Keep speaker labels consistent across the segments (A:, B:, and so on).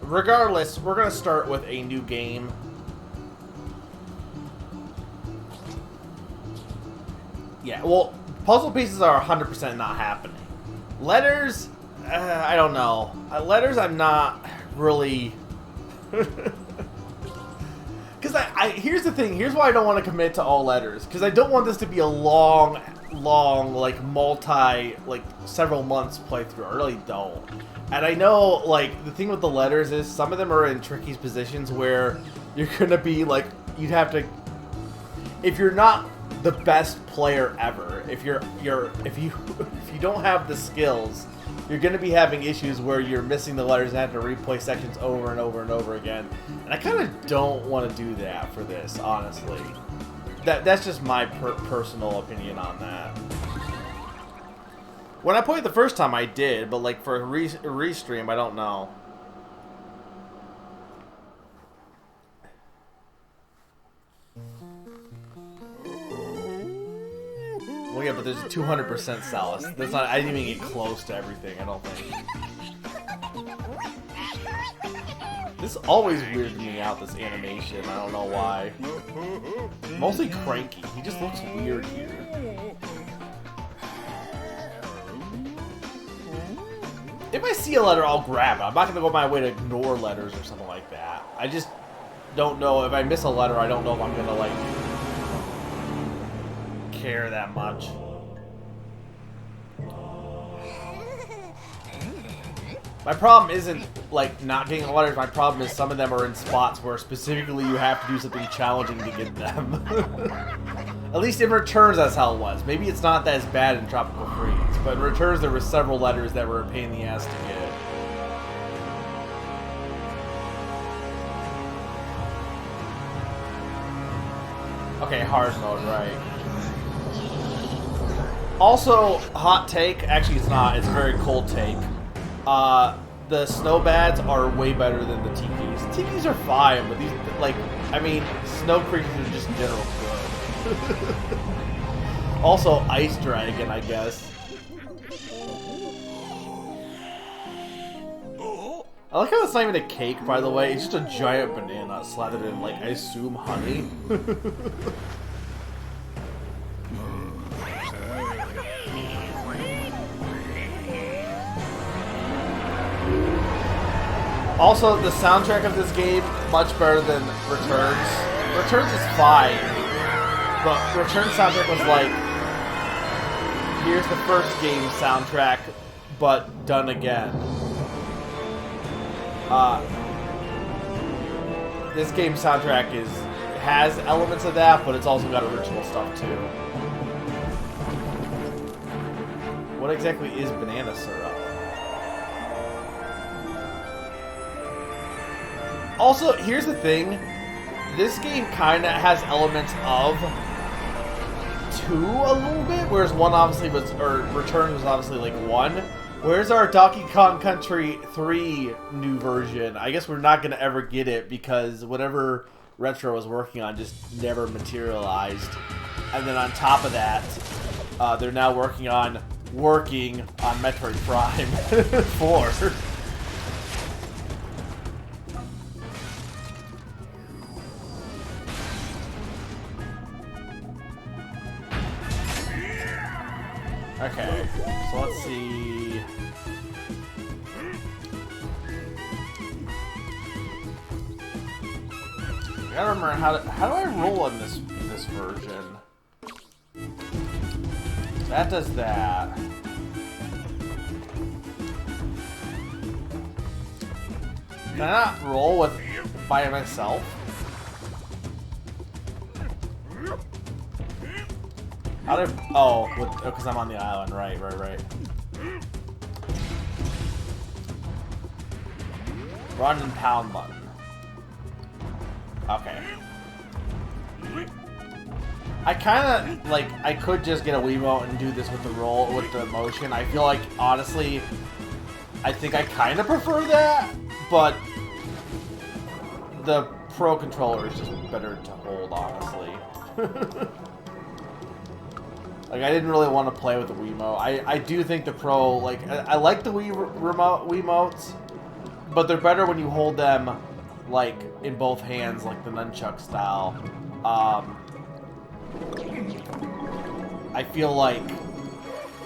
A: Regardless, we're gonna start with a new game. Yeah, well, puzzle pieces are 100% not happening. Letters, I don't know. Letters, I'm not really... Because here's the thing. Here's why I don't want to commit to all letters. Because I don't want this to be a long, like, several months playthrough. I really don't. And I know, like, the thing with the letters is some of them are in tricky positions where you're going to be, like, you'd have to... If you're not the best player ever, if you don't have the skills, you're going to be having issues where you're missing the letters and have to replay sections over and over and over again. And I kind of don't want to do that for this, honestly. That's just my personal opinion on that. When I played the first time, I did, but like for a restream, I don't know. Well, yeah, but there's a 200% Solace. That's not. I didn't even get close to everything. I don't think. This always weirded me out. This animation. I don't know why. Mostly Cranky. He just looks weird here. If I see a letter, I'll grab it. I'm not gonna go my way to ignore letters or something like that. I just don't know. If I miss a letter, I don't know if I'm gonna like care that much. My problem isn't like not getting letters. My problem is some of them are in spots where specifically you have to do something challenging to get them. At least in Returns, that's how it was. Maybe it's not as bad in Tropical Freeze, but in Returns there were several letters that were a pain in the ass to get. Okay, hard mode, right. Also, hot take. Actually, it's not. It's a very cold take. The Snowbads are way better than the Tikis. Tikis are fine, but these, like, I mean, snow creatures are just in general good. Also, Ice Dragon, I guess. I like how it's not even a cake, by the way. It's just a giant banana slathered in, like, I assume honey. Also, the soundtrack of this game, much better than Returns. Returns is fine, but Returns soundtrack was like, here's the first game soundtrack, but done again. This game soundtrack has elements of that, but it's also got original stuff too. What exactly is banana syrup? Also, here's the thing. This game kind of has elements of 2 a little bit, whereas 1 obviously was, or Returns was obviously like 1. Where's our Donkey Kong Country 3 new version? I guess we're not going to ever get it because whatever Retro was working on just never materialized. And then on top of that, they're now working on Metroid Prime 4. Okay, so let's see. I gotta remember how do I roll in this version? That does that. Can I not roll by myself? How did... Oh, because I'm on the island. Right. Run and pound button. Okay. I kind of, like, I could just get a Wiimote and do this with the motion. I feel like, honestly, I think I kind of prefer that, but the Pro controller is just better to hold, honestly. Like, I didn't really want to play with the Wiimote. I do think the Pro, like, I like the Wiimotes, but they're better when you hold them, like, in both hands, like the nunchuck style. I feel like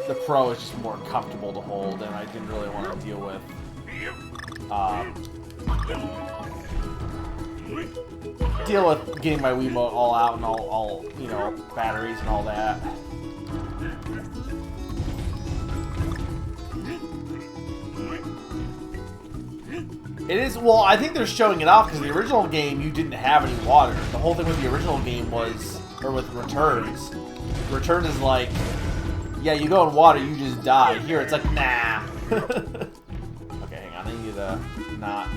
A: the Pro is just more comfortable to hold, and I didn't really want to deal with getting my Wiimote all out and all you know, batteries and all that. It is, well, I think they're showing it off because the original game, you didn't have any water. The whole thing with the original game was, or with Returns, Returns is like, yeah, you go in water, you just die. Here, it's like, nah. Okay, hang on, I need to not.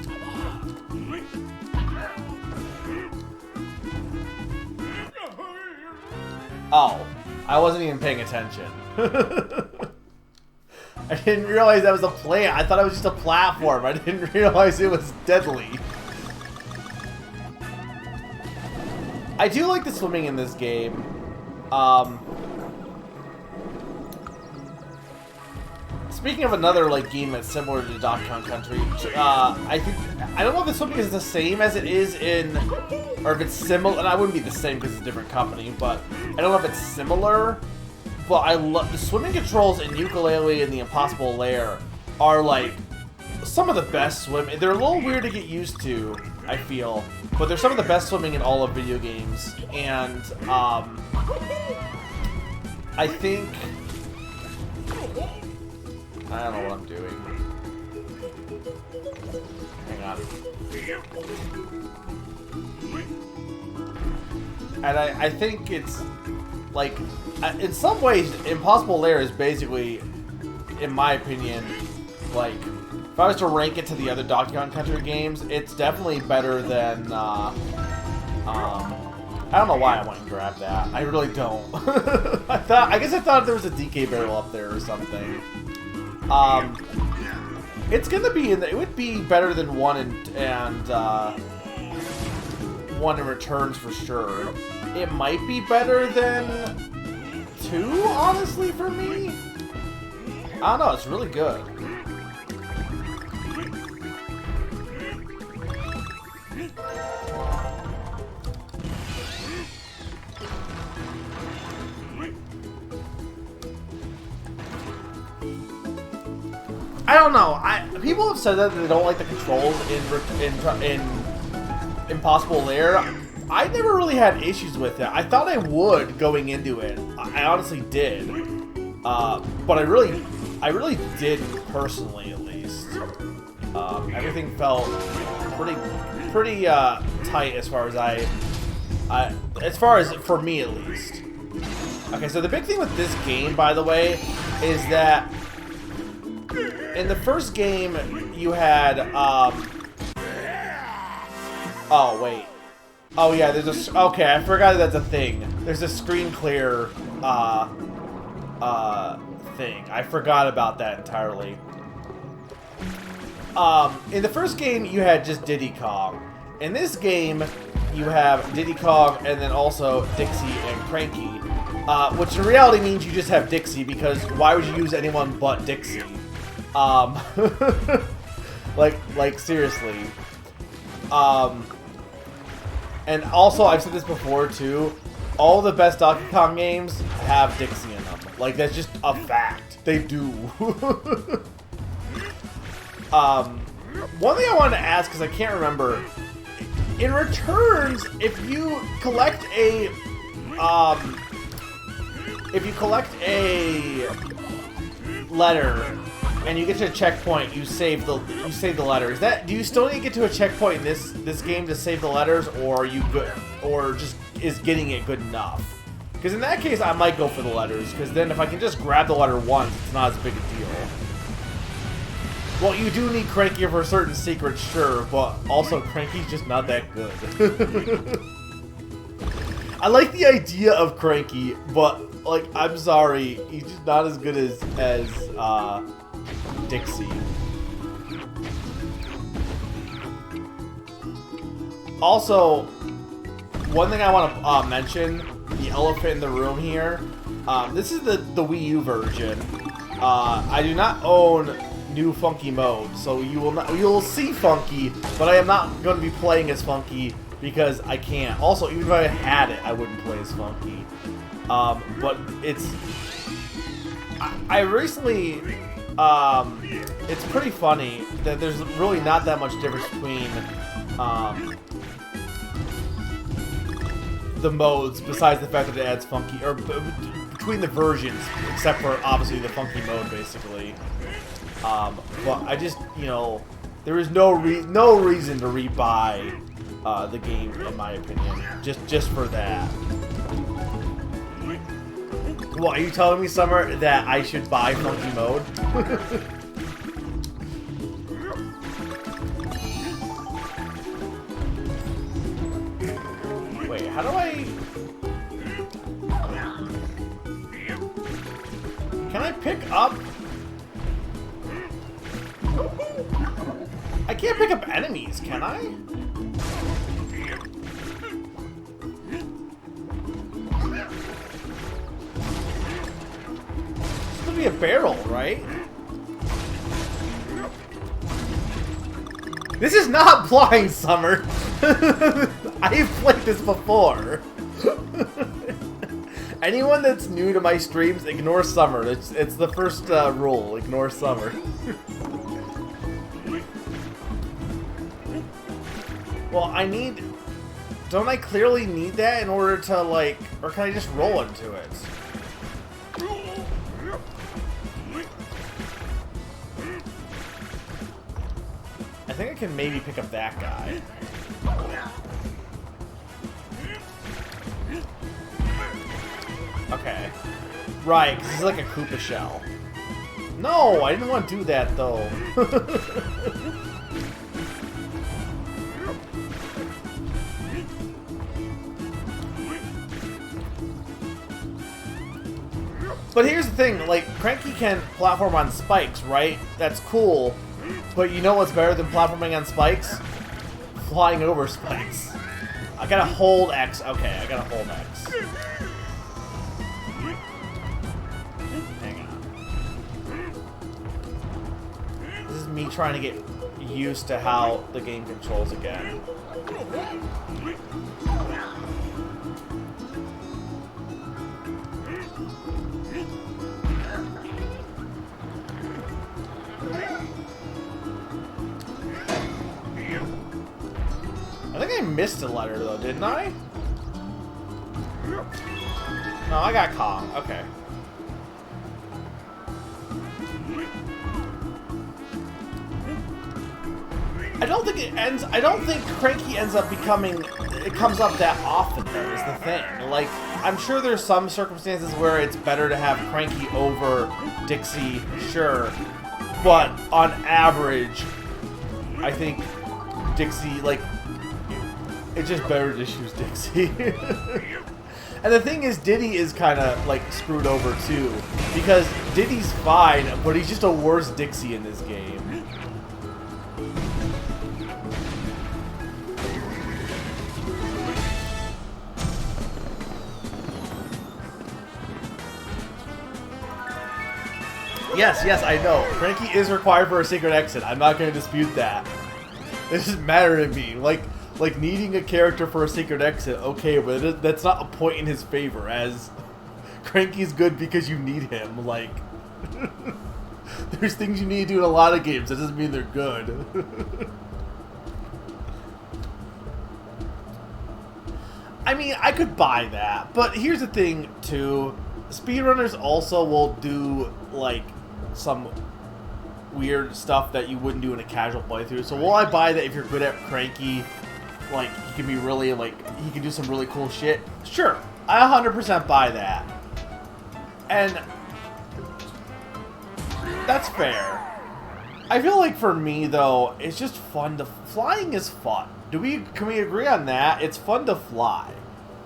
A: Oh, I wasn't even paying attention. I didn't realize that was a plant. I thought it was just a platform. I didn't realize it was deadly. I do like the swimming in this game. Speaking of another like game that's similar to Donkey Kong Country, I don't know if the swimming is the same as it is in, or if it's similar. And I wouldn't be the same because it's a different company, but I don't know if it's similar. But I love the swimming controls in Yooka-Laylee and the Impossible Lair are like some of the best swimming. They're a little weird to get used to, I feel, but they're some of the best swimming in all of video games. And I think I don't know what I'm doing. Hang on. And I think it's like, in some ways, Impossible Lair is basically, in my opinion, like, if I was to rank it to the other Donkey Kong Country games, it's definitely better than, I don't know why I went and grabbed that. I really don't. I guess I thought there was a DK barrel up there or something. It's gonna be it would be better than 1 and 1 in Returns for sure. It might be better than 2, honestly, for me. I don't know, it's really good. I don't know. People have said that they don't like the controls in Impossible Lair. I never really had issues with it. I thought I would going into it. I honestly did, but I really didn't personally, at least. Everything felt pretty tight as far as for me at least. Okay, so the big thing with this game, by the way, is that in the first game you had oh wait. Oh yeah, there's a, okay, I forgot that's a thing. There's a screen clear, thing. I forgot about that entirely. In the first game, you had just Diddy Kong. In this game, you have Diddy Kong and then also Dixie and Cranky, which in reality means you just have Dixie, because why would you use anyone but Dixie? Like seriously. And also, I've said this before, too, all the best Donkey Kong games have Dixie in them. Like, that's just a fact. They do. One thing I wanted to ask, because I can't remember, in Returns, if you collect a letter and you get to a checkpoint, you save the letters. Do you still need to get to a checkpoint in this game to save the letters, or are you good, or just is getting it good enough? Because in that case, I might go for the letters, because then if I can just grab the letter once, it's not as big a deal. Well, you do need Cranky for certain secrets, sure, but also Cranky's just not that good. I like the idea of Cranky, but like, I'm sorry, he's just not as good as Dixie. Also, one thing I want to mention, the elephant in the room here. This is the Wii U version. I do not own new Funky mode. So you'll see Funky, but I am not going to be playing as Funky because I can't. Also, even if I had it, I wouldn't play as Funky. But it's... I recently... it's pretty funny that there's really not that much difference between the modes, besides the fact that it adds Funky, or between the versions, except for obviously the Funky mode, basically. But I just, you know, there is no reason to rebuy the game, in my opinion, just for that. Well, are you telling me, Summer, that I should buy Funky mode? Wait, how do I... Can I pick up... I can't pick up enemies, can I? This could be a barrel, right? This is not blind, Summer. I've played this before. Anyone that's new to my streams, ignore Summer. It's the first rule. Ignore Summer. Well, I need... Don't I clearly need that in order to, like... Or can I just roll into it? I think I can maybe pick up that guy. Okay. Right, because he's like a Koopa shell. No, I didn't want to do that, though. But here's the thing, like, Cranky can platform on spikes, right? That's cool. But you know what's better than platforming on spikes? Flying over spikes. I gotta hold X. Okay, I gotta hold X. Hang on. This is me trying to get used to how the game controls again. I think I missed a letter, though, didn't I? No, I got Kong. Okay. I don't think it ends... I don't think Cranky ends up becoming... It comes up that often, though, is the thing. Like, I'm sure there's some circumstances where it's better to have Cranky over Dixie, sure. But, on average, I think Dixie, like... It's just better to just use Dixie. And the thing is, Diddy is kind of, like, screwed over, too. Because Diddy's fine, but he's just a worse Dixie in this game. Yes, I know. Cranky is required for a secret exit. I'm not going to dispute that. It doesn't matter to me. Like needing a character for a secret exit, okay, but that's not a point in his favor, as Cranky's good because you need him. Like, there's things you need to do in a lot of games. That doesn't mean they're good. I mean, I could buy that, but here's the thing, too. Speedrunners also will do, like, some weird stuff that you wouldn't do in a casual playthrough. So will I buy that if you're good at Cranky, like, he can be really, like, he can do some really cool shit? Sure, I 100% buy that. And that's fair. I feel like for me, though, it's just fun to... Flying is fun. Can we agree on that? It's fun to fly.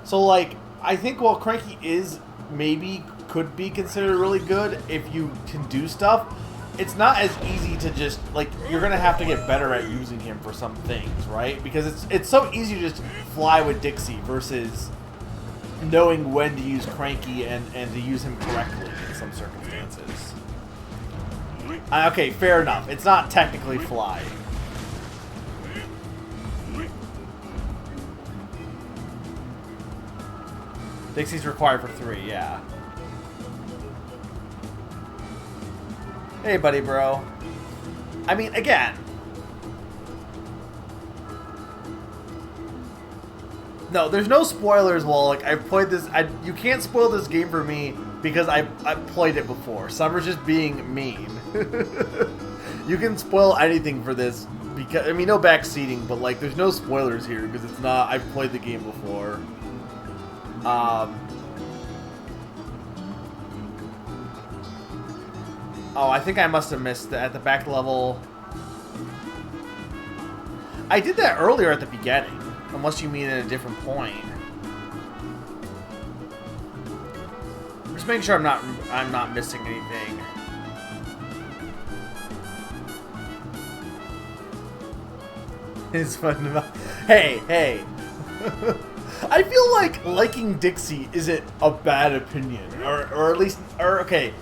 A: So, like, I think while Cranky is maybe could be considered really good if you can do stuff, it's not as easy to just, like, you're gonna have to get better at using him for some things, right? Because it's so easy to just fly with Dixie versus knowing when to use Cranky and to use him correctly in some circumstances. Okay, fair enough. It's not technically fly. Dixie's required for 3, yeah. Hey, buddy, bro. I mean, again. No, there's no spoilers, Wallach. I've played this. You can't spoil this game for me because I've played it before. Summer's just being mean. You can spoil anything for this because, I mean, no backseating, but like, there's no spoilers here because it's not. I've played the game before. Oh, I think I must have missed that at the back level. I did that earlier at the beginning, unless you mean at a different point. Just making sure I'm not missing anything. It's fun to... Hey. I feel like liking Dixie isn't a bad opinion, or at least, okay.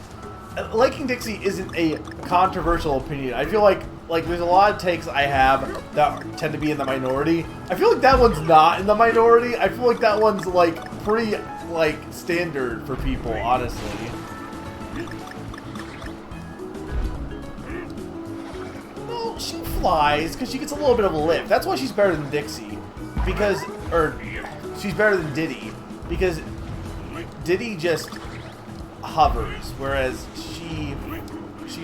A: Liking Dixie isn't a controversial opinion. I feel like there's a lot of takes I have that tend to be in the minority. I feel like that one's not in the minority. I feel like that one's like pretty like standard for people, honestly. Well, she flies because she gets a little bit of a lift. That's why she's better than Dixie, because she's better than Diddy because Diddy just hovers, whereas she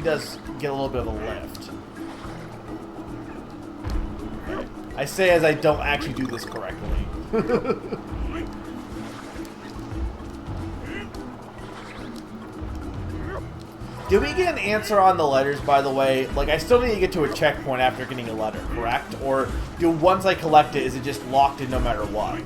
A: does get a little bit of a lift. I say as I don't actually do this correctly. Did we get an answer on the letters, by the way? Like, I still need to get to a checkpoint after getting a letter, correct? Or once I collect it, is it just locked in no matter what?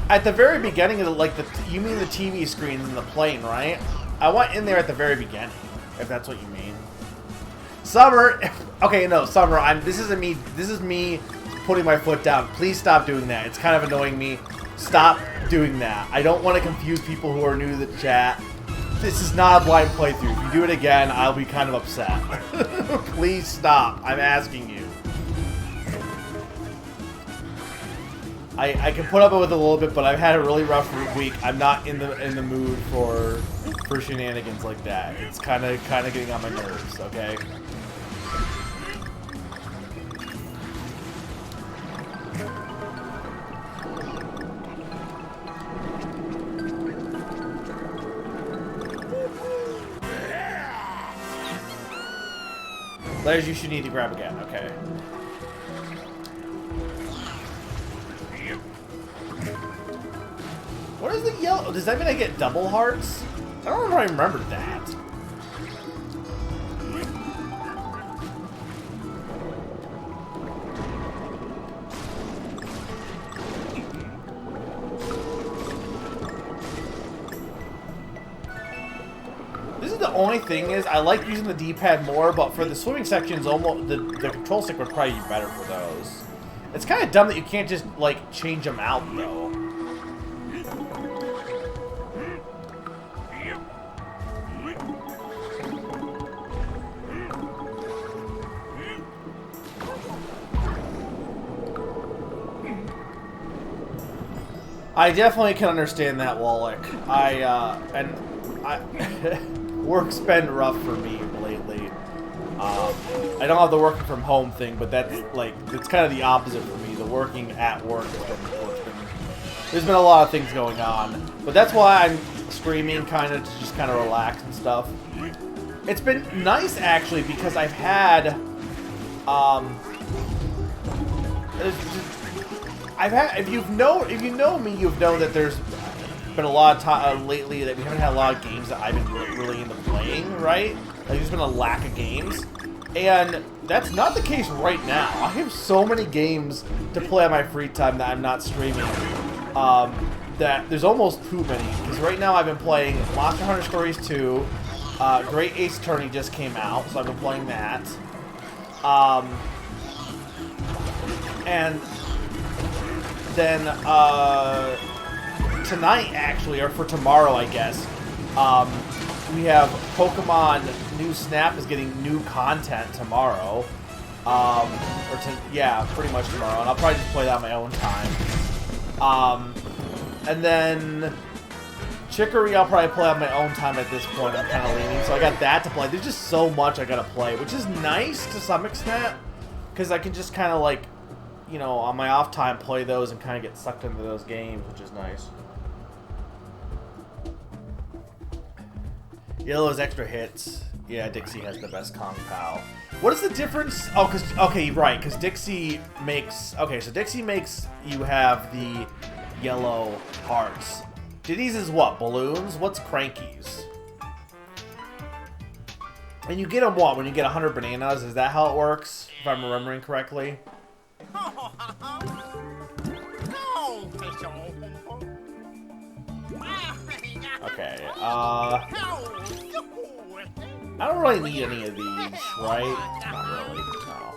A: At the very beginning of you mean the TV screens in the plane, right? I went in there at the very beginning, if that's what you mean. Summer, okay, no, Summer, this is me putting my foot down. Please stop doing that. It's kind of annoying me. Stop doing that. I don't want to confuse people who are new to the chat. This is not a blind playthrough. If you do it again, I'll be kind of upset. Please stop. I'm asking you. I can put up with it a little bit, but I've had a really rough week. I'm not in the mood for shenanigans like that. It's kind of getting on my nerves. Okay. Letters you should need to grab again. Okay. What is the yellow? Does that mean I get double hearts? I don't know if I remember that. This is the only thing is I like using the D-pad more, but for the swimming sections, almost the control stick would probably be better for those. It's kind of dumb that you can't just like change them out though. I definitely can understand that, Wallach. Work's been rough for me lately. I don't have the working from home thing, but that's like, it's kind of the opposite for me. The working at work there's been a lot of things going on. But that's why I'm streaming kind of to just kind of relax and stuff. It's been nice actually because I've had, if you know me, you've known that there's been a lot of time lately that we haven't had a lot of games that I've been really into playing, right? Like, there's been a lack of games, and that's not the case right now. I have so many games to play on my free time that I'm not streaming, that there's almost too many, because right now I've been playing Monster Hunter Stories 2, Great Ace Attorney just came out, so I've been playing that. And then tonight, actually, or for tomorrow, I guess, we have Pokemon New Snap is getting new content tomorrow. Yeah, pretty much tomorrow, and I'll probably just play that on my own time. And then Chicory I'll probably play on my own time at this point. I'm kind of leaning, so I got that to play. There's just so much I gotta play, which is nice to some extent, because I can just kind of like, you know, on my off time play those and kind of get sucked into those games, which is nice. Yellow's extra hits. Yeah, Dixie has the best Kong Pal. What is the difference? Oh, okay, right, because Dixie makes... Okay, so Dixie makes you have the yellow hearts. Diddy's is what? Balloons? What's Cranky's? And you get them what? When you get 100 bananas? Is that how it works? If I'm remembering correctly? Okay, I don't really need any of these, right? Not really, no.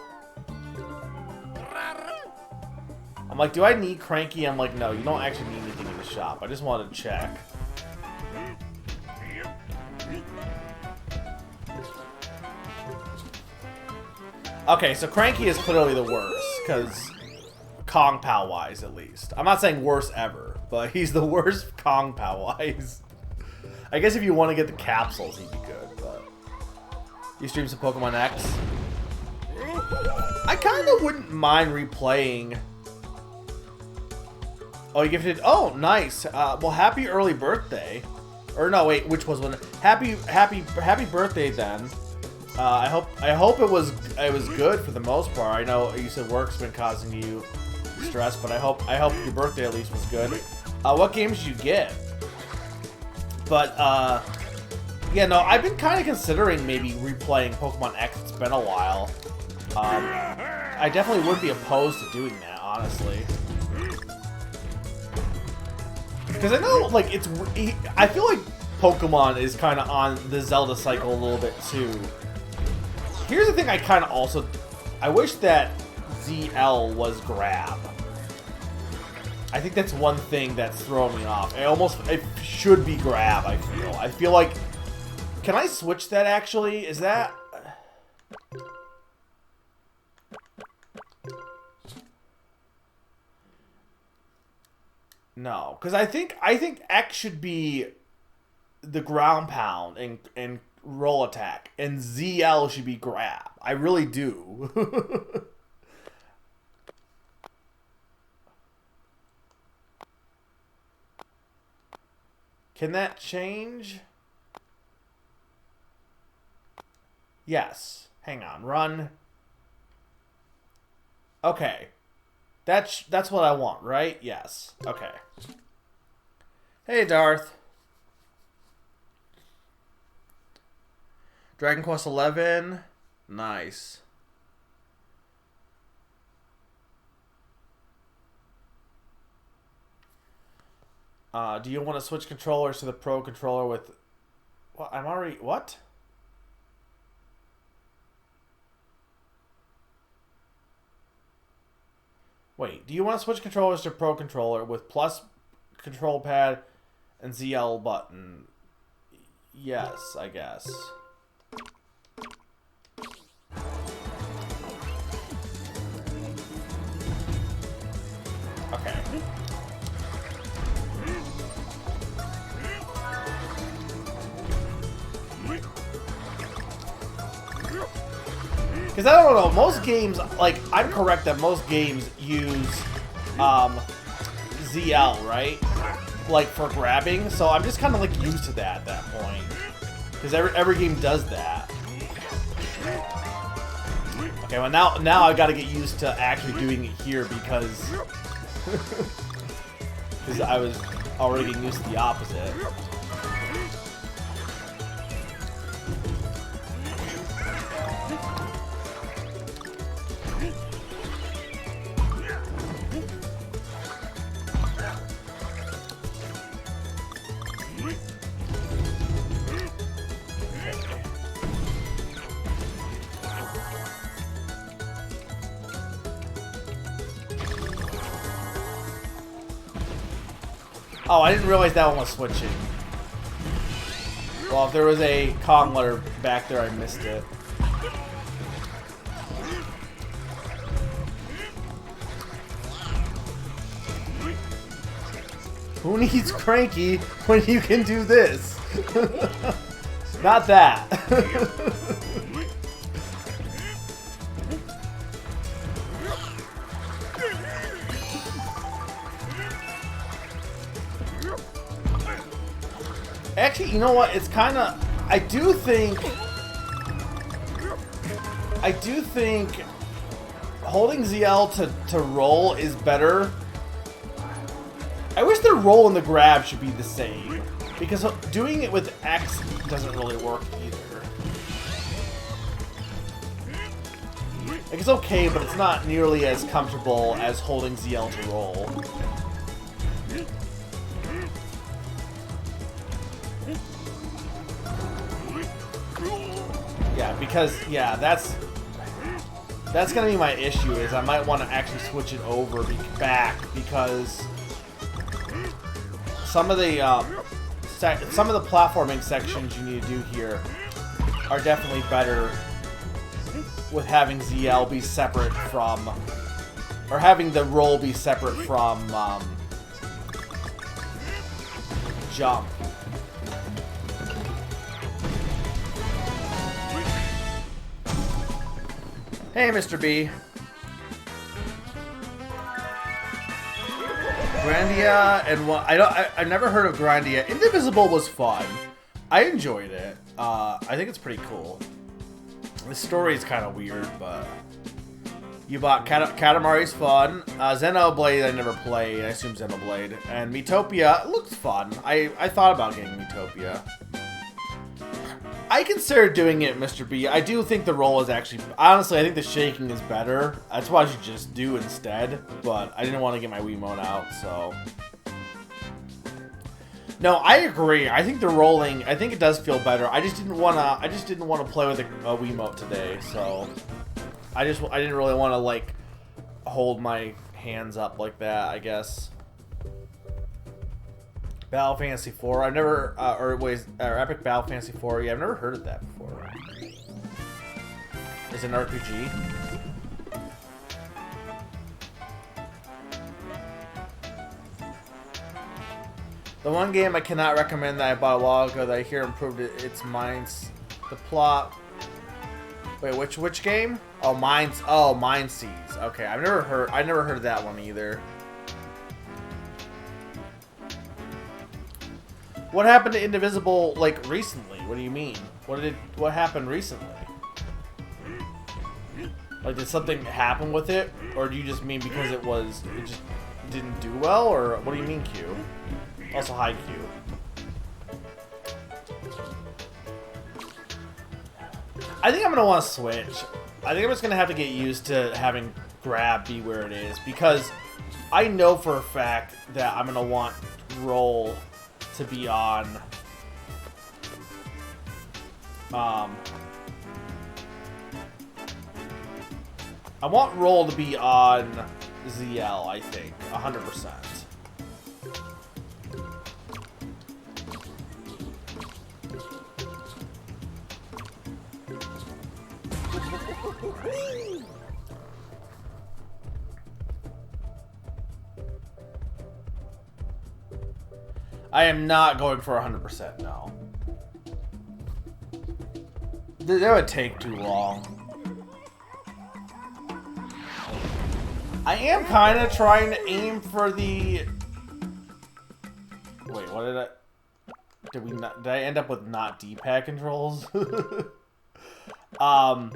A: I'm like, do I need Cranky? I'm like, no, you don't actually need anything in the shop. I just wanted to check. Okay, so Cranky is clearly the worst, because Kong Pal-wise, at least. I'm not saying worst ever, but he's the worst Kong Pal-wise. I guess if you want to get the capsules, he'd be good, but... You stream some Pokemon X? I kind of wouldn't mind replaying... Oh, you gifted... Oh, nice. Well, happy early birthday. Or no, wait, which was one? Happy birthday then. I hope it was good for the most part. I know you said work's been causing you stress, but I hope your birthday at least was good. What games did you get? But yeah, no, I've been kind of considering maybe replaying Pokemon X. It's been a while. I definitely wouldn't be opposed to doing that, honestly. Because I know, like, I feel like Pokemon is kind of on the Zelda cycle a little bit too. Here's the thing I kind of also... I wish that ZL was grab. I think that's one thing that's throwing me off. It should be grab, I feel. I feel like... Can I switch that, actually? Is that... No, because I think X should be the ground pound and roll attack, and ZL should be grab. I really do. Can that change? Yes. Hang on. Run. Okay. That's what I want, right? Yes. Okay. Hey, Darth. Dragon Quest XI. Nice. Do you want to switch controllers to the Pro controller with... Well, I'm already... What? Wait, do you want to switch controllers to Pro controller with plus control pad and ZL button? Yes, I guess. Okay. Because I don't know, most games, like, I'm correct that most games use ZL, right? Like, for grabbing, so I'm just kind of, like, used to that at that point. Because every game does that. Okay, well, now I've got to get used to actually doing it here because... Because I was already getting used to the opposite. Oh, I didn't realize that one was switching. Well, if there was a Kong letter back there, I missed it. Who needs cranky when you can do this? Not that. Actually, you know what? It's kind of... I do think holding ZL to roll is better. I wish the roll and the grab should be the same, because doing it with X doesn't really work either. Like, it's okay, but it's not nearly as comfortable as holding ZL to roll. Yeah, because, yeah, that's gonna be my issue, is I might want to actually switch it over back, because some of the platforming sections you need to do here are definitely better with having ZL be separate from, or having the roll be separate from jump. Hey, Mr. B. Grandia and what? I've never heard of Grandia. Indivisible was fun. I enjoyed it. I think it's pretty cool. The story's kind of weird, but you bought Katamari's fun. Xenoblade I never played. I assume Xenoblade. And Miitopia looked fun. I thought about getting Miitopia. I considered doing it, Mr. B. I do think the roll is actually... Honestly, I think the shaking is better. That's what I should just do instead. But I didn't want to get my Wiimote out, so... No, I agree. I think the rolling... I think it does feel better. I just didn't want to play with a Wiimote today, so... I didn't really want to, like, hold my hands up like that, I guess. Battle Fantasy 4. I've never, or Epic Battle Fantasy 4. Yeah, I've never heard of that before. It's an RPG. The one game I cannot recommend that I bought a while ago that I hear improved its minds, the plot. Wait, which game? Oh, Mind Seas. Okay, I've never heard of that one either. What happened to Indivisible, like, recently? What do you mean? What happened recently? Like, did something happen with it? Or do you just mean because it just didn't do well? Or what do you mean, Q? Also, hi, Q. I think I'm going to want to switch. I think I'm just going to have to get used to having grab be where it is. Because I know for a fact that I'm going to want roll to be on I want roll to be on ZL, I think 100%. I am not going for 100%, no. That would take too long. I am kind of trying to aim for the... Wait, what did I... Did I end up with not D-pad controls? I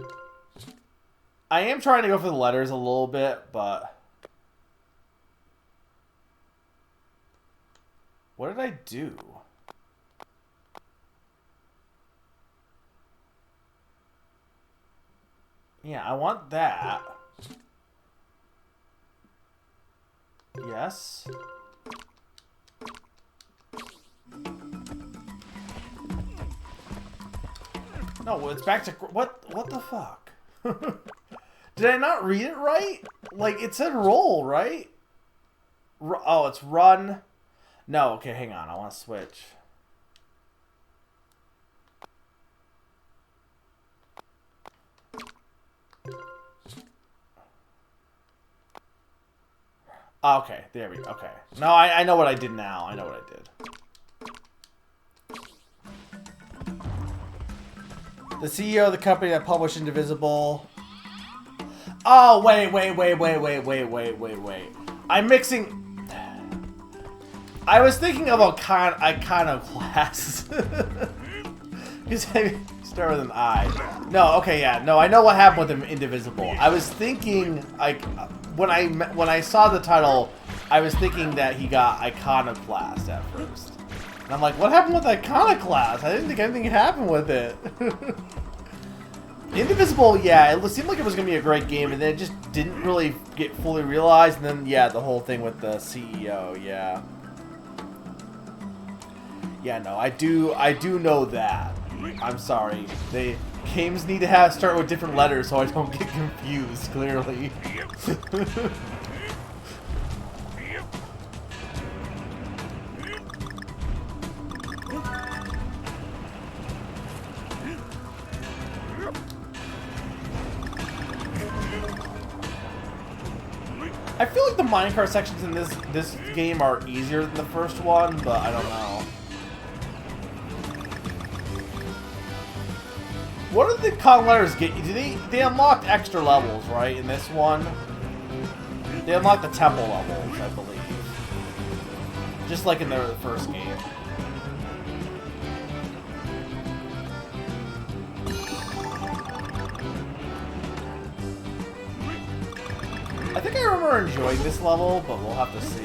A: am trying to go for the letters a little bit, but... What did I do? Yeah, I want that. Yes. No, it's back to... What the fuck? Did I not read it right? Like, it said roll, right? Oh, it's run... No, okay, hang on. I want to switch. Okay, there we go. Okay. No, I know what I did now. I know what I did. The CEO of the company that published Indivisible. Oh, wait. I'm mixing. I was thinking of iconoclast. Because I start with an I. No, okay, yeah. No, I know what happened with Indivisible. I was thinking, like, when I saw the title, I was thinking that he got iconoclast at first. And I'm like, what happened with iconoclast? I didn't think anything happened with it. Indivisible, yeah, it seemed like it was going to be a great game, and then it just didn't really get fully realized, and then, yeah, the whole thing with the CEO, yeah. Yeah, no, I do know that. I'm sorry. Games need to start with different letters so I don't get confused, clearly. I feel like the minecart sections in this game are easier than the first one, but I don't know. What did the con letters get you? They unlocked extra levels, right? In this one, they unlocked the temple levels, I believe, just like in the first game. I think I remember enjoying this level, but we'll have to see.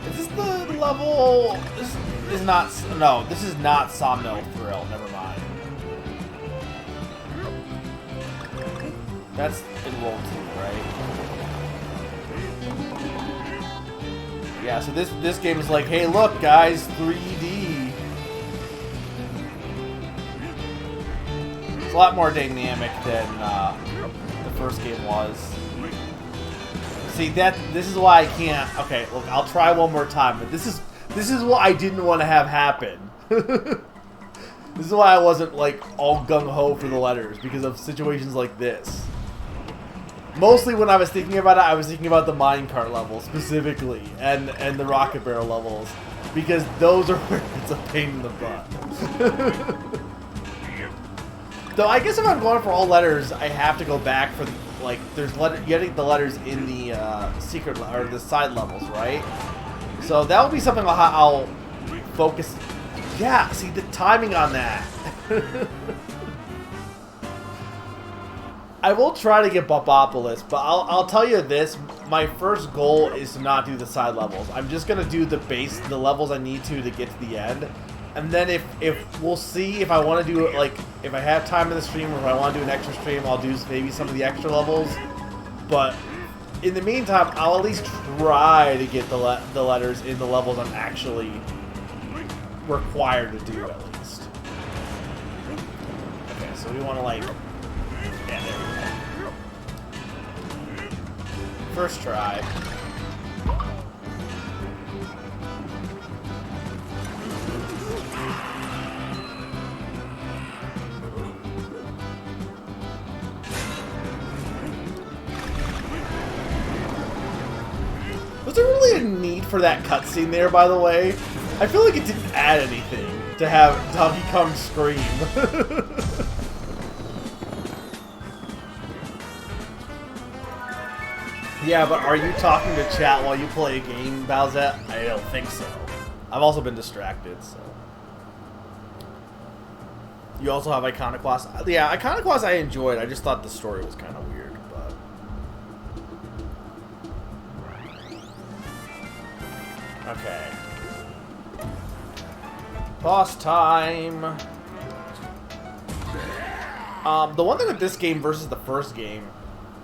A: Is this the level? This is not. No, this is not Somno Thrill. Never mind. That's in World 2, right? Yeah. So this game is like, hey, look, guys, 3D. It's a lot more dynamic than the first game was. See, this is why I can't. Okay, look, I'll try one more time, but this is what I didn't want to have happen. This is why I wasn't like all gung-ho for the letters, because of situations like this. Mostly when I was thinking about it, I was thinking about the minecart level specifically, and the rocket barrel levels, because those are where it's a pain in the butt. Though I guess if I'm going for all letters, I have to go back for the, like, there's getting the letters in the secret or the side levels, right? So that will be something I'll focus. Yeah, see the timing on that. I will try to get Bobopolis, but I'll tell you this: my first goal is to not do the side levels. I'm just gonna do the levels I need to get to the end. And then if we'll see if I want to do it, like, if I have time in the stream or if I want to do an extra stream, I'll do maybe some of the extra levels. But in the meantime, I'll at least try to get the letters in the levels I'm actually required to do, at least. Okay, so we want to, like, yeah, there we go. First try. Was there really a need for that cutscene there, by the way? I feel like it didn't add anything to have Donkey Kong scream. Yeah, but are you talking to chat while you play a game, Bowsette? I don't think so. I've also been distracted, so. You also have Iconoclast. Yeah, Iconoclast I enjoyed. I just thought the story was kind of weird, but... Okay. Boss time! The one thing with this game versus the first game,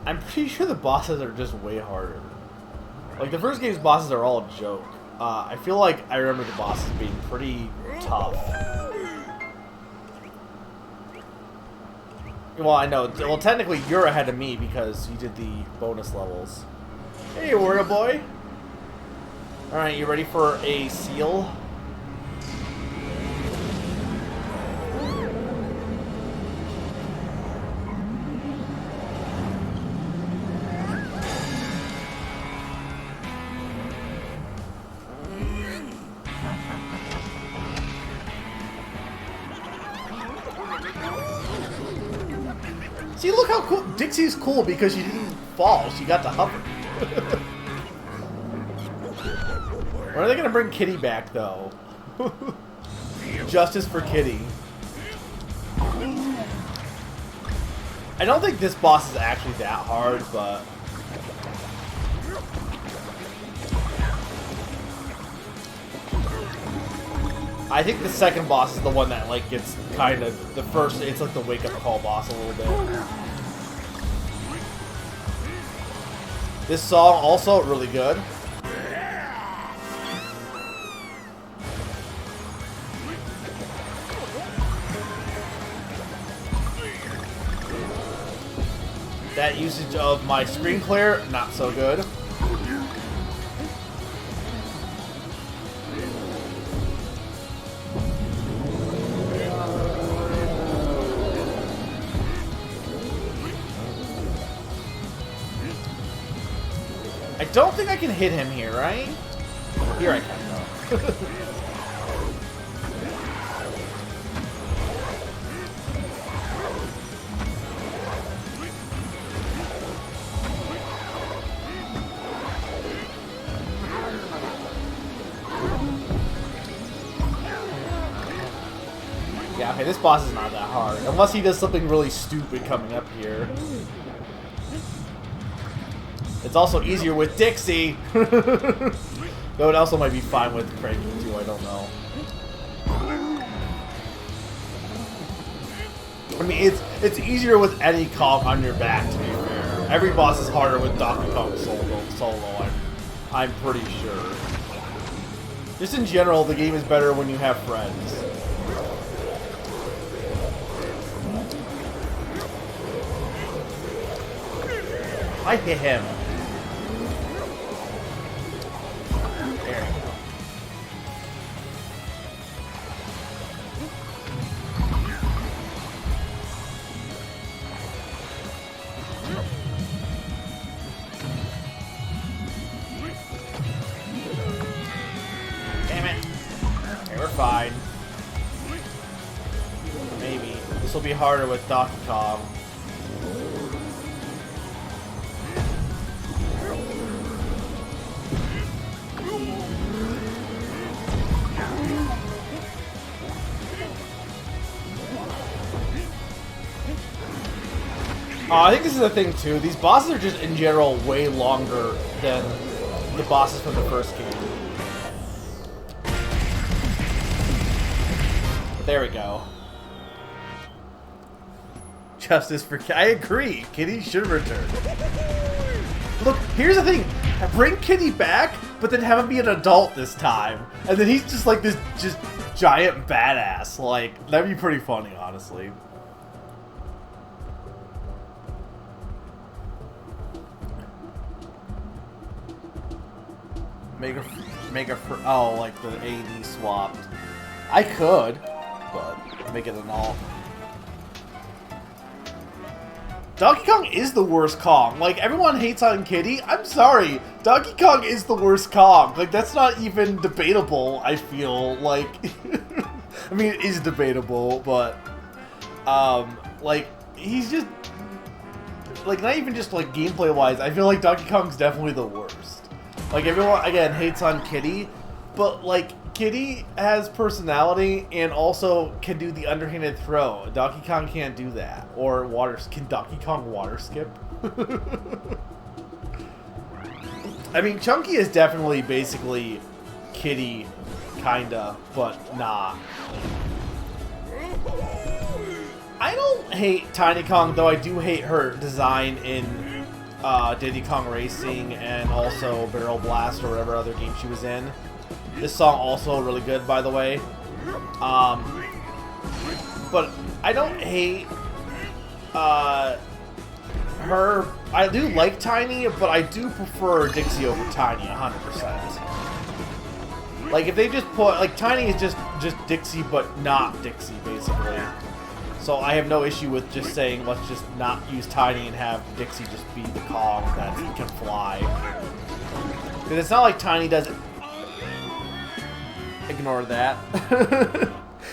A: I'm pretty sure the bosses are just way harder. Like, the first game's bosses are all a joke. I feel like I remember the bosses being pretty tough. Well, I know. Well, technically, you're ahead of me because you did the bonus levels. Hey, Warrior Boy! Alright, you ready for a seal? See, look how cool. Dixie's cool because she didn't fall. She got to hover. When are they going to bring Kitty back, though? Justice for Kitty. I don't think this boss is actually that hard, but... I think the second boss is the one that, like, gets kind of... The first, it's like the wake-up call boss a little bit. This song, also really good. That usage of my screen clear, not so good. I don't think I can hit him here, right? Here I can, though. Yeah, okay, this boss is not that hard. Unless he does something really stupid coming up here. It's also easier with Dixie. Though it also might be fine with Cranky too, I don't know. I mean, it's easier with any Kong on your back, to be fair. Every boss is harder with Donkey Kong solo, I'm pretty sure. Just in general, the game is better when you have friends. I hit him. There you go. Damn it. Okay, we're fine. Maybe. This will be harder with Donkey Kong. I think this is the thing too. These bosses are just in general way longer than the bosses from the first game. But there we go. Justice for Kitty. I agree. Kitty should return. Look, here's the thing. Bring Kitty back, but then have him be an adult this time. And then he's just like this just giant badass. Like, that'd be pretty funny, honestly. Oh, like the AD swapped. I could, but make it an all. Donkey Kong is the worst Kong. Like, everyone hates on Kitty. I'm sorry. Donkey Kong is the worst Kong. Like, that's not even debatable, I feel. Like, I mean, it is debatable, but, like, he's just, like, not even just, like, gameplay-wise. I feel like Donkey Kong's definitely the worst. Like, everyone, again, hates on Kitty, but, like, Kitty has personality and also can do the underhanded throw. Donkey Kong can't do that. Or can Donkey Kong water skip? I mean, Chunky is definitely basically Kitty, kinda, but nah. I don't hate Tiny Kong, though I do hate her design in Diddy Kong Racing and also Barrel Blast or whatever other game she was in. This song also really good, by the way. But I don't hate her. I do like Tiny, but I do prefer Dixie over Tiny 100%. Like, if they just put... Like, Tiny is just Dixie, but not Dixie, basically. So I have no issue with just saying, let's just not use Tiny and have Dixie just be the Kong that can fly. Because it's not like Tiny does... Ignore that.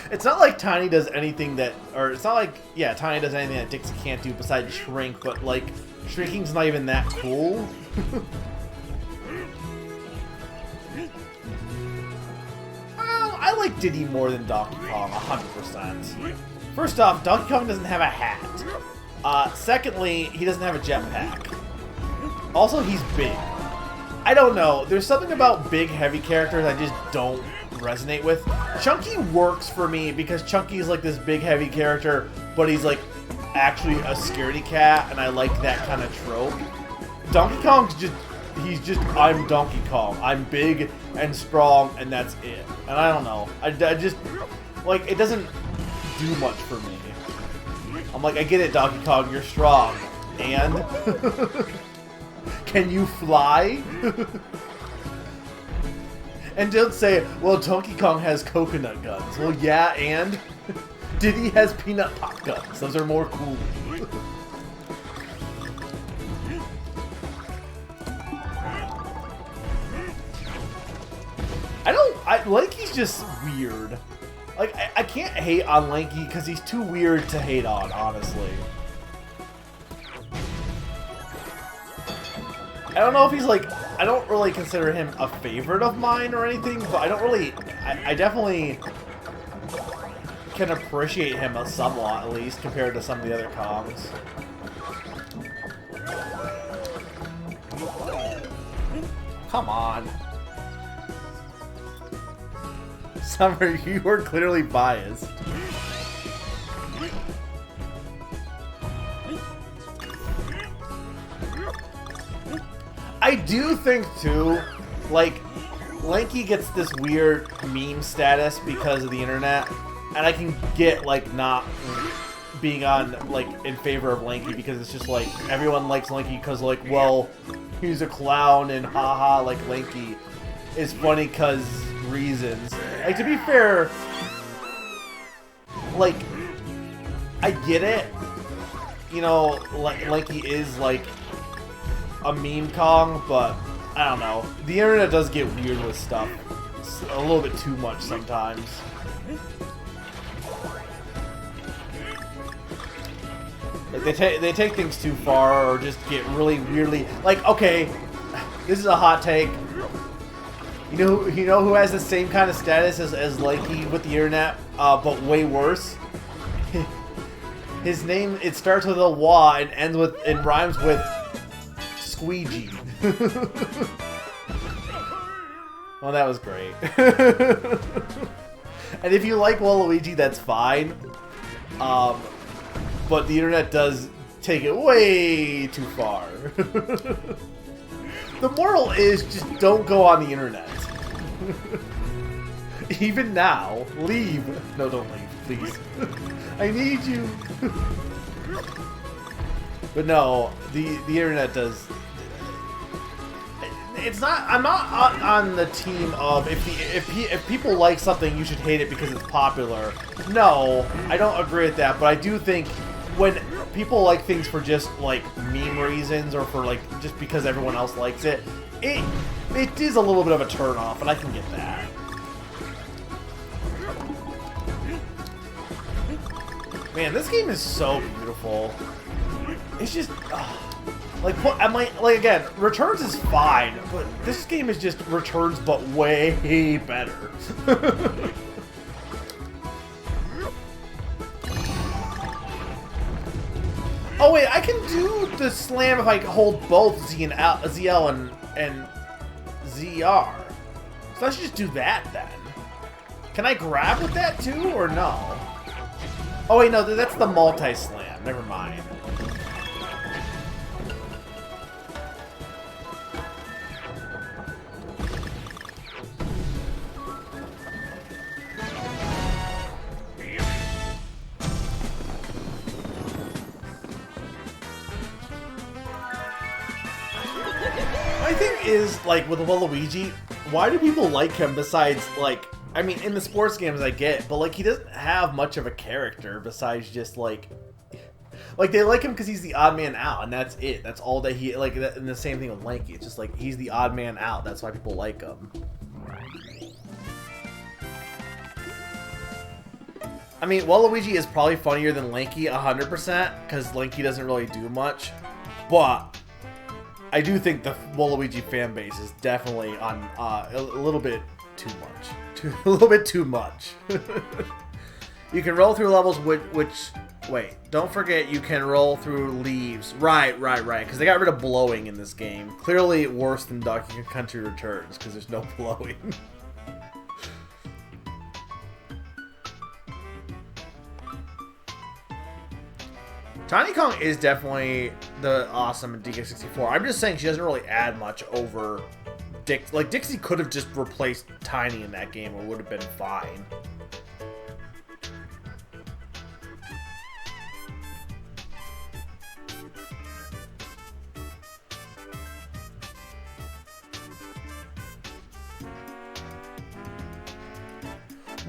A: It's not like Tiny does anything that... Or it's not like... Yeah, Tiny does anything that Dixie can't do besides shrink, but, like, shrinking's not even that cool. I like Diddy more than Donkey Kong, 100%. First off, Donkey Kong doesn't have a hat. Secondly, he doesn't have a jetpack. Also, he's big. I don't know. There's something about big, heavy characters I just don't resonate with. Chunky works for me because Chunky's like this big, heavy character, but he's like actually a scaredy cat, and I like that kind of trope. Donkey Kong's just... He's just, I'm Donkey Kong. I'm big and strong, and that's it. And I don't know. I just, like, it doesn't do much for me. I'm like, I get it, Donkey Kong, you're strong. And? Can you fly? And don't say, well, Donkey Kong has coconut guns. Well, yeah, and? Diddy has peanut pop guns. Those are more cool. Lanky's just weird. Like, I can't hate on Lanky because he's too weird to hate on, honestly. I don't know if he's like... I don't really consider him a favorite of mine or anything, but I don't really... I definitely can appreciate him somewhat, at least, compared to some of the other Kongs. Come on. Summer, you are clearly biased. I do think, too, like, Lanky gets this weird meme status because of the internet, and I can get, like, not being on, like, in favor of Lanky because it's just, like, everyone likes Lanky because, like, well, he's a clown and haha, like, Lanky is funny because reasons. Like, to be fair, like, I get it. You know, Lanky is, like, a meme Kong, but I don't know. The internet does get weird with stuff. It's a little bit too much sometimes. Like, they take things too far or just get really weirdly... Like, okay, this is a hot take. You know who has the same kind of status as Lanky with the internet, but way worse? His name, it starts with a "wa" and ends with, and rhymes with Squeegee. Well, that was great. And if you like Waluigi, that's fine. But the internet does take it way too far. The moral is just don't go on the internet. Even now, leave. No, don't leave, please. I need you. But no, the internet does. It's not. I'm not on the team of if people like something, you should hate it because it's popular. No, I don't agree with that. But I do think when people like things for just like meme reasons or for like just because everyone else likes it, it is a little bit of a turnoff, and I can get that. Man, this game is so beautiful. It's just like again, Returns is fine, but this game is just Returns but way better. Oh wait, I can do the slam if I hold both Z and L, ZL and ZR. So I should just do that then. Can I grab with that too, or no? Oh wait, no, that's the multi-slam. Never mind. My thing is, like, with Waluigi, why do people like him besides, like, I mean, in the sports games I get, but, like, he doesn't have much of a character besides just, like, they like him because he's the odd man out, and that's it. That's all that he, like, and the same thing with Lanky. It's just, like, he's the odd man out. That's why people like him. I mean, Waluigi is probably funnier than Lanky 100%, because Lanky doesn't really do much, but I do think the Waluigi fan base is definitely on a little bit too much. A little bit too much. You can roll through levels which... Wait, don't forget you can roll through leaves. Right. Because they got rid of blowing in this game. Clearly worse than Donkey Kong Country Returns, because there's no blowing. Tiny Kong is definitely the awesome in DK64. I'm just saying she doesn't really add much over Dixie. Like, Dixie could have just replaced Tiny in that game, or would have been fine.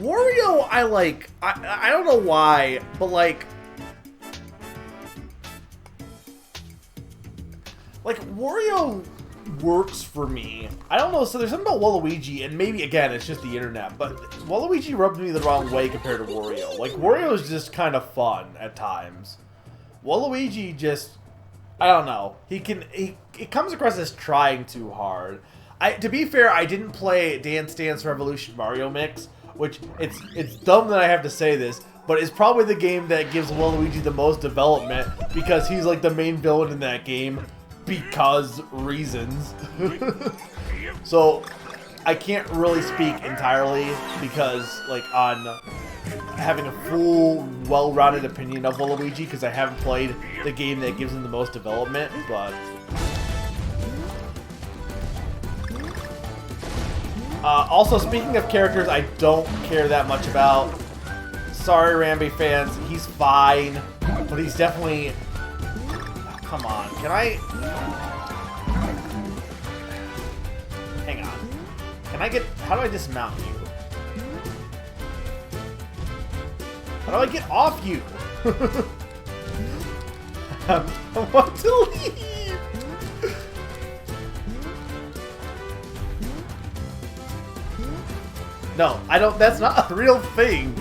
A: Wario, I like. I don't know why, but like Wario works for me. I don't know. So there's something about Waluigi, and maybe again it's just the internet, but Waluigi rubbed me the wrong way compared to Wario. Like, Wario is just kind of fun at times. Waluigi just, I don't know. It comes across as trying too hard. To be fair, I didn't play Dance Dance Revolution Mario Mix, which it's dumb that I have to say this, but it's probably the game that gives Waluigi the most development because he's like the main villain in that game because reasons. So I can't really speak entirely because like on having a full, well-rounded opinion of Waluigi because I haven't played the game that gives him the most development, but also, speaking of characters I don't care that much about, sorry Rambi fans, he's fine, but he's definitely, come on, can I, hang on, can I get, how do I dismount you? How do I get off you? I want to leave. No, I don't. That's not a real thing.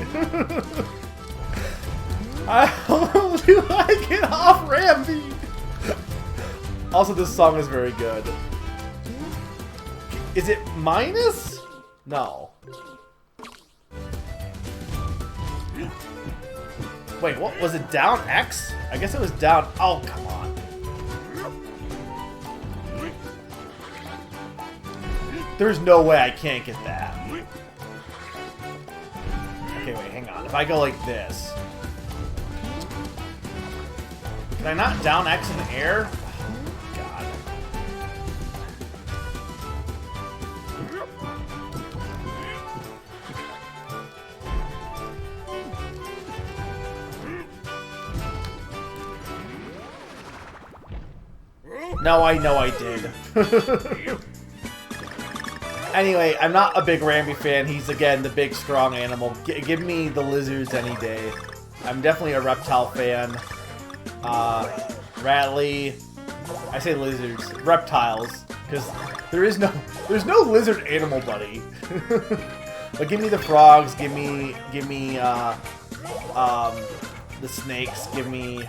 A: How do I get off Rambi? Also, this song is very good. Is it minus? No. Wait, what? Was it down X? I guess it was down. Oh, come on. There's no way I can't get that. Okay, wait, hang on. If I go like this... Can I not down X in the air? Oh, God. No, I know I did. Anyway, I'm not a big Rambi fan. He's, again, the big, strong animal. Give me the lizards any day. I'm definitely a reptile fan. Rattly. I say lizards. Reptiles. Because there's no lizard animal, buddy. But give me the frogs. Give me, the snakes. Give me...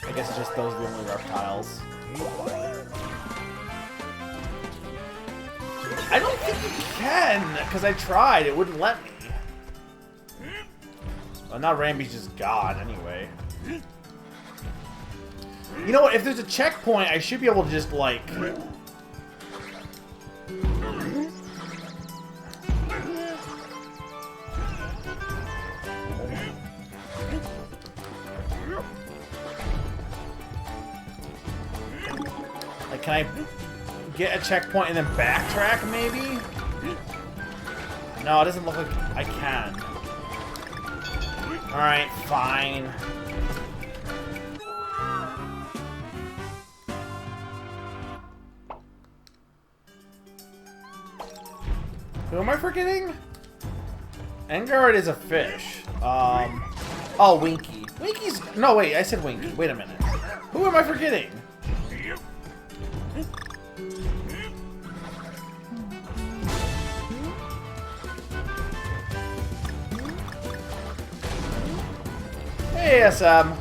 A: I guess just those are the only reptiles. I don't think you can, because I tried. It wouldn't let me. Well, now Rambi's just gone, anyway. You know what? If there's a checkpoint, I should be able to just, like... Like, can I... get a checkpoint and then backtrack, maybe? No, it doesn't look like I can. Alright, fine. Who am I forgetting? Engard is a fish. Oh, Winky. Winky's... No, wait, I said Winky. Wait a minute. Who am I forgetting? Hey, SM.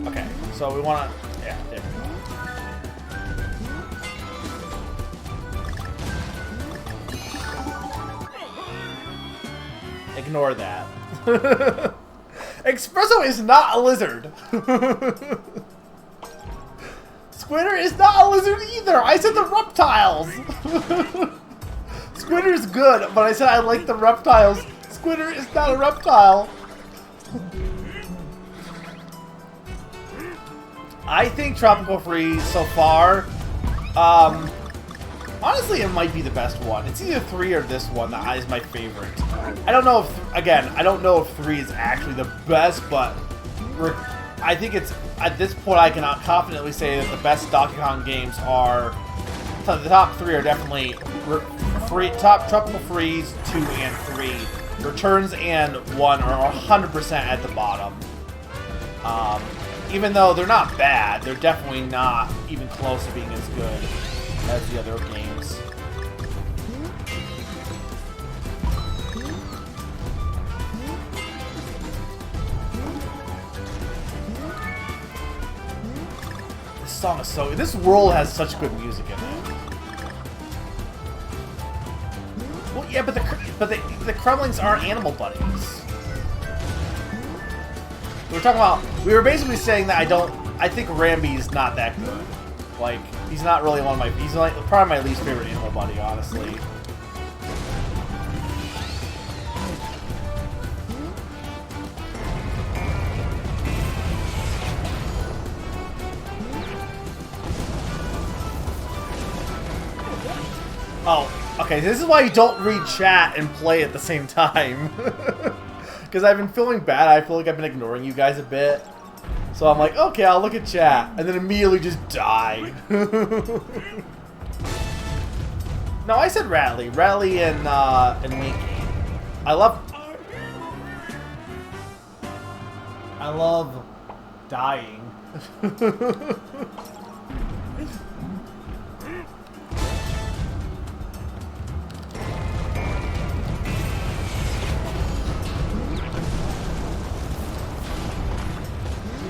A: Okay, so we want to... Yeah, there we go. Ignore that. Espresso is not a lizard. Squidder is not a lizard either. I said the reptiles. Squidder's good, but I said I like the reptiles. Squidder is not a reptile. I think Tropical Freeze so far, honestly, it might be the best one. It's either 3 or this one that is my favorite. I don't know if, again, I don't know if 3 is actually the best, but I think it's, at this point, I can confidently say that the best Donkey Kong games are, so the top 3 are definitely Tropical Freeze, 2 and 3. Returns and 1 are 100% at the bottom. Even though they're not bad, they're definitely not even close to being as good as the other games. This song is so... This world has such good music in it. Well, yeah, but the Kremlings aren't animal buddies. We were basically saying that I think Rambi's not that good. Like, he's not really one of my, he's like probably my least favorite animal buddy, honestly. Oh, okay, this is why you don't read chat and play at the same time. Because I've been feeling bad. I feel like I've been ignoring you guys a bit. So I'm like, okay, I'll look at chat. And then immediately just die. No, I said Rattly. Rattly and Winky. I love dying.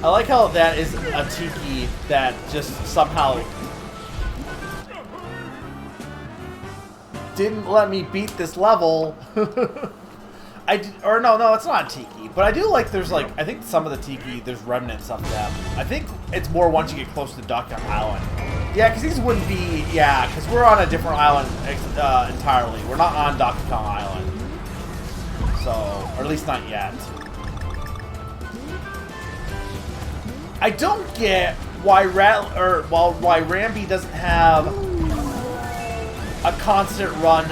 A: I like how that is a Tiki that just somehow didn't let me beat this level. No, it's not a Tiki, but I do like there's like, I think some of the Tiki, there's remnants of them. I think it's more once you get close to Donkey Kong Island. Yeah, because these wouldn't be, yeah, because we're on a different island entirely. We're not on Donkey Kong Island. So, or at least not yet. I don't get why why Rambi doesn't have a constant run.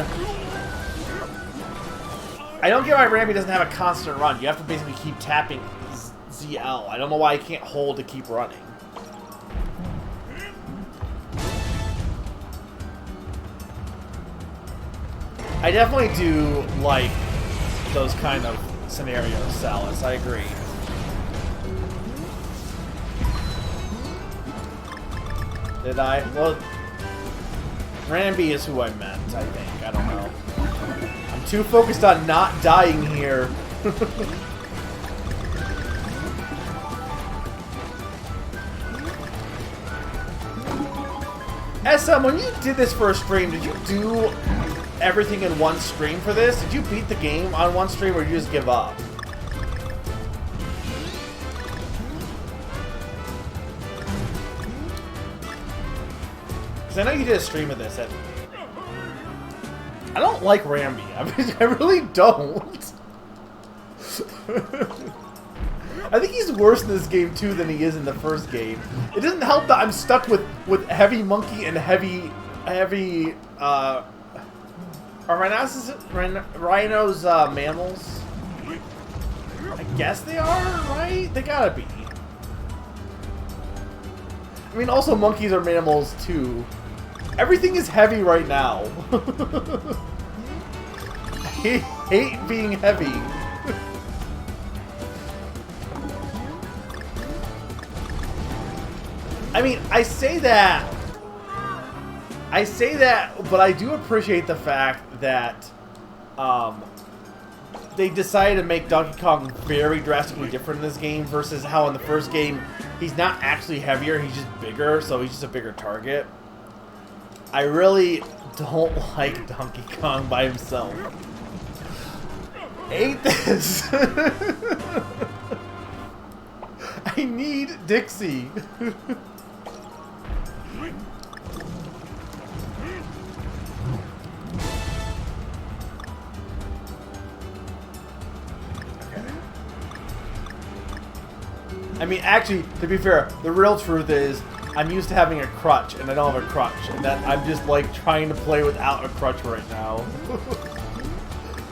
A: I don't get why Rambi doesn't have a constant run. You have to basically keep tapping ZL. I don't know why I can't hold to keep running. I definitely do like those kind of scenarios, Salas. I agree. Did I? Well, Rambi is who I meant, I think. I don't know. I'm too focused on not dying here. SM, when you did this for a stream, did you do everything in one stream for this? Did you beat the game on one stream, or did you just give up? I know you did a stream of this. I don't like Rambi. I really don't. I think he's worse in this game too than he is in the first game. It doesn't help that I'm stuck with Heavy Monkey and heavy are rhinos mammals? I guess they are, right? They gotta be. I mean, also monkeys are mammals too. Everything is heavy right now. hate being heavy. I mean, I say that, but I do appreciate the fact that they decided to make Donkey Kong very drastically different in this game versus how in the first game he's not actually heavier, he's just bigger, so he's just a bigger target. I really don't like Donkey Kong by himself. Hate this. I need Dixie. I mean, actually, to be fair, the real truth is I'm used to having a crutch, and I don't have a crutch, and that I'm just like trying to play without a crutch right now,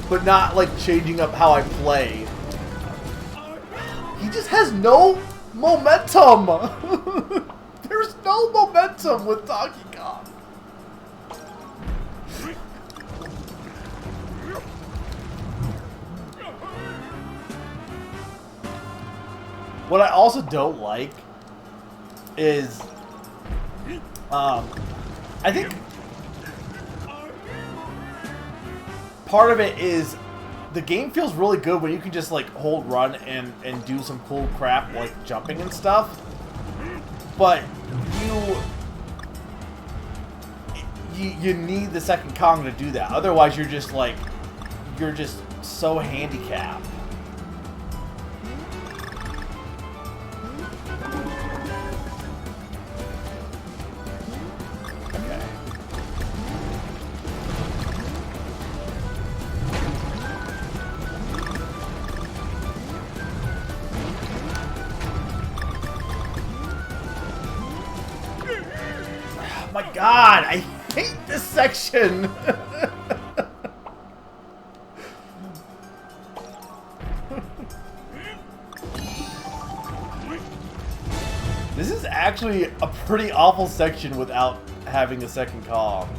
A: but not like changing up how I play. He just has no momentum. There's no momentum with Donkey Kong. What I also don't like is, I think part of it is the game feels really good when you can just like hold run and do some cool crap like jumping and stuff, but you need the second Kong to do that. Otherwise, you're just so handicapped. My God, I hate this section. This is actually a pretty awful section without having a second Kong.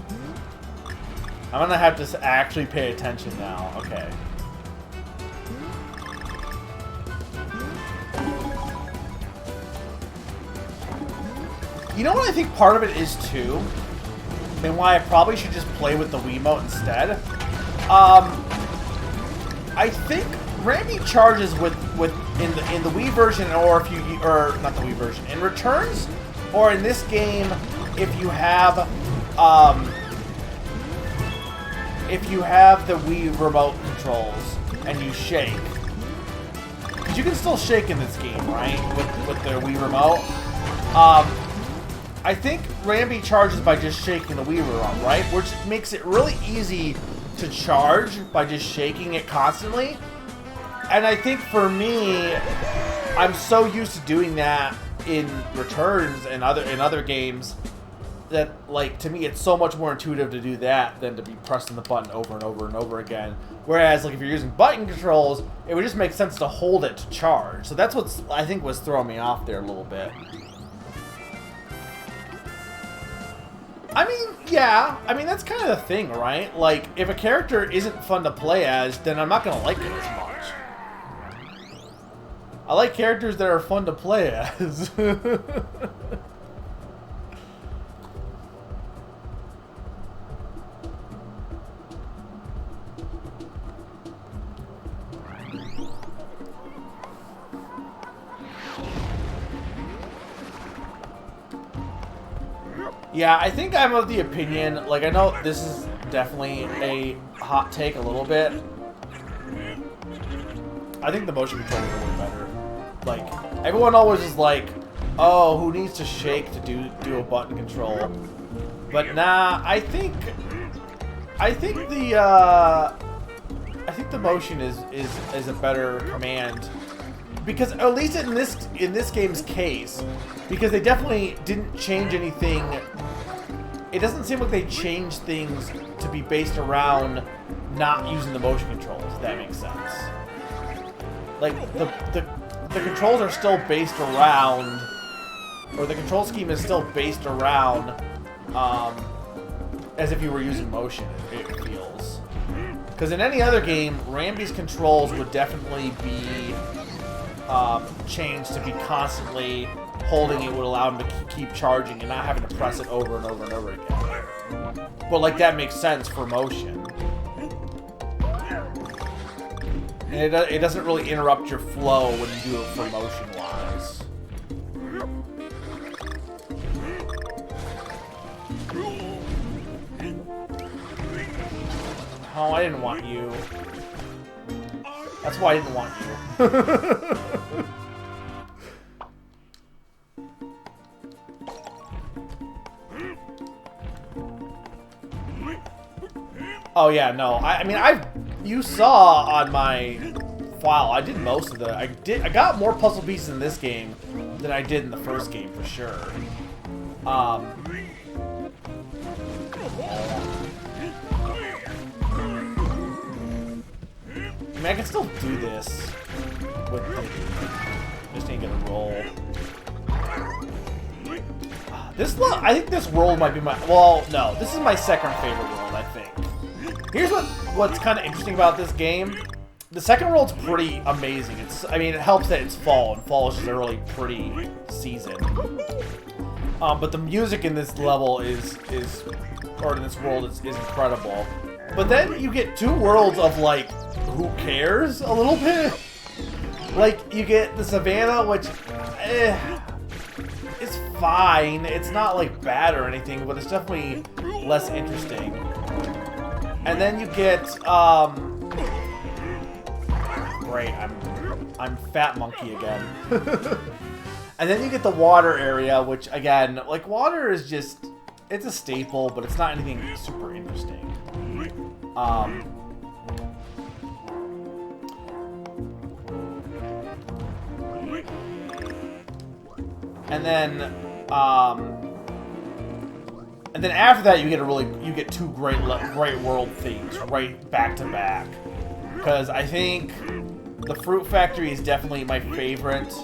A: I'm gonna have to actually pay attention now. Okay. You know what I think part of it is too, and why I probably should just play with the Wiimote instead. I think Rambi charges with in the Wii version, or not the Wii version, in Returns, or in this game, if you have the Wii remote controls and you shake, because you can still shake in this game, right? With the Wii remote. I think Rambi charges by just shaking the Wii remote, right? Which makes it really easy to charge by just shaking it constantly. And I think for me, I'm so used to doing that in Returns and other games that, like, to me, it's so much more intuitive to do that than to be pressing the button over and over and over again. Whereas, like, if you're using button controls, it would just make sense to hold it to charge. So that's what I think was throwing me off there a little bit. I mean, yeah. I mean, that's kind of the thing, right? Like, if a character isn't fun to play as, then I'm not going to like it as much. I like characters that are fun to play as. Yeah, I think I'm of the opinion, like, I know this is definitely a hot take a little bit. I think the motion control is really better. Like, everyone always is like, oh, who needs to shake to do a button control? But nah, I think the motion is a better command. Because at least in this game's case, because they definitely didn't change anything. It doesn't seem like they changed things to be based around not using the motion controls, if that makes sense. Like, the controls are still based around, or the control scheme is still based around, as if you were using motion, it feels. Because in any other game, Rambi's controls would definitely be changed to be constantly holding it would allow him to keep charging and not having to press it over and over and over again. But like that makes sense for motion. And it doesn't really interrupt your flow when you do it for motion-wise. Oh, I didn't want you. That's why I didn't want you. Oh yeah, no. I mean, you saw on my file, I did most of the. I got more puzzle pieces in this game than I did in the first game for sure. I mean, I can still do this with just ain't gonna roll. I think this world might be my. Well, no, this is my second favorite world. I think. Here's what's kind of interesting about this game. The second world's pretty amazing. I mean, it helps that it's fall, and fall is just a really pretty season. But the music in this level or in this world is incredible. But then you get two worlds of like, who cares a little bit? Like, you get the savannah, which, it's fine. It's not like bad or anything, but it's definitely less interesting. And then you get, great, I'm Fat Monkey again. And then you get the water area, which again, like water is just, it's a staple, but it's not anything super interesting. And then after that, you get two great world themes right back to back. Because I think the Fruit Factory is definitely my favorite.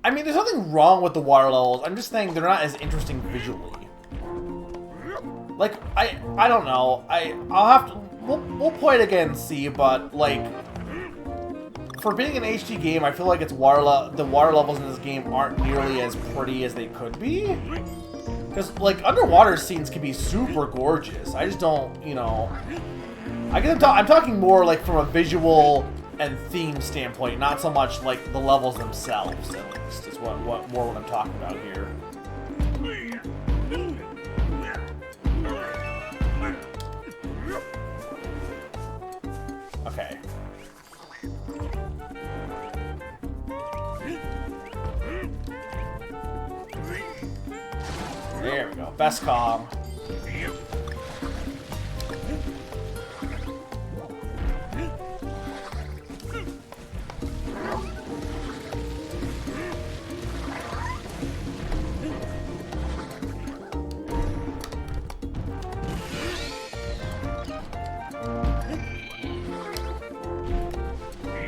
A: I mean, there's nothing wrong with the water levels. I'm just saying they're not as interesting visually. Like, I don't know. I'll have to. We'll play it again and see. But like, for being an HD game, I feel like the water levels in this game aren't nearly as pretty as they could be. Because like underwater scenes can be super gorgeous. I just don't, you know. I'm talking more like from a visual and theme standpoint, not so much like the levels themselves. At least is what I'm talking about here. Okay. There we go. Best Kong.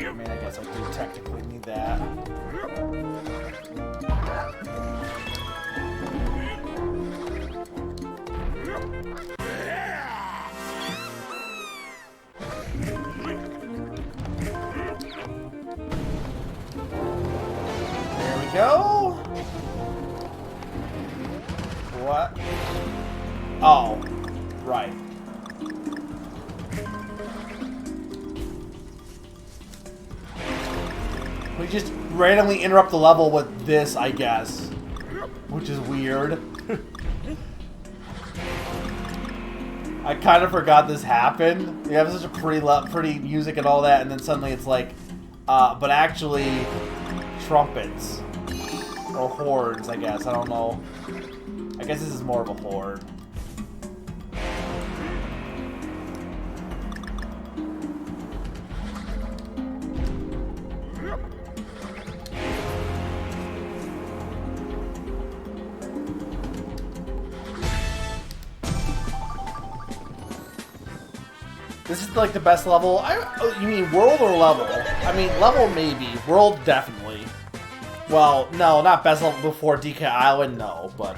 A: I mean, I guess I do technically need that. Go. What? Oh, right. We just randomly interrupt the level with this, I guess, which is weird. I kind of forgot this happened. You have such a pretty music and all that, and then suddenly it's like, but actually, trumpets. Or horns, I guess. I don't know. I guess this is more of a horn. This is like the best level. You mean world or level? I mean level maybe. World definitely. Well, no, not best level before DK Island, no, but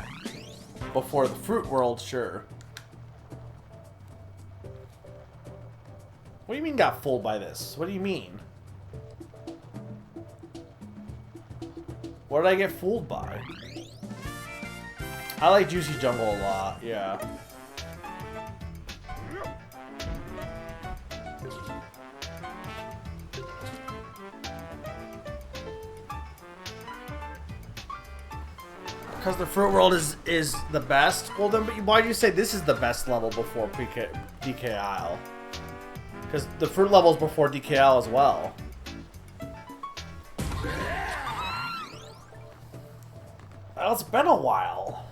A: before the Fruit World, sure. What do you mean got fooled by this? What do you mean? What did I get fooled by? I like Juicy Jungle a lot, yeah. Because the Fruit World is the best? Well then, why do you say this is the best level before DKL? Because the Fruit level is before DKL as well. Well, it's been a while.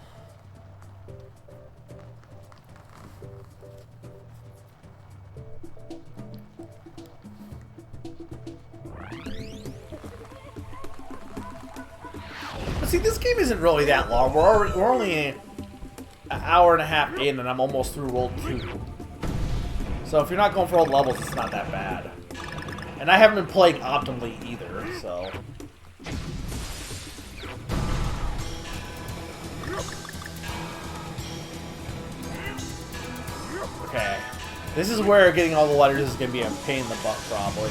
A: But see, this game isn't really that long. We're only an hour and a half in, and I'm almost through World 2. So if you're not going for all the levels, it's not that bad. And I haven't been playing optimally either, so... Okay. This is where getting all the letters is going to be a pain in the butt, probably.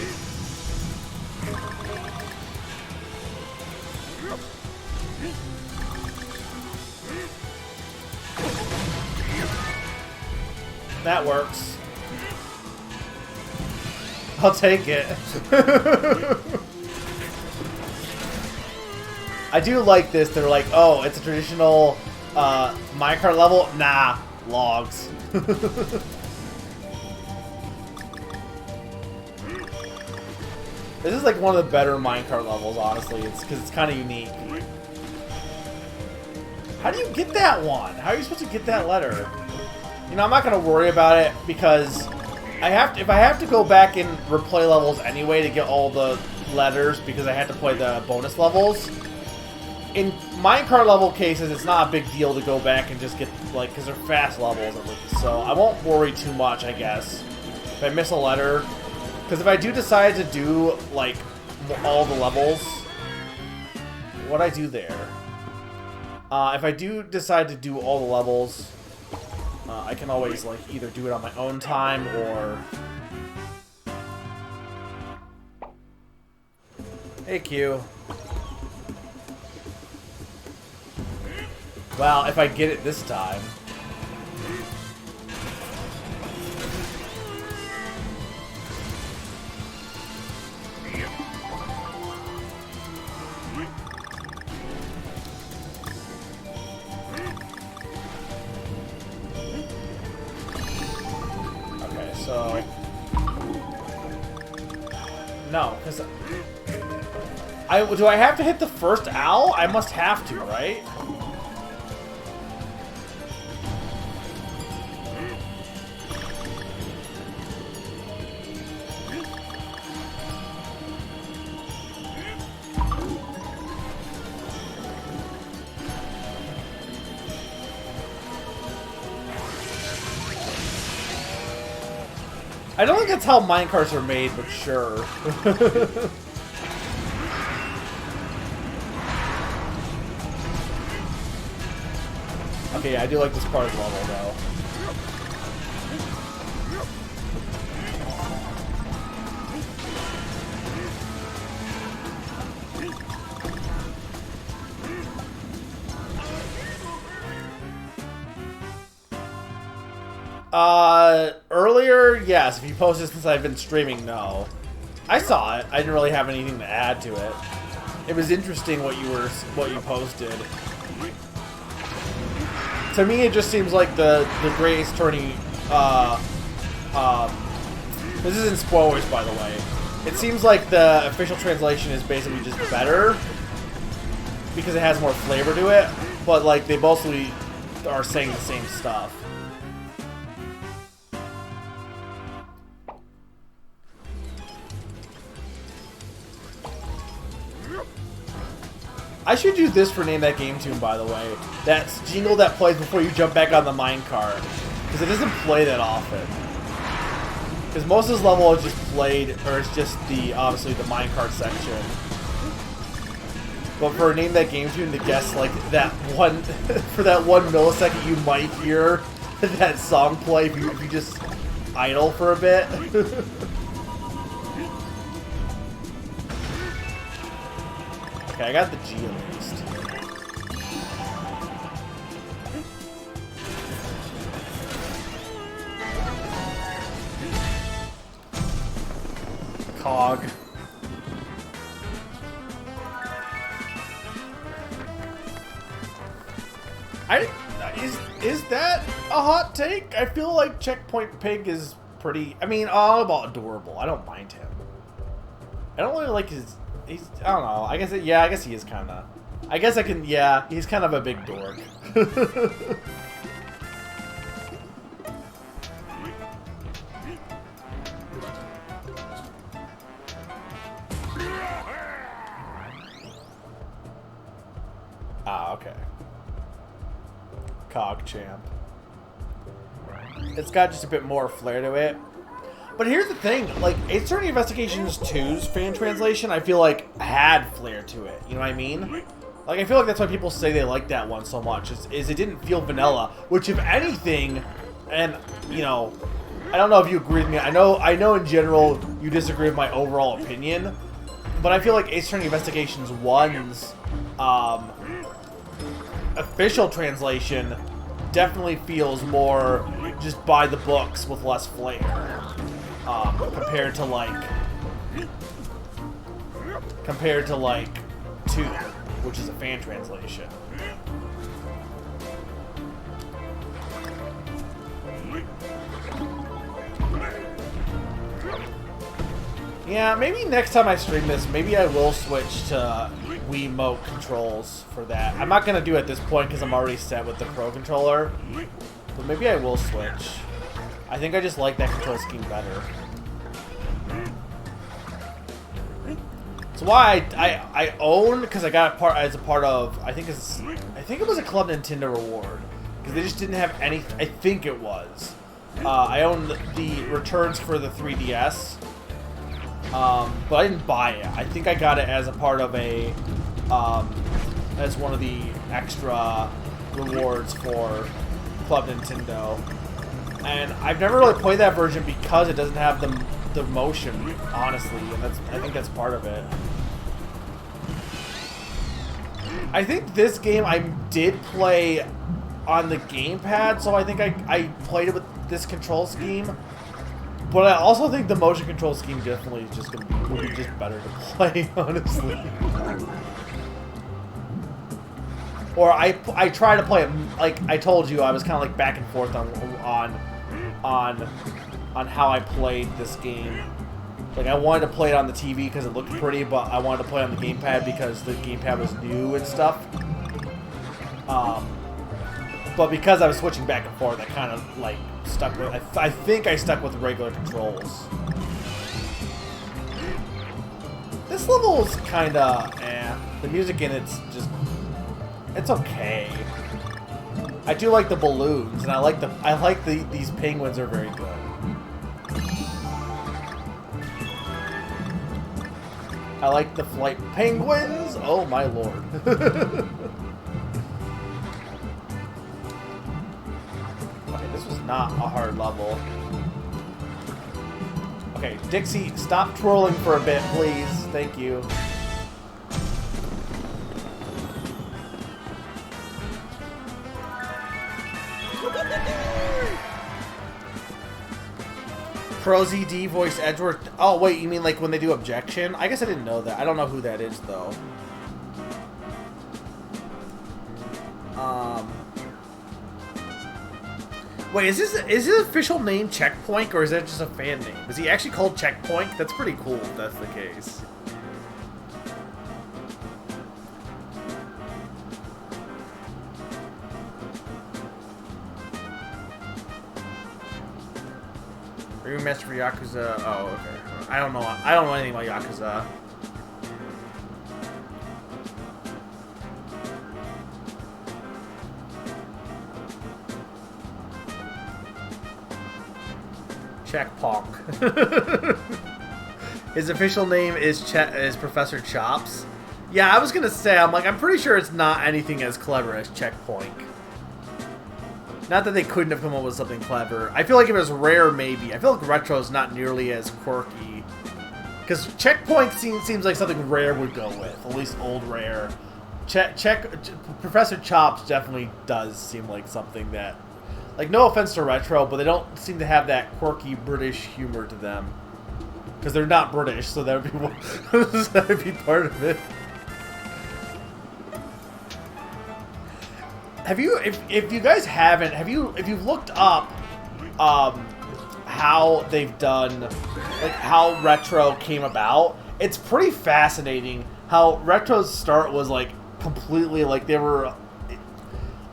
A: That works. I'll take it. I do like this. They're like, oh, it's a traditional minecart level? Nah, logs. This is like one of the better minecart levels, honestly. It's because it's kind of unique. How do you get that one? How are you supposed to get that letter? You know, I'm not gonna worry about it because if I have to go back and replay levels anyway to get all the letters because I had to play the bonus levels. In minecart level cases, it's not a big deal to go back and just get, like, because they're fast levels at least. So I won't worry too much, I guess, if I miss a letter. Because if I do decide to do, like, all the levels, what'd I do there? If I do decide to do all the levels, I can always, like, either do it on my own time or... Hey, Q. Well, if I get it this time. Okay, so... No, because... Do I have to hit the first owl? I must have to, right? I don't think that's how minecarts are made, but sure. Okay, yeah, I do like this part of the level, though. Earlier, yes. If you posted since I've been streaming, no. I saw it. I didn't really have anything to add to it. It was interesting what you posted. To me, it just seems like the greatest tourney. This isn't spoilers, by the way. It seems like the official translation is basically just better because it has more flavor to it. But like they mostly are saying the same stuff. I should use this for Name That Game Tune, by the way. That's jingle that plays before you jump back on the minecart. Because it doesn't play that often. Because most of this level is just played, or it's just the, obviously, the minecart section. But for Name That Game Tune to guess, like, that one, for that 1 millisecond you might hear that song play if you just idle for a bit. Okay, I got the G at least. Cog. Is that a hot take? I feel like Checkpoint Pig is pretty. I mean, all about adorable. I don't mind him. I don't really like his. I don't know. I guess. Yeah, I guess he is kind of. I guess I can. Yeah, he's kind of a big dork. Ah, okay. Cog champ. It's got just a bit more flair to it. But here's the thing, like, Ace Attorney Investigations 2's fan translation, I feel like, had flair to it. You know what I mean? Like, I feel like that's why people say they like that one so much, is it didn't feel vanilla. Which, if anything, and, you know, I don't know if you agree with me. I know in general you disagree with my overall opinion. But I feel like Ace Attorney Investigations 1's official translation definitely feels more just by the books with less flair. Compared to like 2, which is a fan translation. Yeah, maybe next time I stream this, maybe I will switch to Wiimote controls for that. I'm not gonna do it at this point because I'm already set with the Pro controller, but maybe I will switch. I think I just like that control scheme better. It's why I own, because I got as a part of, I think it was a Club Nintendo reward, because they just didn't have any. I think it was. I own the returns for the 3DS, but I didn't buy it. I think I got it as a part of a as one of the extra rewards for Club Nintendo. And I've never really played that version because it doesn't have the motion, honestly, and I think that's part of it. I think this game I did play on the gamepad, so I think I played it with this control scheme. But I also think the motion control scheme definitely is just would be just better to play, honestly. Or I try to play it, like I told you, I was kind of like back and forth on how I played this game. Like, I wanted to play it on the TV because it looked pretty, but I wanted to play on the gamepad because the gamepad was new and stuff. But because I was switching back and forth, I kind of like stuck with. I think I stuck with regular controls. This level is kind of The music in it's it's okay. I do like the balloons, and I like these penguins are very good. I like the flight penguins. Oh my lord. Okay, this was not a hard level. Okay, Dixie, stop twirling for a bit, please. Thank you. Pro ZD voice Edgeworth. Oh, wait, you mean like when they do objection? I guess I didn't know that. I don't know who that is, though. Wait, is his official name Checkpoint, or is that just a fan name? Is he actually called Checkpoint? That's pretty cool if that's the case. Remaster for Yakuza. Oh, okay. I don't know anything about Yakuza. Checkpunk. His official name is Professor Chops. Yeah, I was gonna say, I'm pretty sure it's not anything as clever as Checkpoint. Not that they couldn't have come up with something clever. I feel like if it was Rare, maybe. I feel like Retro is not nearly as quirky. Because Checkpoint seems like something Rare would go with. At least old Rare. Professor Chops definitely does seem like something that... Like, no offense to Retro, but they don't seem to have that quirky British humor to them. Because they're not British, so that would be, that would be part of it. Have you, if you guys haven't, if you've looked up how they've done, like how Retro came about, it's pretty fascinating how Retro's start was like completely, like they were,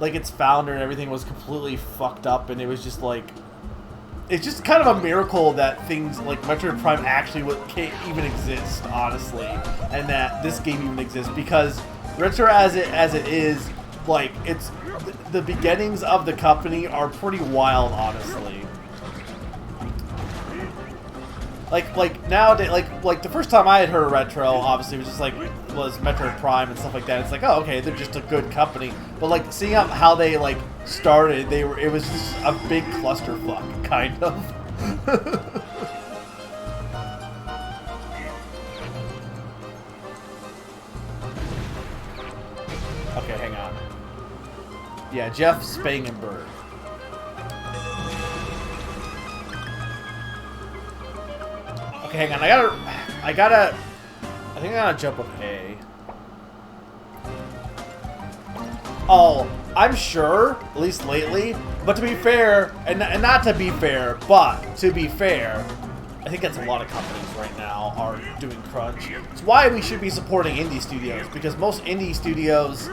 A: like its founder and everything was completely fucked up, and it was just like, it's just kind of a miracle that things like Metroid Prime actually can't even exist, honestly, and that this game even exists, because Retro as it is, like, it's the beginnings of the company are pretty wild, honestly. Like nowadays, like the first time I had heard of Retro, obviously was just like was Metroid Prime and stuff like that. It's like, oh, okay, they're just a good company. But like seeing how they like started, it was just a big clusterfuck, kind of. Okay, hang on. Yeah, Jeff Spangenberg. Okay, hang on. I think I gotta jump with A. Oh, I'm sure, at least lately. But to be fair, and not to be fair, but to be fair, I think that's a lot of companies right now are doing crunch. It's why we should be supporting indie studios, because most indie studios,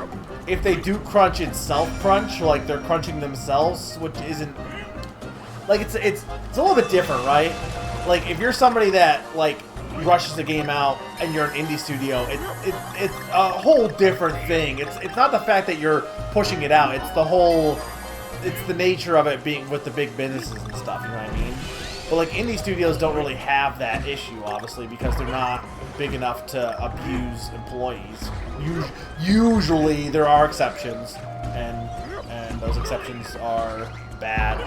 A: if they do crunch in self-crunch, like they're crunching themselves, which isn't, like it's a little bit different, right? Like if you're somebody that like rushes the game out and you're an indie studio, it's a whole different thing. It's not the fact that you're pushing it out. It's the nature of it being with the big businesses and stuff. You know what I mean? But like indie studios don't really have that issue, obviously, because they're not big enough to abuse employees. Usually there are exceptions, and those exceptions are bad.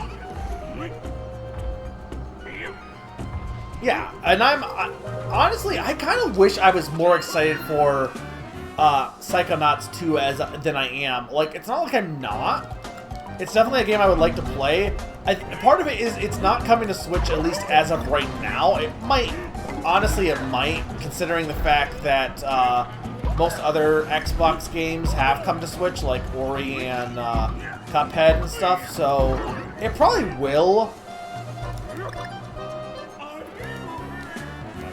A: Yeah, and honestly, I kind of wish I was more excited for Psychonauts 2 than I am. Like, it's not like I'm not. It's definitely a game I would like to play. Part of it is it's not coming to Switch, at least as of right now. It might, honestly, it might, considering the fact that most other Xbox games have come to Switch, like Ori and Cuphead and stuff. So it probably will.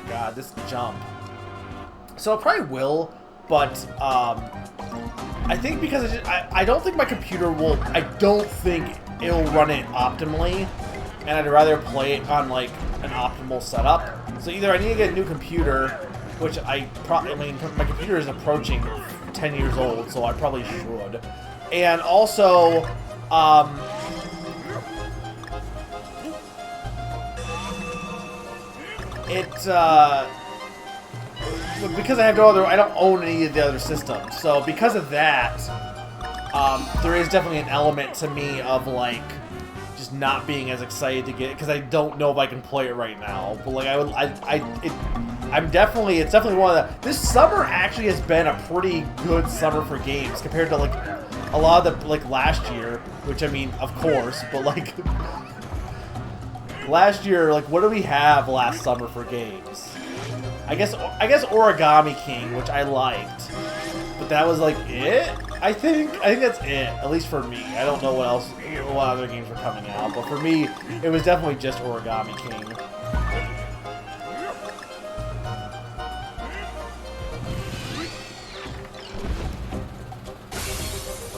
A: God, this jump. So it probably will, but I think because I don't think my computer will. I don't think it'll run it optimally, and I'd rather play it on like an optimal setup. So either I need to get a new computer, which I mean, my computer is approaching 10 years old, so I probably should, and also because I have no other, I don't own any of the other systems. So because of that, there is definitely an element to me of like just not being as excited to get it because I don't know if I can play it right now. But like it's definitely one of the. This summer actually has been a pretty good summer for games compared to like a lot of the like last year, which I mean, of course, but like. Last year, like, what do we have last summer for games? I guess Origami King, which I liked, but that was like it. I think that's it, at least for me. I don't know what other games were coming out, but for me, it was definitely just Origami King.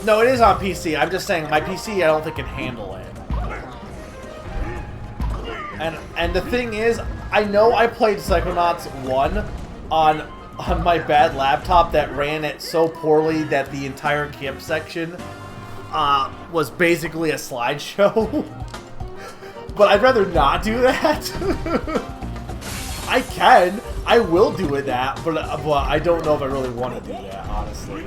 A: No, it is on PC. I'm just saying my PC, I don't think can handle it. And the thing is, I know I played Psychonauts 1 on my bad laptop that ran it so poorly that the entire camp section was basically a slideshow. But I'd rather not do that. I will do that, but I don't know if I really want to do that, honestly.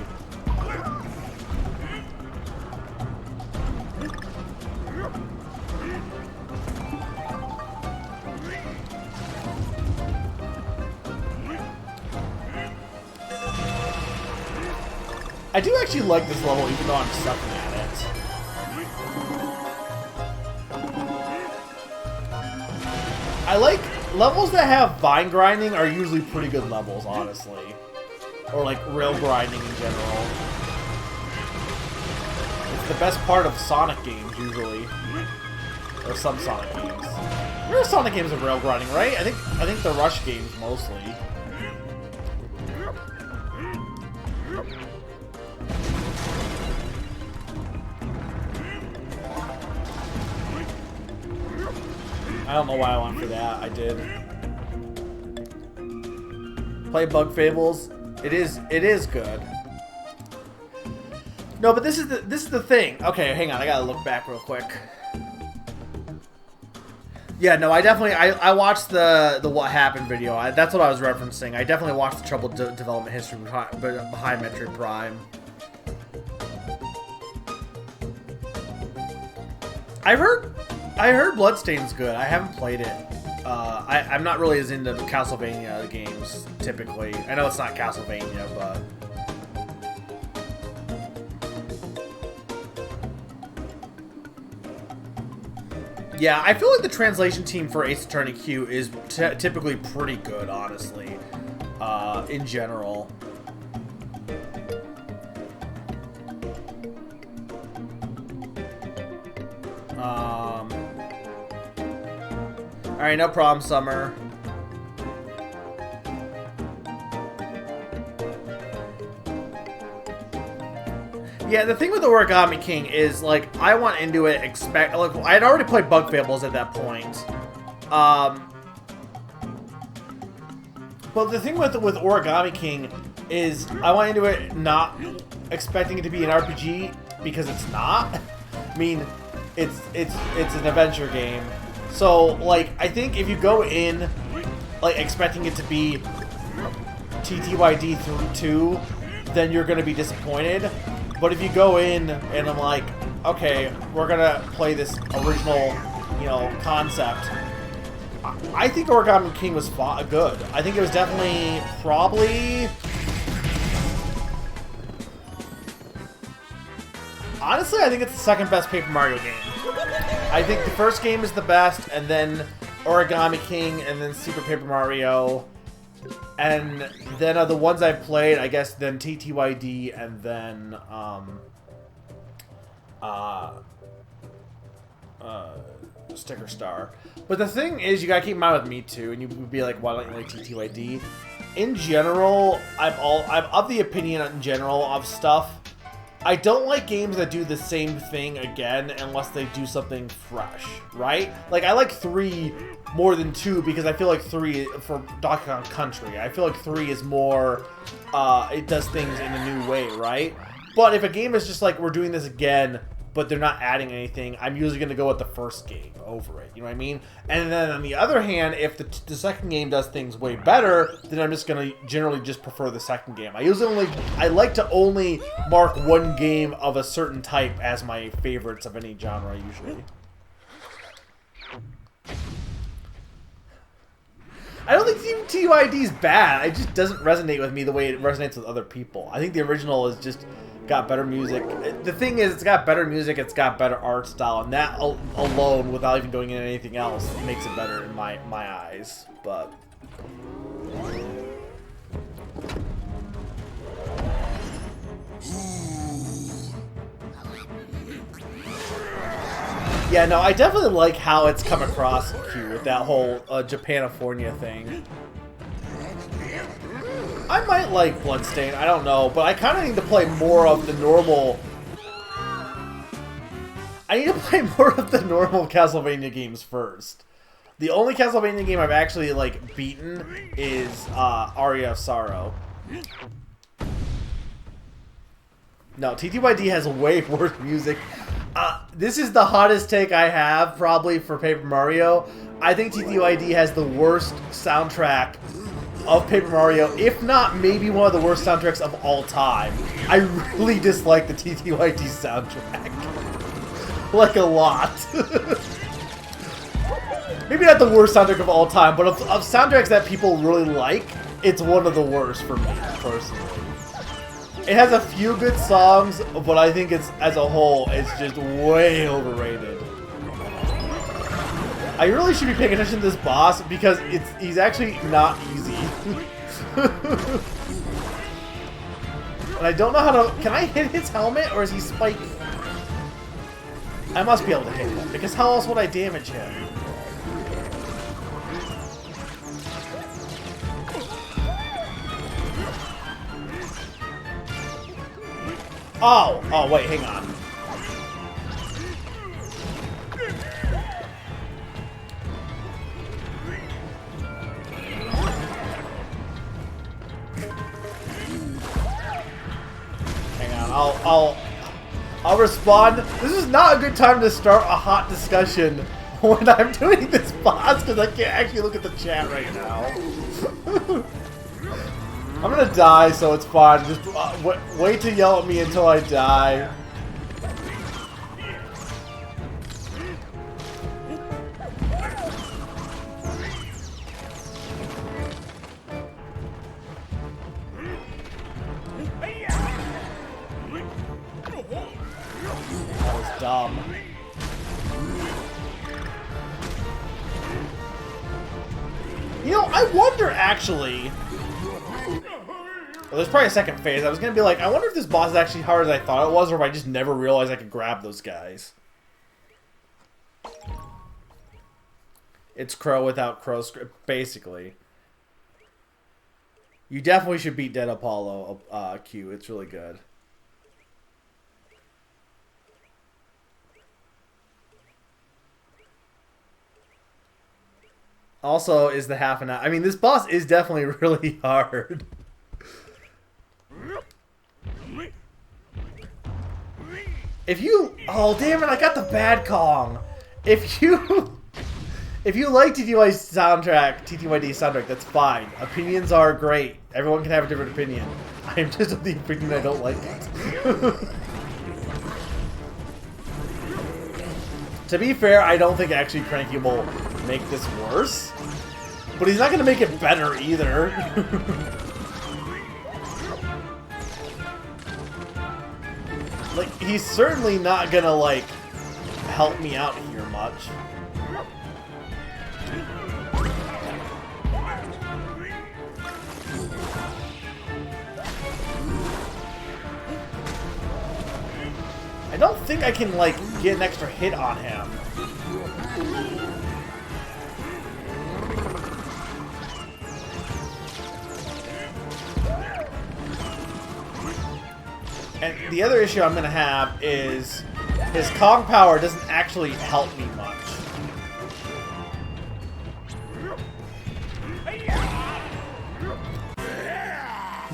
A: I do actually like this level, even though I'm sucking at it. I like levels that have vine grinding are usually pretty good levels, honestly. Or like rail grinding in general. It's the best part of Sonic games, usually. Or some Sonic games. There are Sonic games of rail grinding, right? I think the Rush games mostly. I don't know why I went for that. I did. Play Bug Fables. It is good. No, but this is the thing. Okay, hang on. I gotta look back real quick. Yeah, no, I watched the What Happened video. That's what I was referencing. I definitely watched the troubled development history behind Metroid Prime. I heard Bloodstain's good. I haven't played it. I'm not really as into Castlevania games, typically. I know it's not Castlevania, but... Yeah, I feel like the translation team for Ace Attorney Q is typically pretty good, honestly. In general. Alright, no problem, Summer. Yeah, the thing with the Origami King is, like, I went into it like, I had already played Bug Fables at that point. But the thing with Origami King is, I went into it not expecting it to be an RPG, because it's not. I mean, it's an adventure game. So, like, I think if you go in, like, expecting it to be TTYD 2, then you're going to be disappointed. But if you go in and I'm like, okay, we're going to play this original, you know, concept, I think Origami King was good. I think it was definitely, probably... Honestly, I think it's the second best Paper Mario game. I think the first game is the best, and then Origami King, and then Super Paper Mario. And then the ones I've played, I guess, then TTYD, and then, Sticker Star. But the thing is, you gotta keep in mind with me, too, and you would be like, why don't you like TTYD? In general, I'm of the opinion, in general, of stuff, I don't like games that do the same thing again unless they do something fresh, right? Like, I like 3 more than 2 because I feel like 3, for Donkey Kong Country, I feel like 3 is more, it does things in a new way, right? But if a game is just like, we're doing this again, but they're not adding anything, I'm usually going to go with the first game over it, you know what I mean? And then on the other hand, if the second game does things way better, then I'm just going to generally just prefer the second game. I like to only mark one game of a certain type as my favorites of any genre, usually. I don't think TTYD is bad, it just doesn't resonate with me the way it resonates with other people. I think the original is just... got better music. The thing is, it's got better music, it's got better art style, and that alone, without even going into anything else, makes it better in my eyes. But yeah, no, I definitely like how it's come across Q with that whole Japanifornia thing. I might like Bloodstain, I don't know, but I kind of need to play more of the normal... I need to play more of the normal Castlevania games first. The only Castlevania game I've actually, like, beaten is Aria of Sorrow. No, TTYD has way worse music. This is the hottest take I have, probably, for Paper Mario. I think TTYD has the worst soundtrack of Paper Mario, if not maybe one of the worst soundtracks of all time. I really dislike the TTYD soundtrack. Like, a lot. Maybe not the worst soundtrack of all time, but of soundtracks that people really like, it's one of the worst for me, personally. It has a few good songs, but I think it's, as a whole, it's just way overrated. I really should be paying attention to this boss because he's actually not easy. And I don't know how to... Can I hit his helmet, or is he spiky? I must be able to hit him, because how else would I damage him? Oh! Oh, wait, hang on. Hang on, I'll respond. This is not a good time to start a hot discussion when I'm doing this boss, because I can't actually look at the chat right now. I'm gonna die, so it's fine. Just wait to yell at me until I die. That was dumb. You know, I wonder actually... Well, there's probably a second phase. I was going to be like, I wonder if this boss is actually hard as I thought it was, or if I just never realized I could grab those guys. It's Crow without Crow script, basically. You definitely should beat Dead Apollo Q. It's really good. Also, is the half an hour... I mean, this boss is definitely really hard. If you... Oh, damn it, I got the bad Kong. If you like TTY's soundtrack, TTYD's soundtrack, that's fine. Opinions are great. Everyone can have a different opinion. I am just of the opinion I don't like it. To be fair, I don't think actually Cranky will make this worse. But he's not going to make it better either. Like, he's certainly not gonna, like, help me out here much. I don't think I can, like, get an extra hit on him. And the other issue I'm going to have is his Kong power doesn't actually help me much.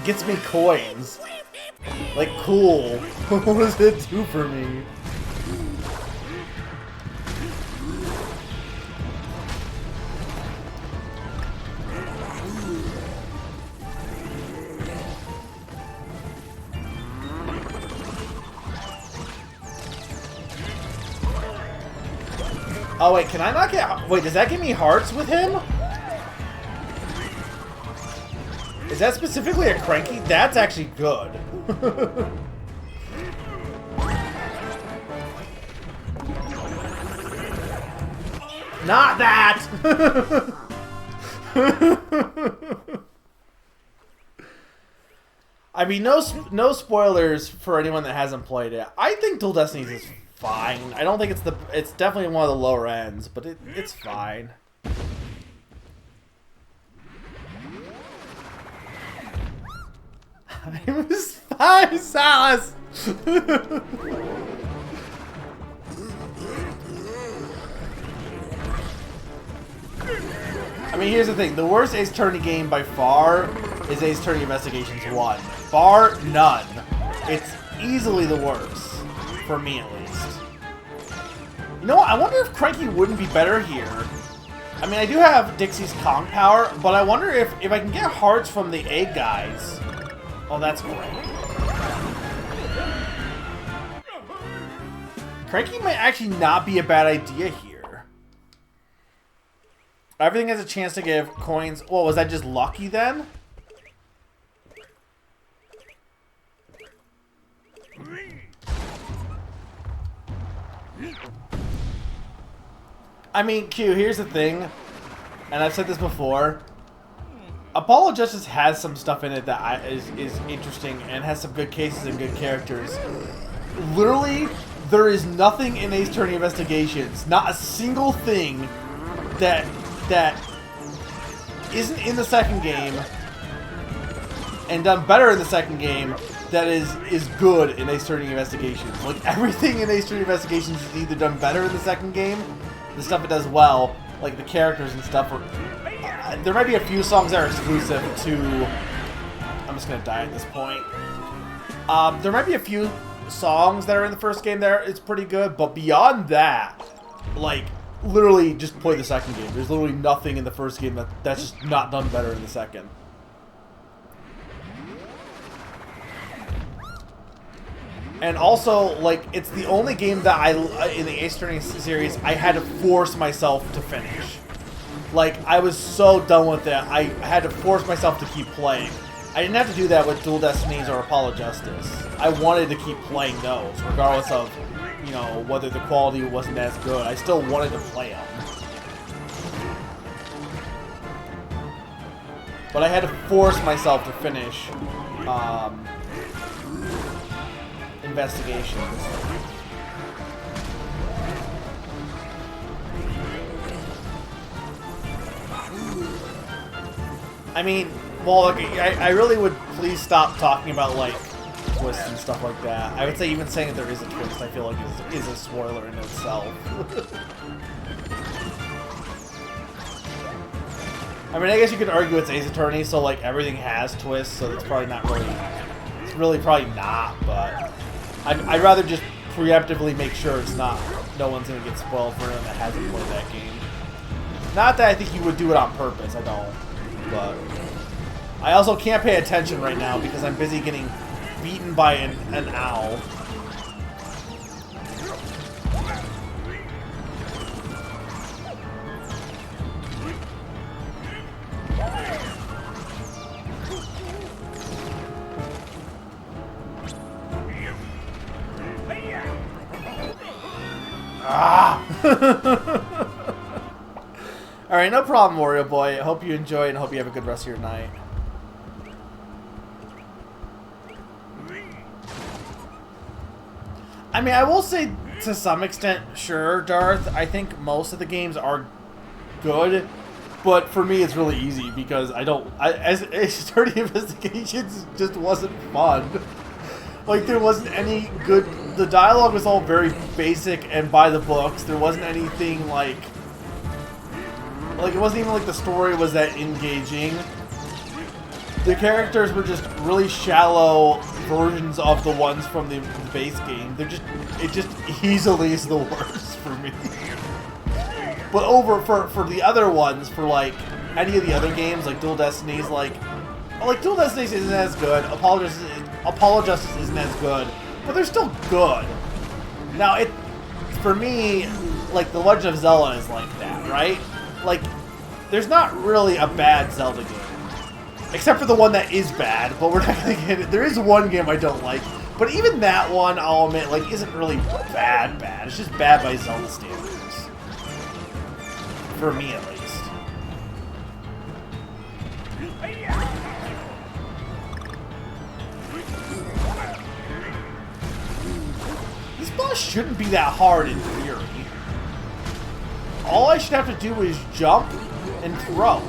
A: Gets me coins. Like, cool. What does it do for me? Oh wait, can I not get... Wait, does that give me hearts with him? Is that specifically a Cranky? That's actually good. Not that! I mean, no spoilers for anyone that hasn't played it. I think Dual Destinies is fine. I don't think it's definitely one of the lower ends, but it's fine. I'm fine, Salas. I mean, here's the thing. The worst Ace Attorney game by far is Ace Attorney Investigations 1. Bar none. It's easily the worst. For me, at least. You know what? I wonder if Cranky wouldn't be better here. I mean, I do have Dixie's Kong power, but I wonder if I can get hearts from the egg guys. Oh, that's great. Cranky might actually not be a bad idea here. Everything has a chance to give coins. Well, was that just lucky then? I mean, Q, here's the thing, and I've said this before. Apollo Justice has some stuff in it that is interesting and has some good cases and good characters. Literally, there is nothing in Ace Attorney Investigations, not a single thing that isn't in the second game and done better in the second game that is good in Ace Attorney Investigations. Like, everything in Ace Attorney Investigations is either done better in the second game, the stuff it does well, like the characters and stuff. There might be a few songs that are exclusive to... I'm just going to die at this point. There might be a few songs that are in the first game that it's pretty good, but beyond that, like, literally just play the second game. There's literally nothing in the first game that's just not done better in the second. And also, like, it's the only game that in the Ace Attorney series, I had to force myself to finish. Like, I was so done with it, I had to force myself to keep playing. I didn't have to do that with Dual Destinies or Apollo Justice. I wanted to keep playing those, regardless of, you know, whether the quality wasn't as good. I still wanted to play them. But I had to force myself to finish Investigations. I mean, well, like, I really would please stop talking about, like, twists and stuff like that. I would say even saying that there is a twist, I feel like is a spoiler in itself. I mean, I guess you could argue it's Ace Attorney, so, like, everything has twists, so it's probably not really... It's really probably not, but... I'd rather just preemptively make sure it's not... No one's gonna get spoiled for anyone that hasn't played that game. Not that I think you would do it on purpose, I don't. But I also can't pay attention right now because I'm busy getting beaten by an owl. Ah! Alright, no problem, Wario Boy. I hope you enjoy it and hope you have a good rest of your night. I mean, I will say, to some extent, sure, Darth, I think most of the games are good, but for me it's really easy because as Attorney Investigations just wasn't fun. Like, there wasn't any good... The dialogue was all very basic and by the books. There wasn't anything, like, it wasn't even like the story was that engaging. The characters were just really shallow versions of the ones from the base game. It just easily is the worst for me. But for the other ones, for like any of the other games, like Dual Destinies, like Dual Destinies isn't as good. Apollo Justice isn't as good, but they're still good. Now for me, like The Legend of Zelda is like that, right? Like, there's not really a bad Zelda game. Except for the one that is bad, but we're not going to get it. There is one game I don't like, but even that one, I'll admit, like, isn't really bad. It's just bad by Zelda standards. For me, at least. This boss shouldn't be that hard in theory. All I should have to do is jump and throw.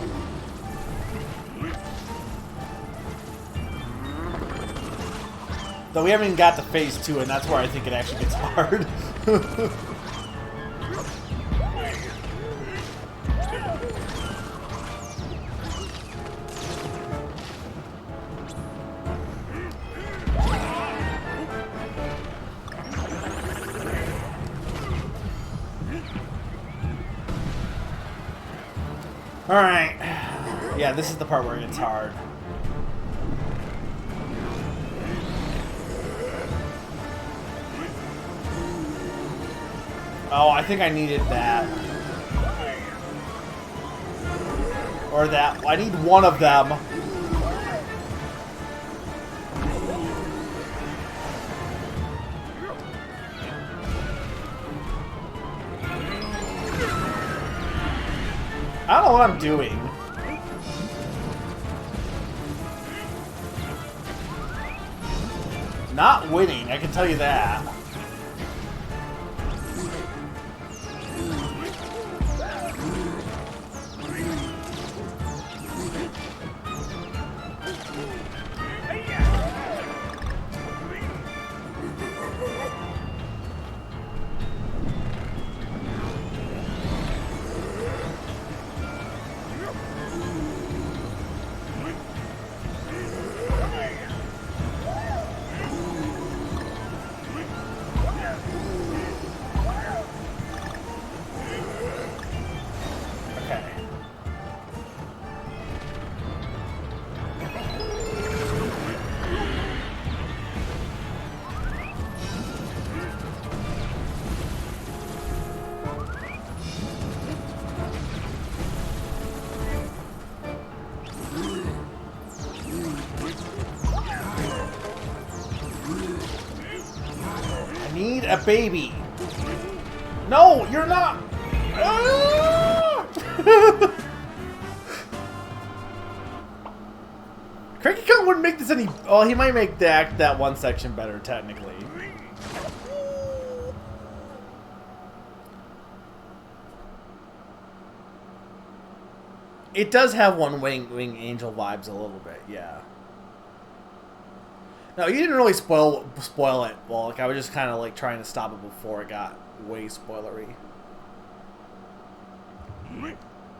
A: Though we haven't even got to phase 2, and that's where I think it actually gets hard. Alright. Yeah, this is the part where it gets hard. Oh, I think I needed that. Or that. I need one of them. I don't know what I'm doing. Not winning, I can tell you that. Need a baby. No, you're not. Ah! Cranky Kong wouldn't make this any. Oh, he might make that one section better technically. It does have one wing angel vibes a little bit, yeah. No, you didn't really spoil it. Well, like I was just kind of like trying to stop it before it got way spoilery.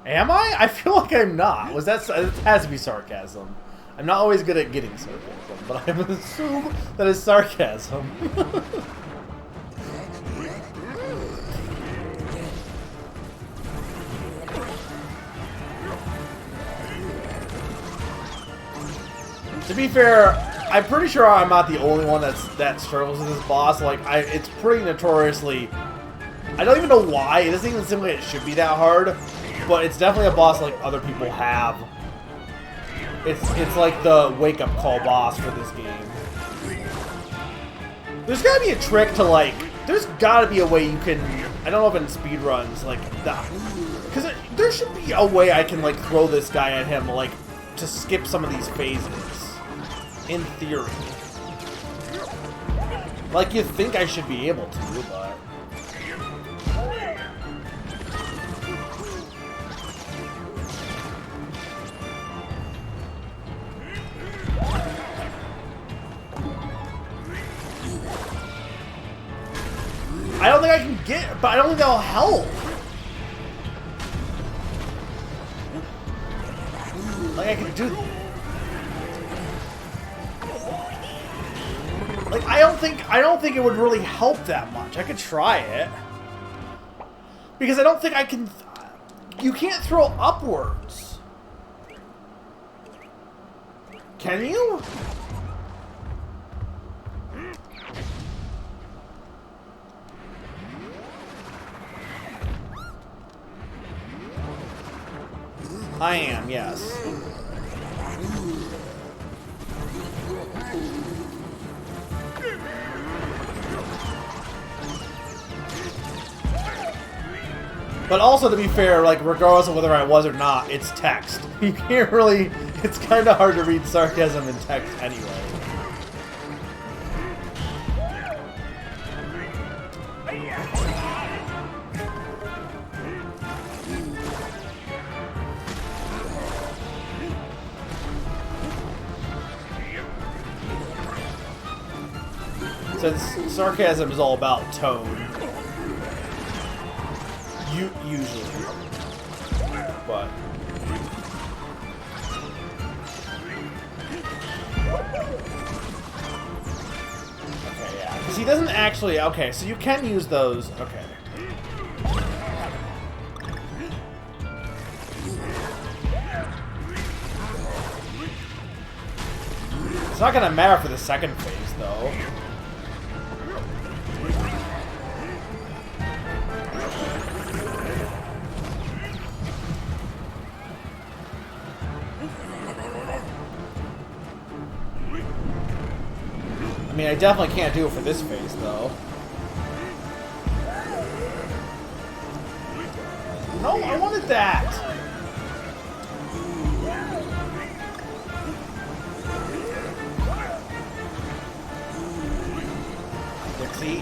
A: Am I? I feel like I'm not. Was that? It has to be sarcasm. I'm not always good at getting sarcasm, but I'm gonna assume that is sarcasm. To be fair, I'm pretty sure I'm not the only one that struggles with this boss. Like, it's pretty notoriously. I don't even know why. It doesn't even seem like it should be that hard, but it's definitely a boss like other people have. It's like the wake-up call boss for this game. There's gotta be a trick to like. There's gotta be a way you can. I don't know if in speedruns like that, because there should be a way I can like throw this guy at him like to skip some of these phases. In theory. Like, you'd think I should be able to, but... I don't think I can get... But I don't think that'll help. Like, I can do... Like, I don't think it would really help that much. I could try it. Because I don't think I can... You can't throw upwards. Can you? I am, yes. But also, to be fair, like, regardless of whether I was or not, it's text. You can't really... It's kind of hard to read sarcasm in text anyway. Since sarcasm is all about tone. Usually. But... Okay, yeah. Because he doesn't actually... Okay, so you can use those... Okay. It's not gonna matter for the second phase, though. I mean, I definitely can't do it for this phase, though. at that! Dixie.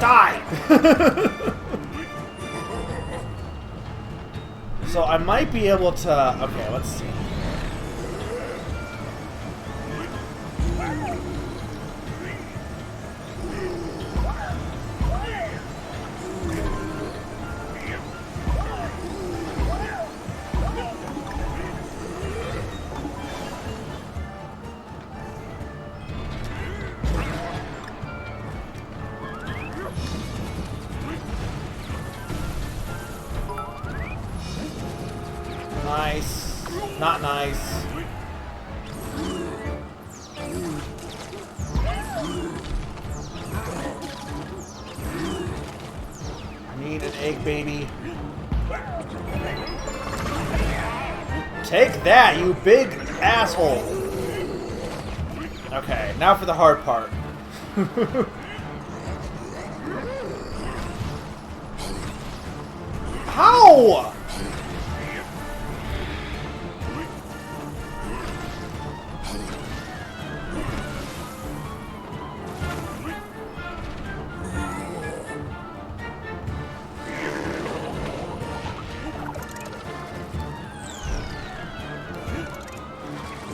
A: Die! So I might be able to... Okay, let's see. Nice. Not nice. I need an egg, baby. Take that, you big asshole. Okay, now for the hard part. How?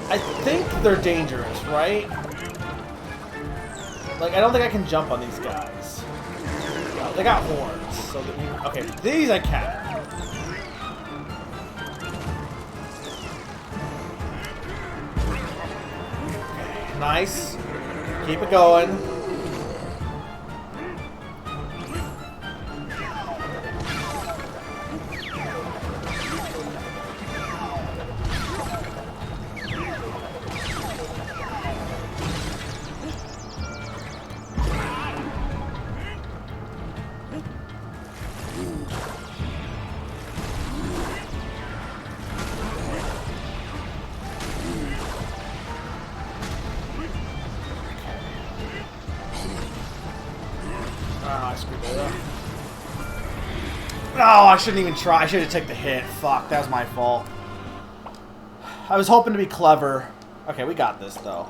A: I think they're dangerous, right? Like, I don't think I can jump on these guys. No, they got horns, so that okay, these I can. Okay, nice. Keep it going. I screwed it up. No, I shouldn't even try. I should have taken the hit. Fuck, that was my fault. I was hoping to be clever. Okay, we got this, though.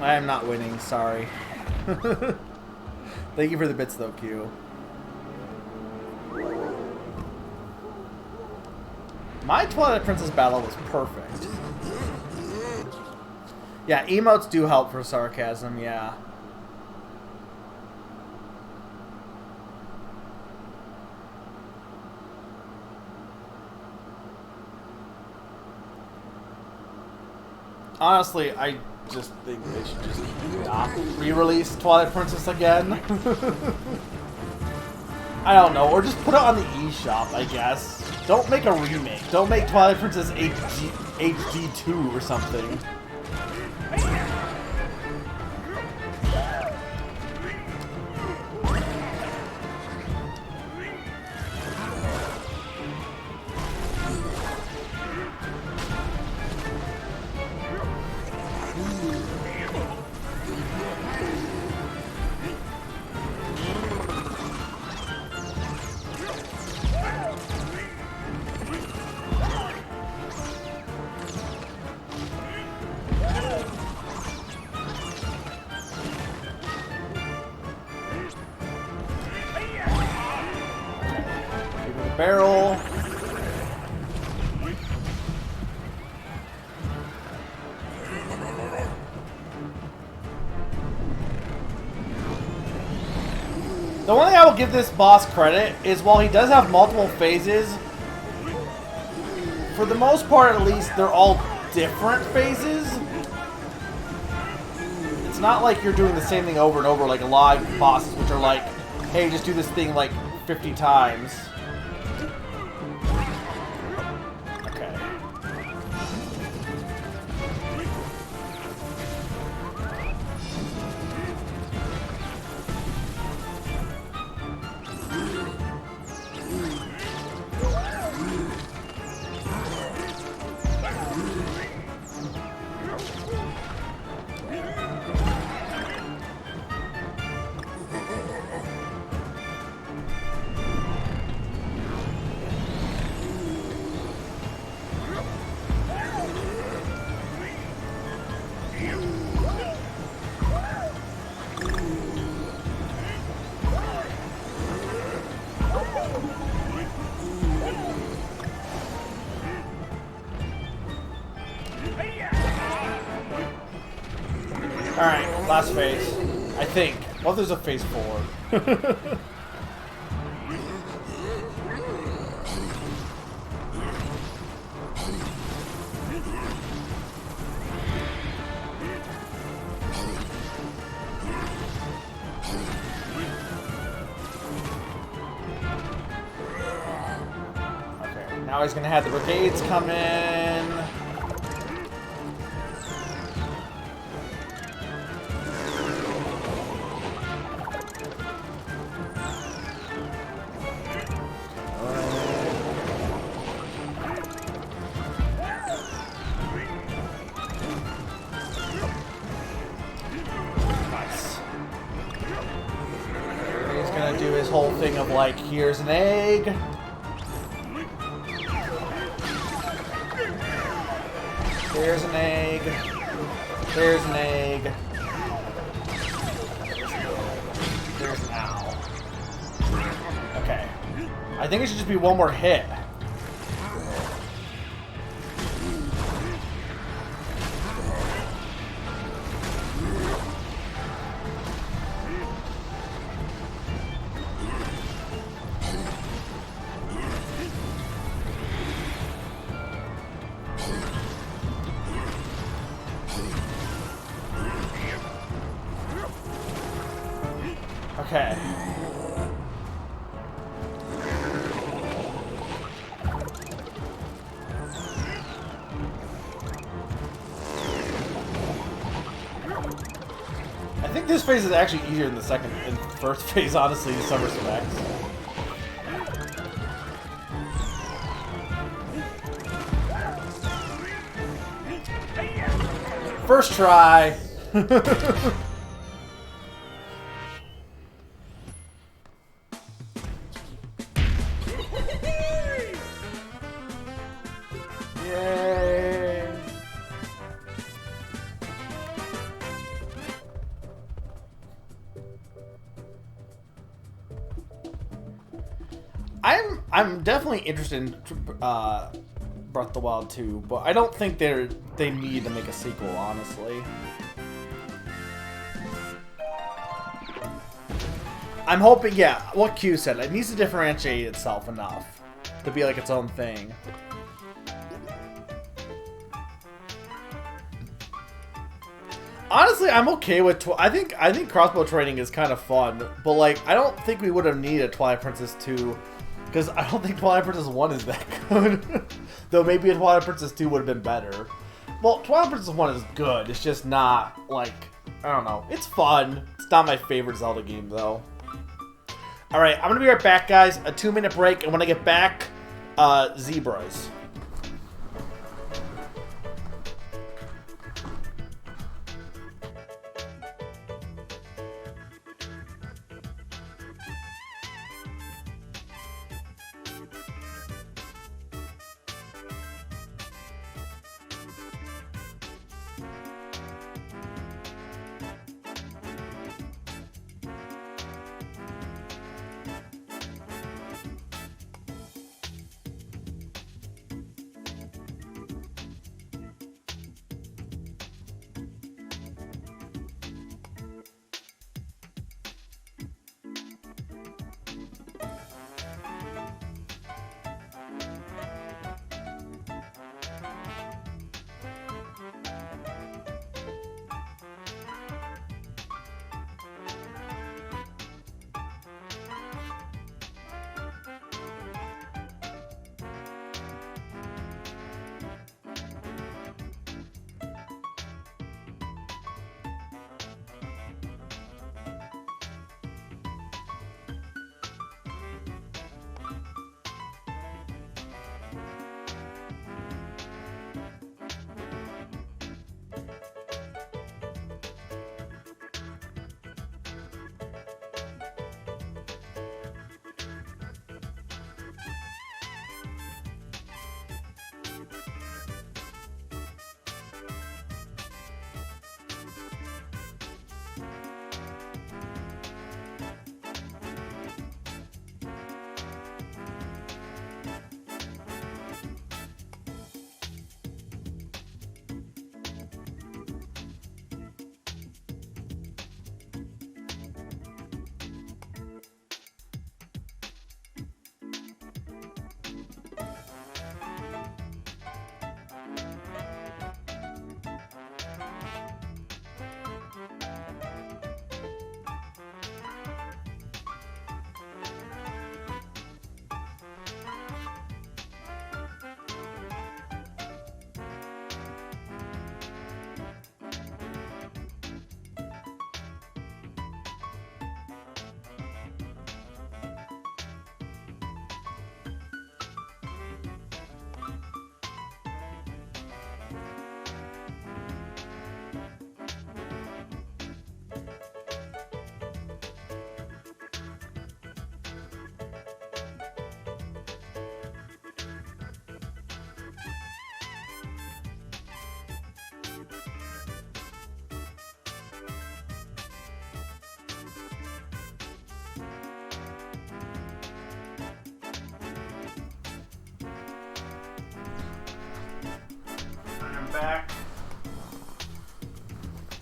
A: I am not winning, sorry. Thank you for the bits, though, Q. My Twilight Princess battle was perfect. Yeah, emotes do help for sarcasm, yeah. Honestly, I just think they should just not re-release Twilight Princess again. I don't know, or just put it on the eShop, I guess. Don't make a remake. Don't make Twilight Princess HD 2 or something. Barrel. The one thing I will give this boss credit is while he does have multiple phases, for the most part at least, they're all different phases. It's not like you're doing the same thing over and over like a lot of bosses, which are like, hey, just do this thing like 50 times. Okay. Alright, last phase. I think. Well, there's a phase 4. Okay, now he's gonna have the brigades come in. Do his whole thing of like, here's an egg. There's an egg. There's an egg. There's an owl. Okay. I think it should just be one more hit. Okay. I think this phase is actually easier than the first phase, honestly, in some respects. First try. Yay. I'm definitely interested in Breath of the Wild 2, but I don't think they need to make a sequel, honestly. I'm hoping, yeah, what Q said, it needs to differentiate itself enough to be like its own thing. Honestly, I'm okay with I think crossbow training is kind of fun, but like I don't think we would have needed Twilight Princess 2 because I don't think Twilight Princess 1 is that good. Though maybe a Twilight Princess 2 would have been better. Well, Twilight Princess 1 is good. It's just not like, I don't know. It's fun. It's not my favorite Zelda game though. Alright, I'm gonna be right back, guys. A 2-minute break, and when I get back, zebras.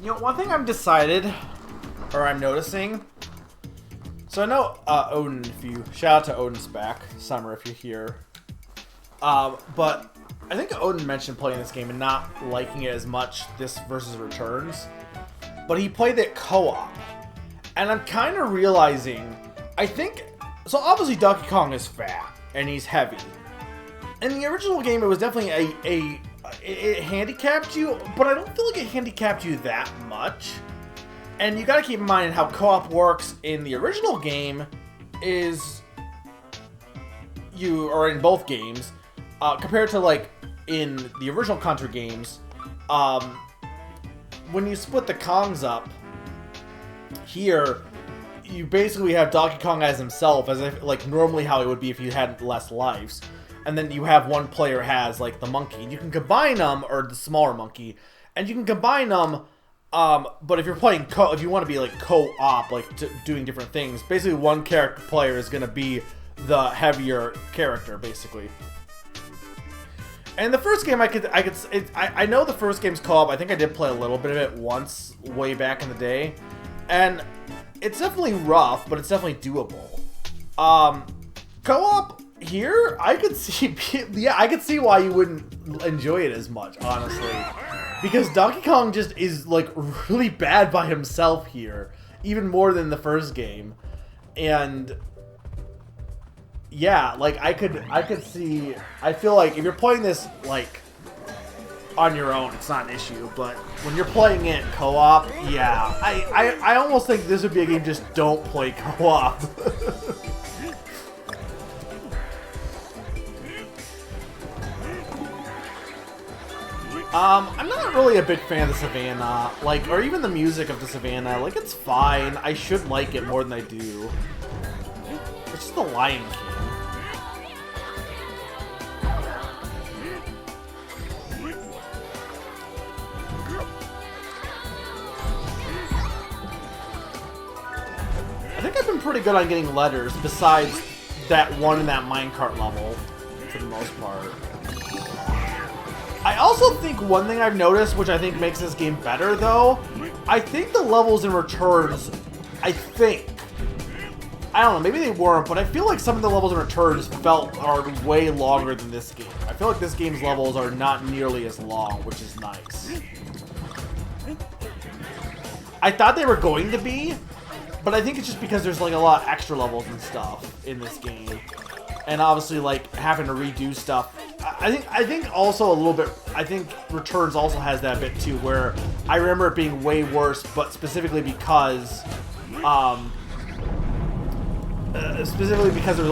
A: You know, one thing I'm decided, or I'm noticing. So I know Odin, shout out to Odin's back, Summer, if you're here. But I think Odin mentioned playing this game and not liking it as much, this versus Returns. But he played it co-op. And I'm kind of realizing, so obviously Donkey Kong is fat, and he's heavy. In the original game, it was definitely it handicapped you, but I don't feel like it handicapped you that much. And you gotta keep in mind how co-op works in the original game is or in both games, compared to like in the original Contra games, when you split the Kongs up, here, you basically have Donkey Kong as himself, as if, like, normally how it would be if you had less lives. And then you have one player has, like, the monkey. You can combine them, or the smaller monkey, and you can combine them, but if you're playing if you want to be, like, co-op, like, doing different things, basically one player is going to be the heavier character, basically. And the first game, I know the first game's co-op. I think I did play a little bit of it once, way back in the day. And it's definitely rough, but it's definitely doable. Co-op here, I could see, yeah, I could see why you wouldn't enjoy it as much, honestly. Because Donkey Kong just is, like, really bad by himself here. Even more than the first game. And yeah, like, I could see, I feel like if you're playing this, like, on your own, it's not an issue, but when you're playing it co-op, yeah, I almost think this would be a game just don't play co-op. I'm not really a big fan of the Savannah, like, or even the music of the Savannah. Like, it's fine. I should like it more than I do. It's just the Lion King. I think I've been pretty good on getting letters, besides that one in that minecart level, for the most part. I also think one thing I've noticed, which I think makes this game better, though, I think the levels in Returns, I don't know, maybe they weren't, but I feel like some of the levels in Returns are way longer than this game. I feel like this game's levels are not nearly as long, which is nice. I thought they were going to be, but I think it's just because there's like a lot of extra levels and stuff in this game. And obviously, like, having to redo stuff. I think also a little bit, I think Returns also has that bit too, where I remember it being way worse, but specifically because there's a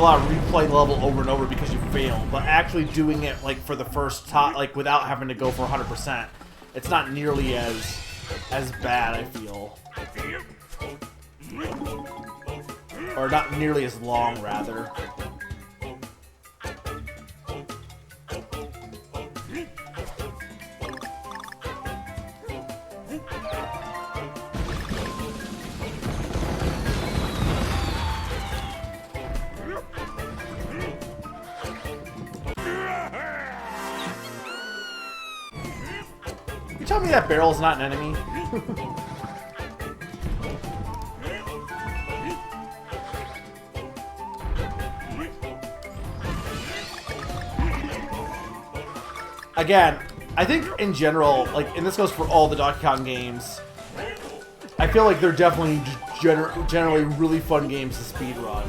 A: lot of replaying the level over and over because you failed. But actually doing it, like, for the first time, like, without having to go for 100%, it's not nearly as bad, I feel. Or not nearly as long, rather. You tell me that barrel's not an enemy? Again, I think in general, like, and this goes for all the Donkey Kong games, I feel like they're definitely generally really fun games to speedrun.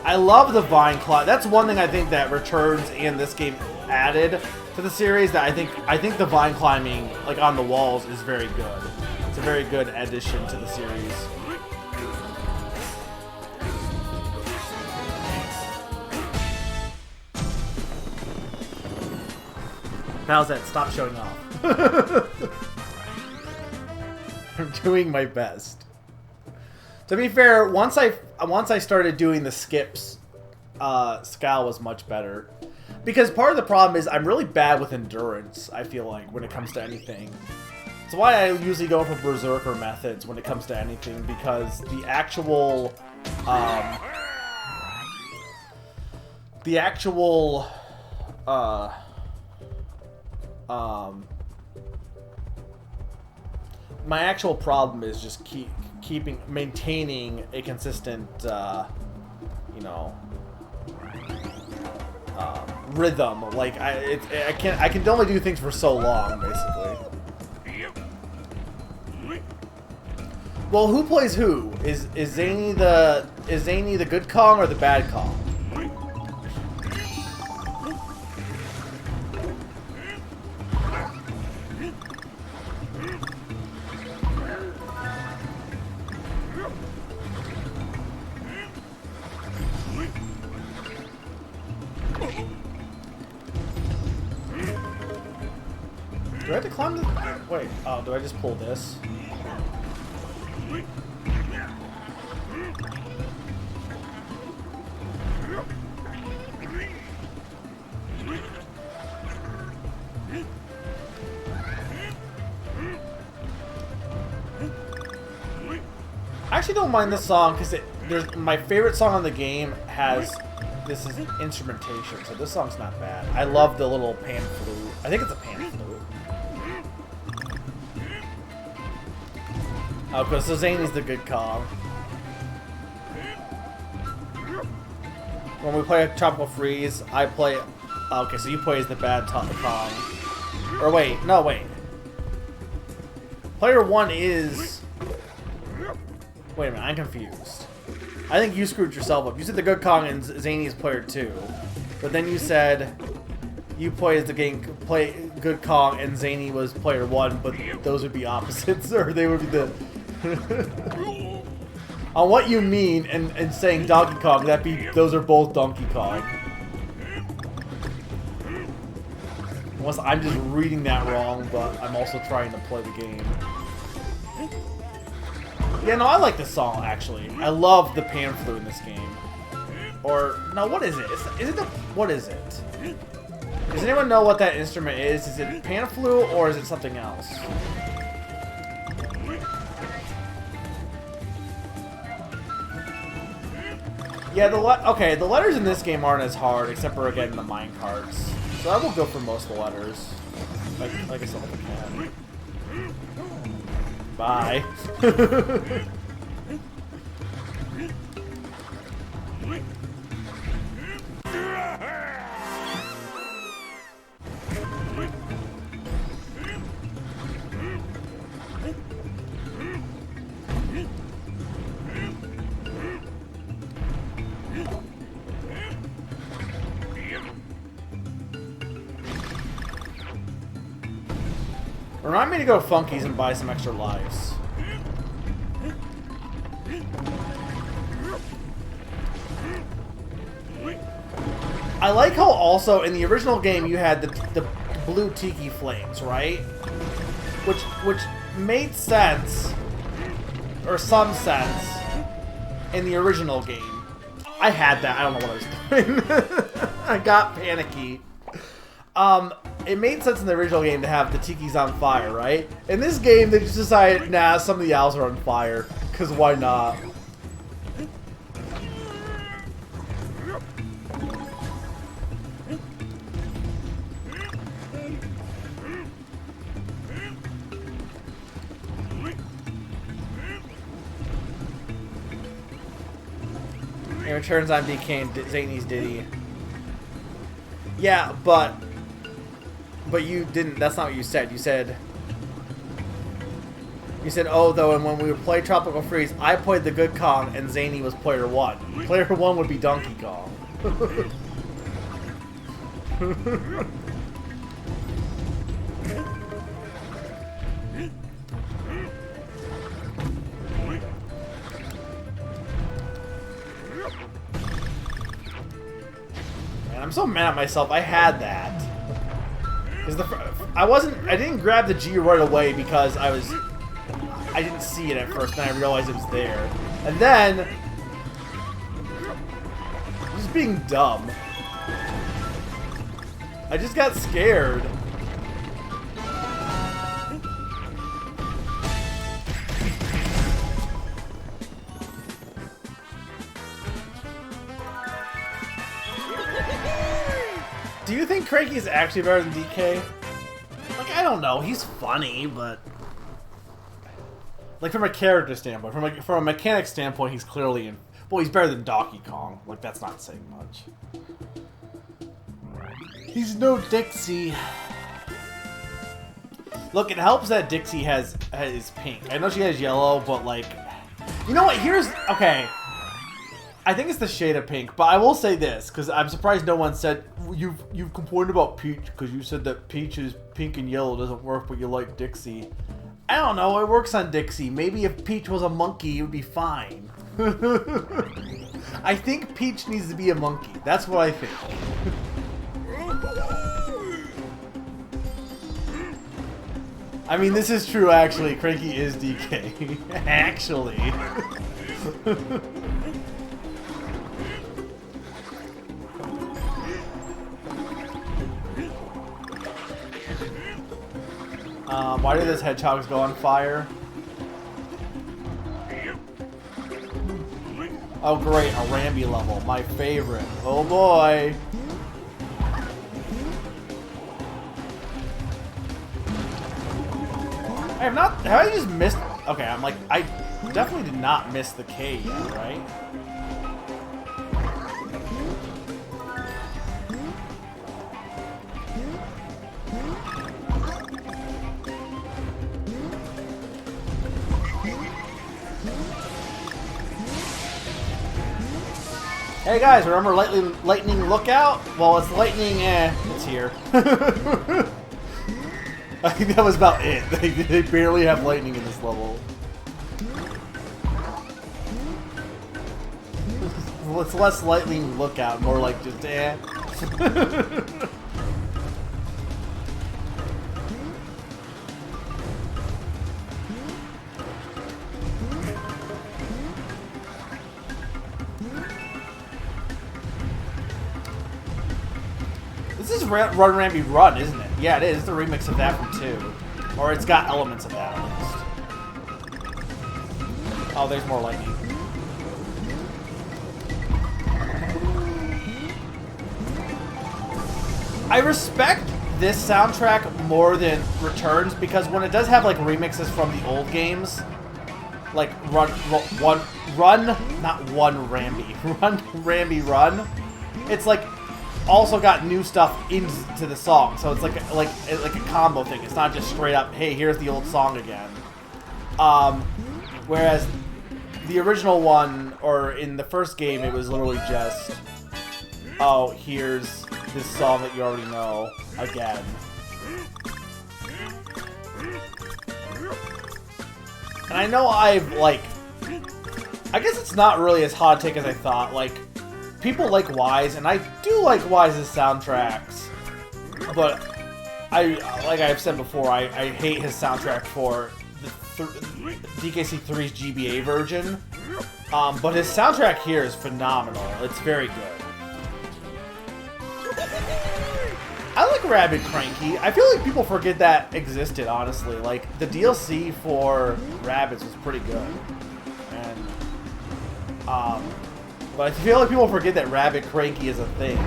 A: I love the vine climb. That's one thing I think that Returns and this game added to the series. That I think the vine climbing, like, on the walls, is very good. It's a very good addition to the series. Bowsette, stop showing off. I'm doing my best. To be fair, once I started doing the skips, Scal was much better. Because part of the problem is I'm really bad with endurance, I feel like, when it comes to anything. That's why I usually go for Berserker methods when it comes to anything, because the actual my actual problem is just maintaining a consistent, you know, rhythm. Like I can only do things for so long, basically. Well, who plays who? Is Zany the good Kong or the bad Kong? Do I have to climb this? Wait, oh, do I just pull this? I actually don't mind this song because there's my favorite song on the game has this is instrumentation, so this song's not bad. I love the little pan flute. I think it's a pan flute. Oh, because so Zany's the good Kong. When we play Tropical Freeze, I play. Okay, so you play as the bad Kong. Or wait, no, wait. Player 1 is. Wait a minute, I'm confused. I think you screwed yourself up. You said the good Kong and Zany is player 2, but then you said you play as the good Kong and Zany was player 1, but those would be opposites, or they would be the. On what you mean and saying Donkey Kong, those are both Donkey Kong. Unless I'm just reading that wrong, but I'm also trying to play the game. Yeah, no, I like this song, actually. I love the pan flute in this game. Or, no, what is it? What is it? Does anyone know what that instrument is? Is it pan flute or is it something else? Yeah, the letters in this game aren't as hard, except for getting the mine carts. So I will go for most of the letters. Like I said, I can. Bye. Remind me to go to Funky's and buy some extra lives. I like how also in the original game you had the blue tiki flames, right? Which made sense, or some sense, in the original game. I had that. I don't know what I was doing. I got panicky. It made sense in the original game to have the tikis on fire, right? In this game, they just decided, nah, some of the owls are on fire, because why not? It returns on became Zany's Diddy. Yeah, but you didn't. That's not what you said. You said, oh, though, and when we would play Tropical Freeze, I played the good Kong, and Zany was player 1. Player 1 would be Donkey Kong. Man, I'm so mad at myself. I had that. I didn't grab the G right away because I didn't see it at first, and I realized it was there. And then, just being dumb, I just got scared. Do you think Cranky is actually better than DK? Like, I don't know. He's funny, but... Like, from a character standpoint, from a mechanic standpoint, he's clearly in... Well, he's better than Donkey Kong. Like, that's not saying much. He's no Dixie. Look, it helps that Dixie is pink. I know she has yellow, but, like... You know what? Okay. I think it's the shade of pink, but I will say this, because I'm surprised no one said... You've complained about Peach, because you said that Peach is pink and yellow doesn't work, but you like Dixie. I don't know, it works on Dixie. Maybe if Peach was a monkey, it would be fine. I think Peach needs to be a monkey. That's what I think. I mean, this is true, actually. Cranky is DK. Actually. Why do those hedgehogs go on fire? Oh great, a Rambi level, my favorite. Oh boy. Have I just missed? Okay, I'm like, I definitely did not miss the K yet, right? Hey guys, remember Lightning Lookout? Well, it's Lightning, it's here. I think that was about it. They barely have lightning in this level. It's less Lightning Lookout, more like just, This is Run Rambi Run, isn't it? Yeah, it is. It's a remix of that from 2. Or it's got elements of that, at least. Oh, there's more lightning. I respect this soundtrack more than Returns, because when it does have, like, remixes from the old games, like Run Rambi Run, it's like also got new stuff into the song, so it's like a combo thing. It's not just straight up, hey, here's the old song again. Whereas the original one, or in the first game, it was literally just, oh, here's this song that you already know again. And I know I guess it's not really as hot a take as I thought. Like, people like Wise, and I do like Wise's soundtracks, but like I've said before, I hate his soundtrack for the DKC3's GBA version. But his soundtrack here is phenomenal. It's very good. I like Rabid Cranky. I feel like people forget that existed, honestly. Like, the DLC for Rabbids was pretty good. And, but I feel like people forget that Rabid Cranky is a thing.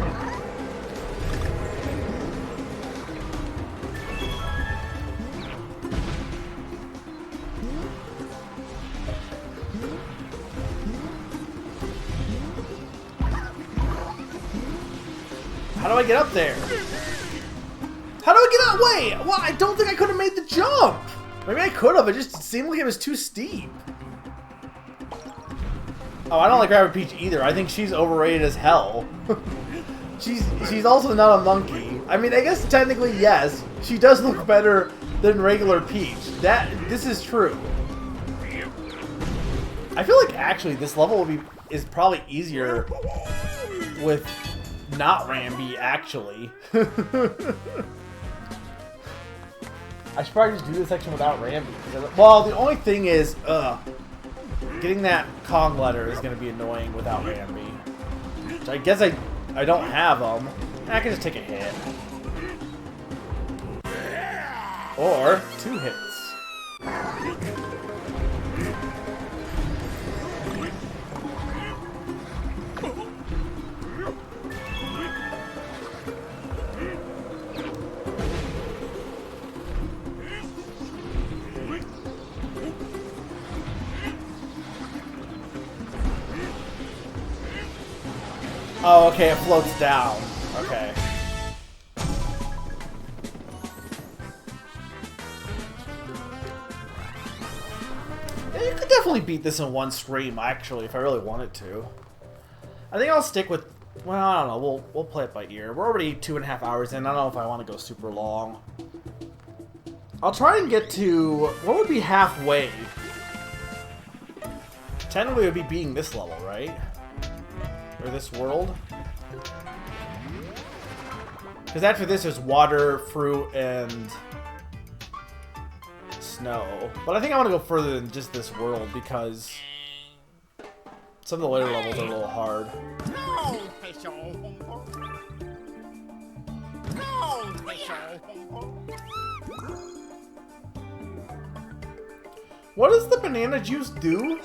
A: How do I get up there? How do I get out? Wait, well, I don't think I could have made the jump. Maybe I could have. It just seemed like it was too steep. Oh, I don't like Rabbit Peach either. I think she's overrated as hell. She's also not a monkey. I mean, I guess technically yes, she does look better than regular Peach. This is true. I feel like actually this level is probably easier with not Rambi, actually. I should probably just do this section without Rambi. Well, the only thing is, getting that Kong letter is going to be annoying without Rambi. So I guess I don't have them. I can just take a hit. Or 2 hits. Oh, okay, it floats down. Okay. Yeah, you could definitely beat this in one stream, actually, if I really wanted to. I think I'll stick with... Well, I don't know. We'll play it by ear. We're already 2.5 hours in. I don't know if I want to go super long. I'll try and get to... What would be halfway? Technically, it would be beating this level, right? Or this world. Because after this, there's water, fruit, and snow. But I think I want to go further than just this world because some of the later levels are a little hard. What does the banana juice do?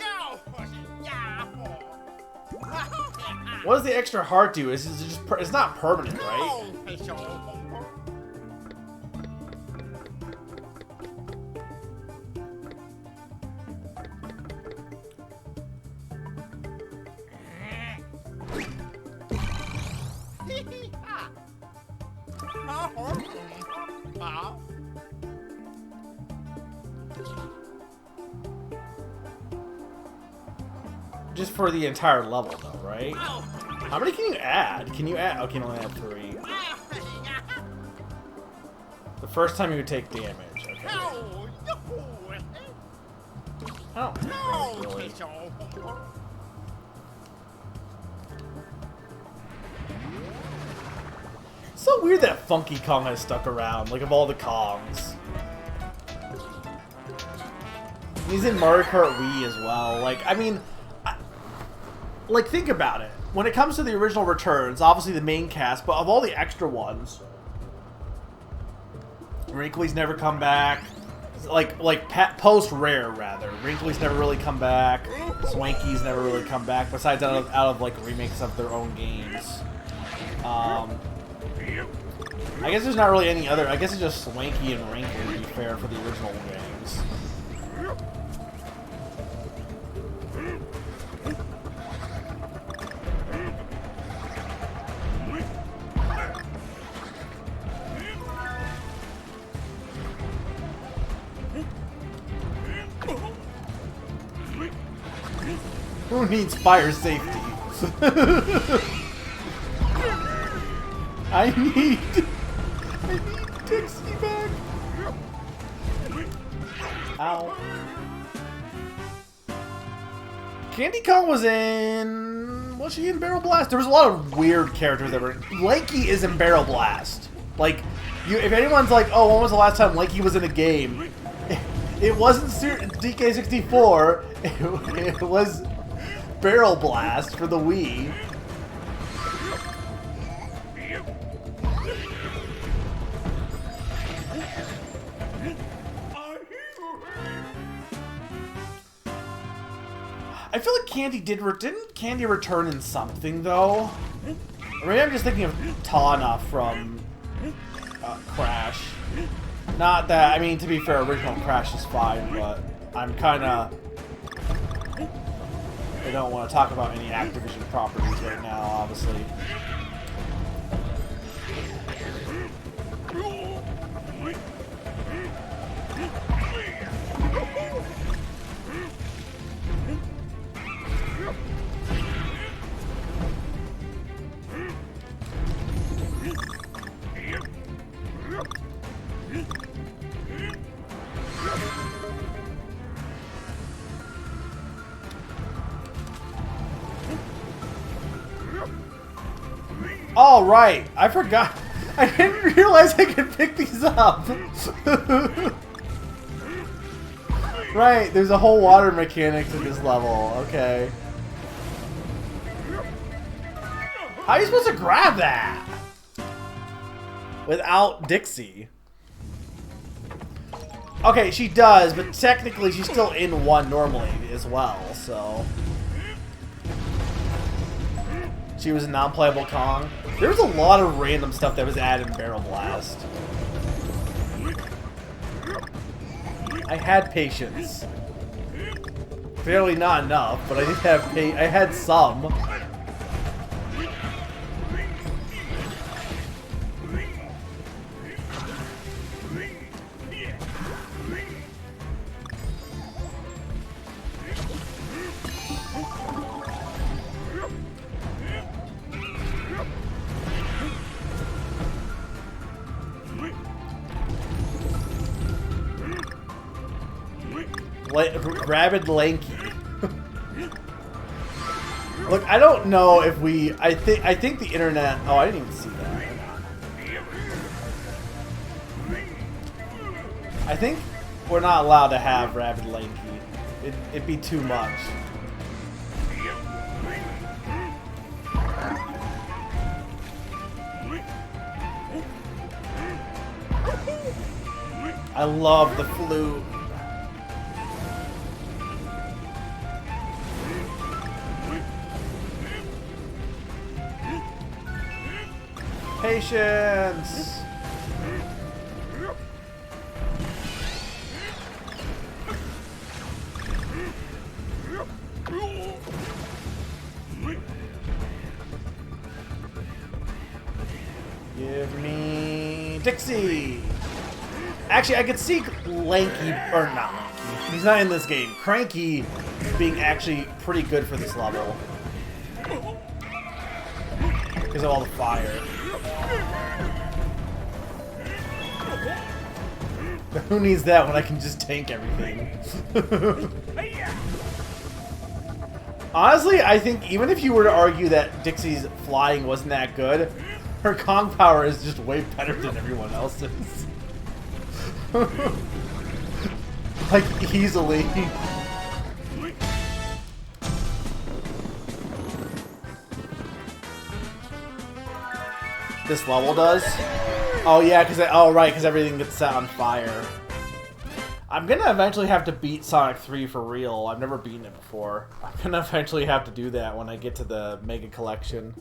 A: What does the extra heart do? It's just it's not permanent, right? Just for the entire level, though, right? How many can you add? Can you add? Oh, you can only add 3. The first time you would take damage. Okay. Oh, really. It's so weird that Funky Kong has stuck around, like, of all the Kongs. He's in Mario Kart Wii as well. Like, I mean... Like, think about it. When it comes to the original returns, obviously the main cast, but of all the extra ones, Wrinkly's never come back. Like post-Rare, rather. Wrinkly's never really come back. Swanky's never really come back, besides out of like, remakes of their own games. I guess there's not really any other... I guess it's just Swanky and Wrinkly, to be fair, for the original games. Who needs fire safety? I need Dixie back. Ow. Candy Kong was she in Barrel Blast? There was a lot of weird characters that were... Lanky is in Barrel Blast. Like, if anyone's like, oh, when was the last time Lanky was in a game? It wasn't DK64. It was Barrel Blast for the Wii. I feel like Candy didn't Candy return in something though? Or maybe I'm just thinking of Tana from Crash. Not that, I mean, to be fair, original Crash is fine, but I'm kind of... I don't want to talk about any Activision properties right now, obviously. All right, I forgot. I didn't realize I could pick these up. Right, there's a whole water mechanic to this level. Okay. How are you supposed to grab that? Without Dixie. Okay, she does, but technically she's still in one normally as well, so... She was a non-playable Kong. There was a lot of random stuff that was added in Barrel Blast. I had patience. Clearly not enough, but I did have I had some. Rabid Lanky. Look, I don't know if we... I think the internet... Oh, I didn't even see that. I think we're not allowed to have Rabid Lanky. It'd be too much. I love the flute. Patience! Give me Dixie! Actually, I could see Lanky, or not Lanky, he's not in this game. Cranky being actually pretty good for this level. Because of all the fire. But who needs that when I can just tank everything? Honestly, I think even if you were to argue that Dixie's flying wasn't that good, her Kong power is just way better than everyone else's. Like, easily. This level does? Oh yeah, because everything gets set on fire. I'm gonna eventually have to beat Sonic 3 for real. I've never beaten it before. I'm gonna eventually have to do that when I get to the Mega Collection.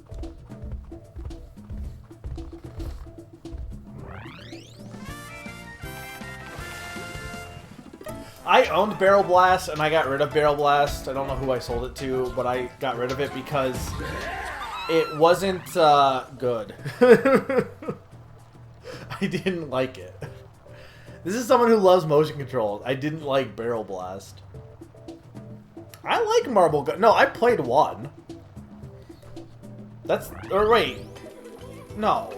A: I owned Barrel Blast and I got rid of Barrel Blast. I don't know who I sold it to, but I got rid of it because it wasn't good. I didn't like it. This is someone who loves motion controls. I didn't like Barrel Blast. I like Marble Gun. No, I played one. That's... Or wait. No.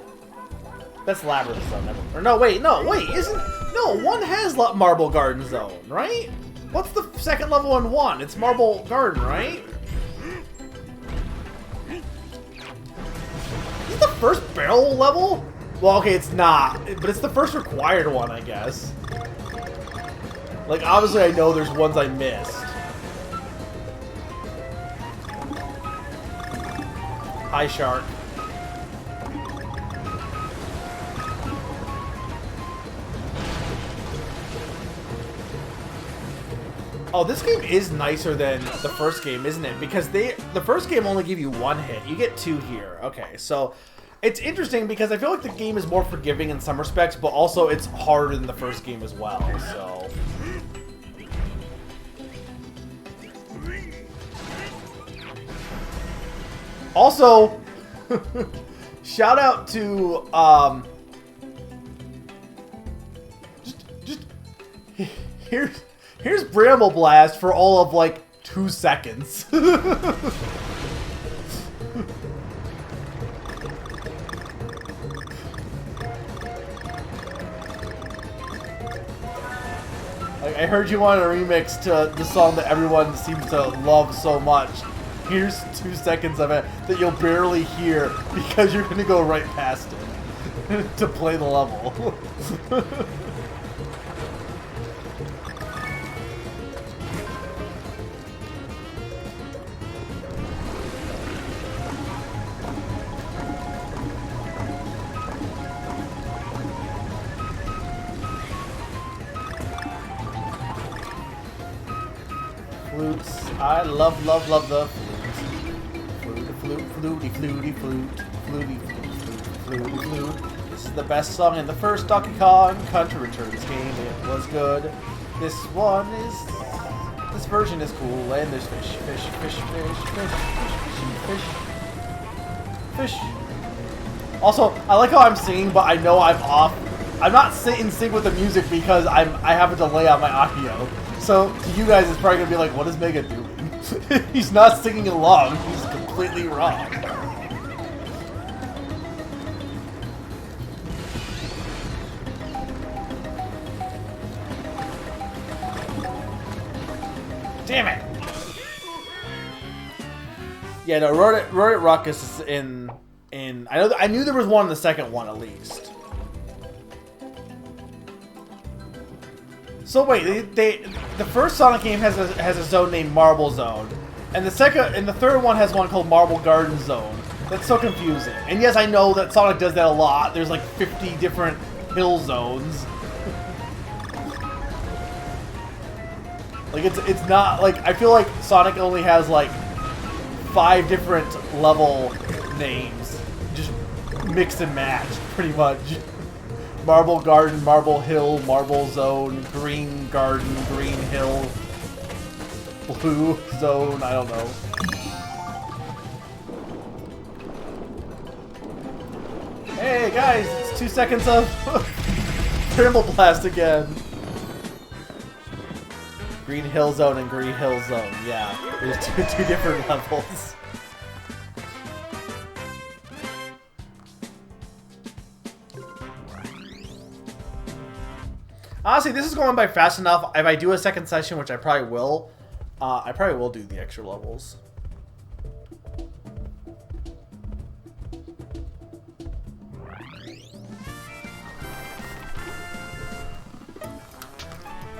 A: That's Labyrinth Zone. Never, or no, wait. Isn't... No, one has Marble Garden Zone, right? What's the second level in one? It's Marble Garden, right? Is it the first barrel level? Well, okay, it's not, but it's the first required one, I guess. Like, obviously I know there's ones I missed. Hi, Shark. Oh, this game is nicer than the first game, isn't it? Because the first game only gave you one hit. You get two here. Okay, so... It's interesting because I feel like the game is more forgiving in some respects, but also it's harder than the first game as well, so... Also, shout out to, here's Bramble Blast for all of, like, 2 seconds. I heard you wanted a remix to the song that everyone seems to love so much. Here's 2 seconds of it that you'll barely hear because you're gonna go right past it. to play the level. Flutes. I love the flute. Fluty, fluty, flute. Fluty, fluty, flute. This is the best song in the first Donkey Kong Country Returns game. It was good. This version is cool, and there's fish. Also, I like how I'm singing, but I know I'm off. I'm not in sync with the music because I have a delay on my audio. So to you guys, it's probably gonna be like, what is Mega doing? He's not singing along. He's completely wrong. Damn it! Yeah, no, Road at Ruckus is in. I knew there was one in the second one at least. So wait, the first Sonic game has a zone named Marble Zone, and the third one has one called Marble Garden Zone. That's so confusing. And yes, I know that Sonic does that a lot. There's like 50 different hill zones. Like it's not like, I feel like Sonic only has like 5 different level names, just mix and match pretty much. Marble Garden, Marble Hill, Marble Zone, Green Garden, Green Hill, Blue Zone, I don't know. Hey guys, it's 2 seconds of Thermal Blast again. Green Hill Zone and Green Hill Zone, yeah. There's two different levels. Honestly, this is going by fast enough. If I do a second session, which I probably will do the extra levels.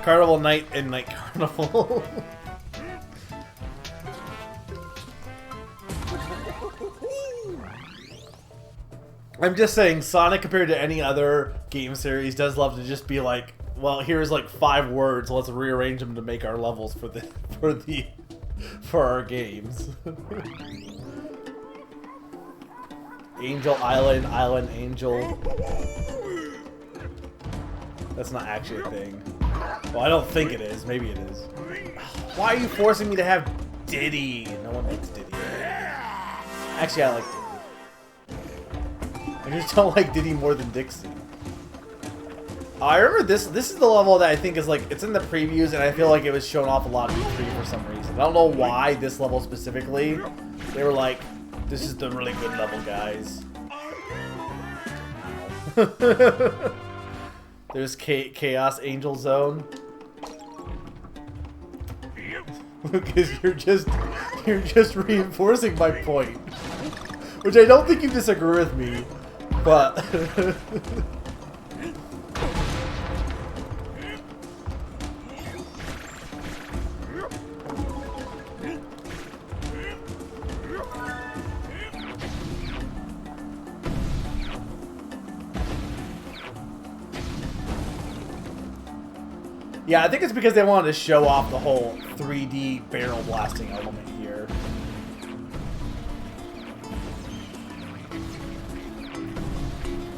A: Carnival Night and Night Carnival. I'm just saying, Sonic compared to any other game series does love to just be like, well, here's like 5 words. Let's rearrange them to make our levels for our games. Angel Island, Island Angel. That's not actually a thing. Well, I don't think it is. Maybe it is. Why are you forcing me to have Diddy? No one likes Diddy. Actually, I like Diddy. I just don't like Diddy more than Dixie. I remember this is the level that I think is like, it's in the previews, and I feel like it was shown off a lot of E3 for some reason. I don't know why this level specifically. They were like, this is the really good level, guys. There's Chaos Angel Zone. Lucas, you're just reinforcing my point. Which I don't think you disagree with me, but yeah, I think it's because they wanted to show off the whole 3D barrel blasting element here.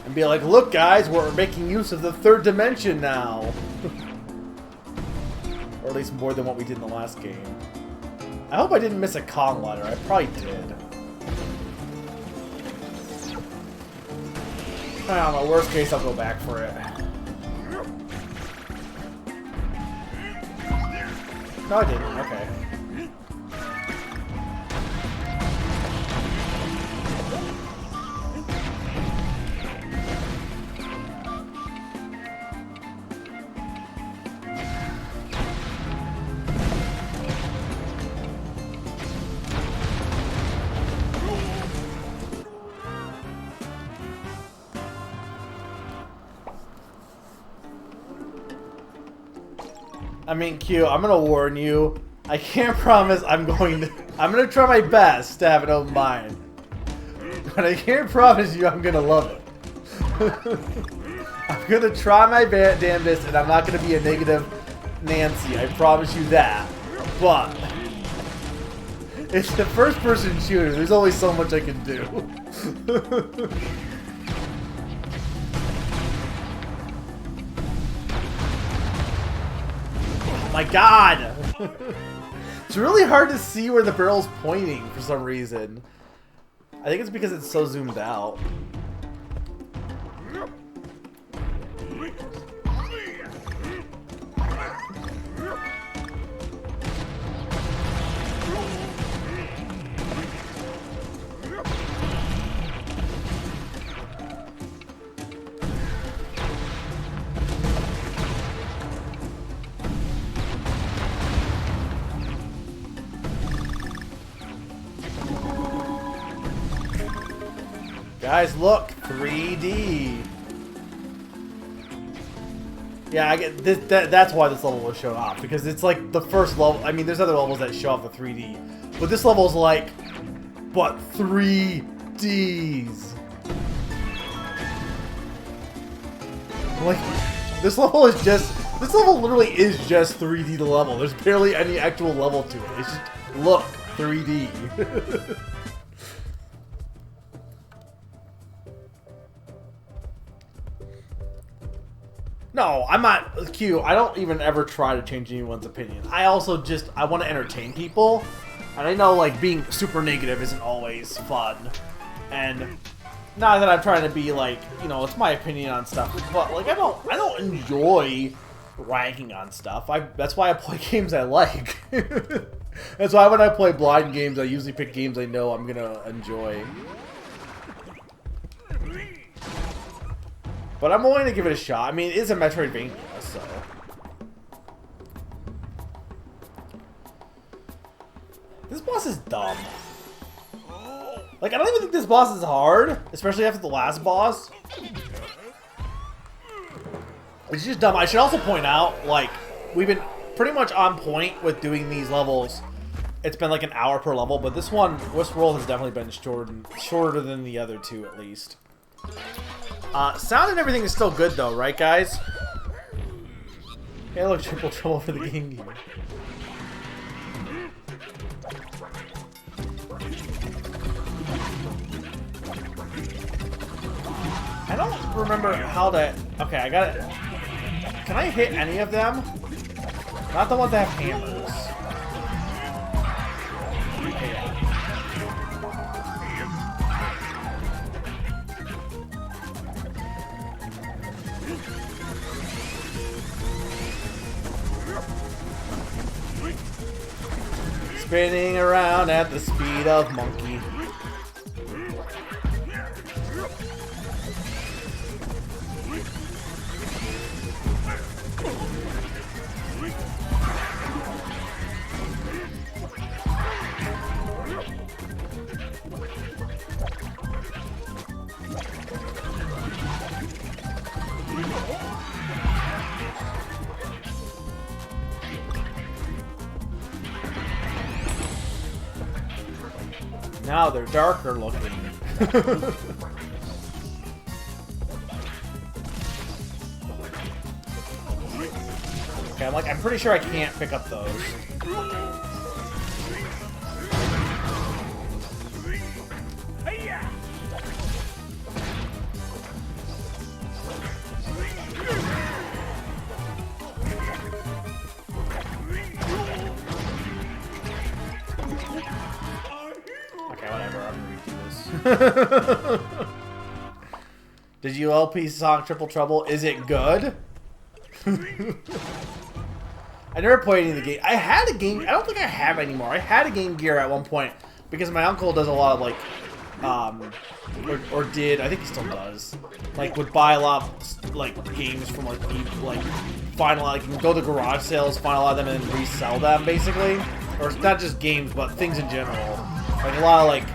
A: And be like, look guys, we're making use of the 3rd dimension now. Or at least more than what we did in the last game. I hope I didn't miss a Kong ladder. I probably did. I don't know, worst case I'll go back for it. No, I didn't. Okay. I mean, Q, I'm gonna warn you. I can't promise I'm gonna try my best to have an open mind. But I can't promise you I'm gonna love it. I'm gonna try my damnedest, and I'm not gonna be a negative Nancy. I promise you that. But it's the first-person shooter. There's only so much I can do. Oh my god! It's really hard to see where the barrel's pointing for some reason. I think it's because it's so zoomed out. Guys, look! 3D! Yeah, I get this. That's why this level was shown off, because it's like the first level. I mean, there's other levels that show off the 3D, but this level's like, but 3Ds. Like, this level is just. This level literally is just 3D the level. There's barely any actual level to it. It's just, look, 3D. No, I'm not, Q, I don't even ever try to change anyone's opinion. I also just, I want to entertain people. And I know, like, being super negative isn't always fun. And not that I'm trying to be, like, you know, it's my opinion on stuff. But, like, I don't enjoy ragging on stuff. That's why I play games I like. That's why when I play blind games, I usually pick games I know I'm gonna enjoy. But I'm willing to give it a shot. I mean, it is a Metroidvania, so. This boss is dumb. Like, I don't even think this boss is hard, especially after the last boss. It's just dumb. I should also point out, like, we've been pretty much on point with doing these levels. It's been like an hour per level, but this world has definitely been shorter than the other two, at least. Sound and everything is still good though, right guys? Hey look, Triple Trouble for the Game Gear. I don't remember how to... Okay, I got it. Can I hit any of them? Not the ones that have hammers. Spinning around at the speed of monkey. Now they're darker looking. Okay, I'm pretty sure I can't pick up those. Did you LP Sonic Triple Trouble? Is it good? I never played any of the game. I had a game. I don't think I have anymore. I had a Game Gear at one point because my uncle does a lot of like, or did. I think he still does. Like would buy a lot of like games from like final, like you can go to garage sales, find a lot of them, and then resell them basically. Or it's not just games, but things in general. Like a lot of like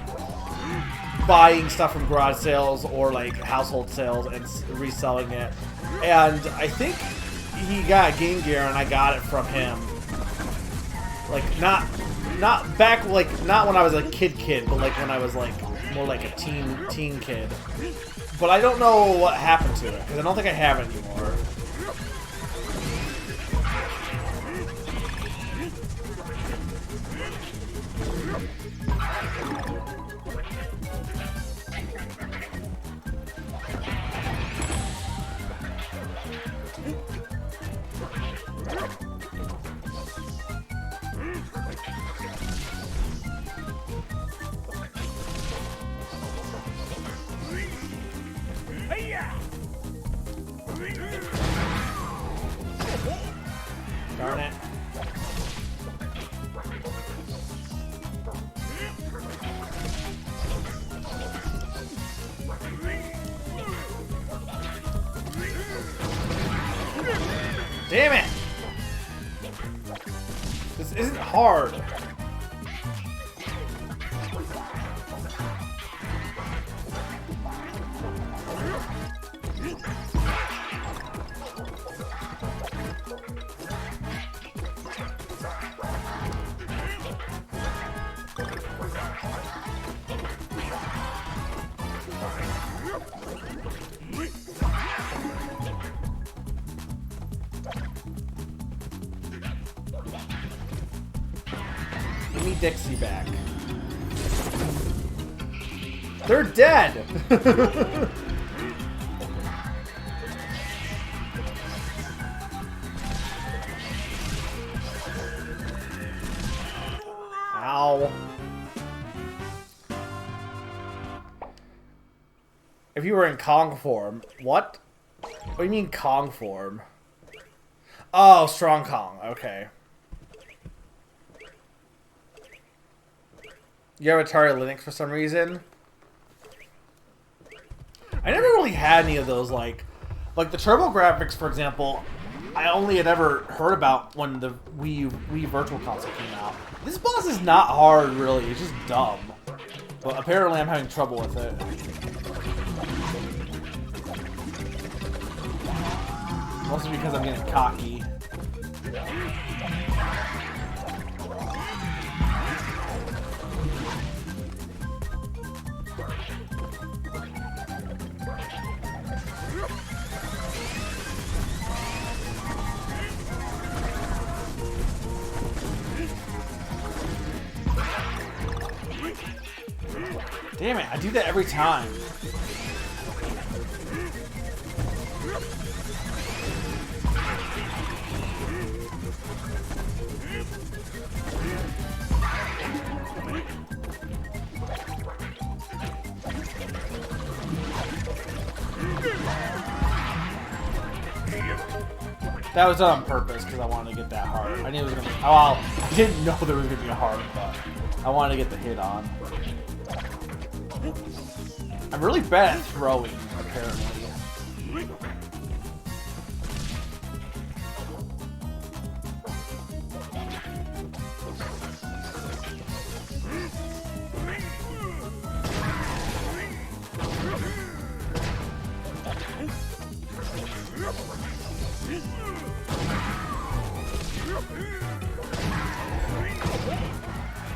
A: buying stuff from garage sales or like household sales and reselling it. And I think he got Game Gear and I got it from him. Like not back like not when I was a kid, but like when I was like more like a teen kid. But I don't know what happened to it because I don't think I have it anymore. Darn it. Damn it! This isn't hard. Give me Dixie back. They're dead! Ow. If you were in Kong form. What? What do you mean Kong form? Oh, Strong Kong. Okay. You have Atari Linux for some reason? I never really had any of those, like the Turbo Graphics, for example, I only had ever heard about when the Wii Virtual Console came out. This boss is not hard, really. It's just dumb. But apparently I'm having trouble with it. Mostly because I'm getting cocky. Damn it, I do that every time. That was done on purpose because I wanted to get that hard. I knew it was gonna be. Oh, well, I didn't know there was gonna be a hard, but I wanted to get the hit on. I'm really bad at throwing, apparently.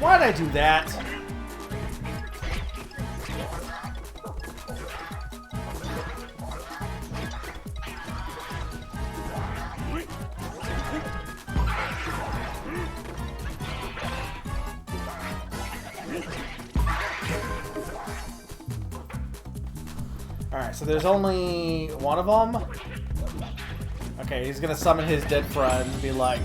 A: Why'd I do that? Alright, so there's only one of them? Okay, he's gonna summon his dead friend and be like...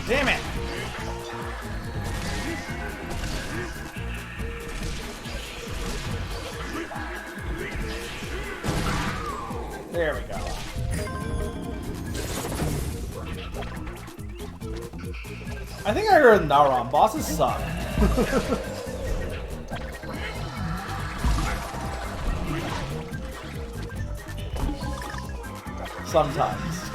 A: Damn it! There we go. I think I heard Naron. Bosses suck. Sometimes.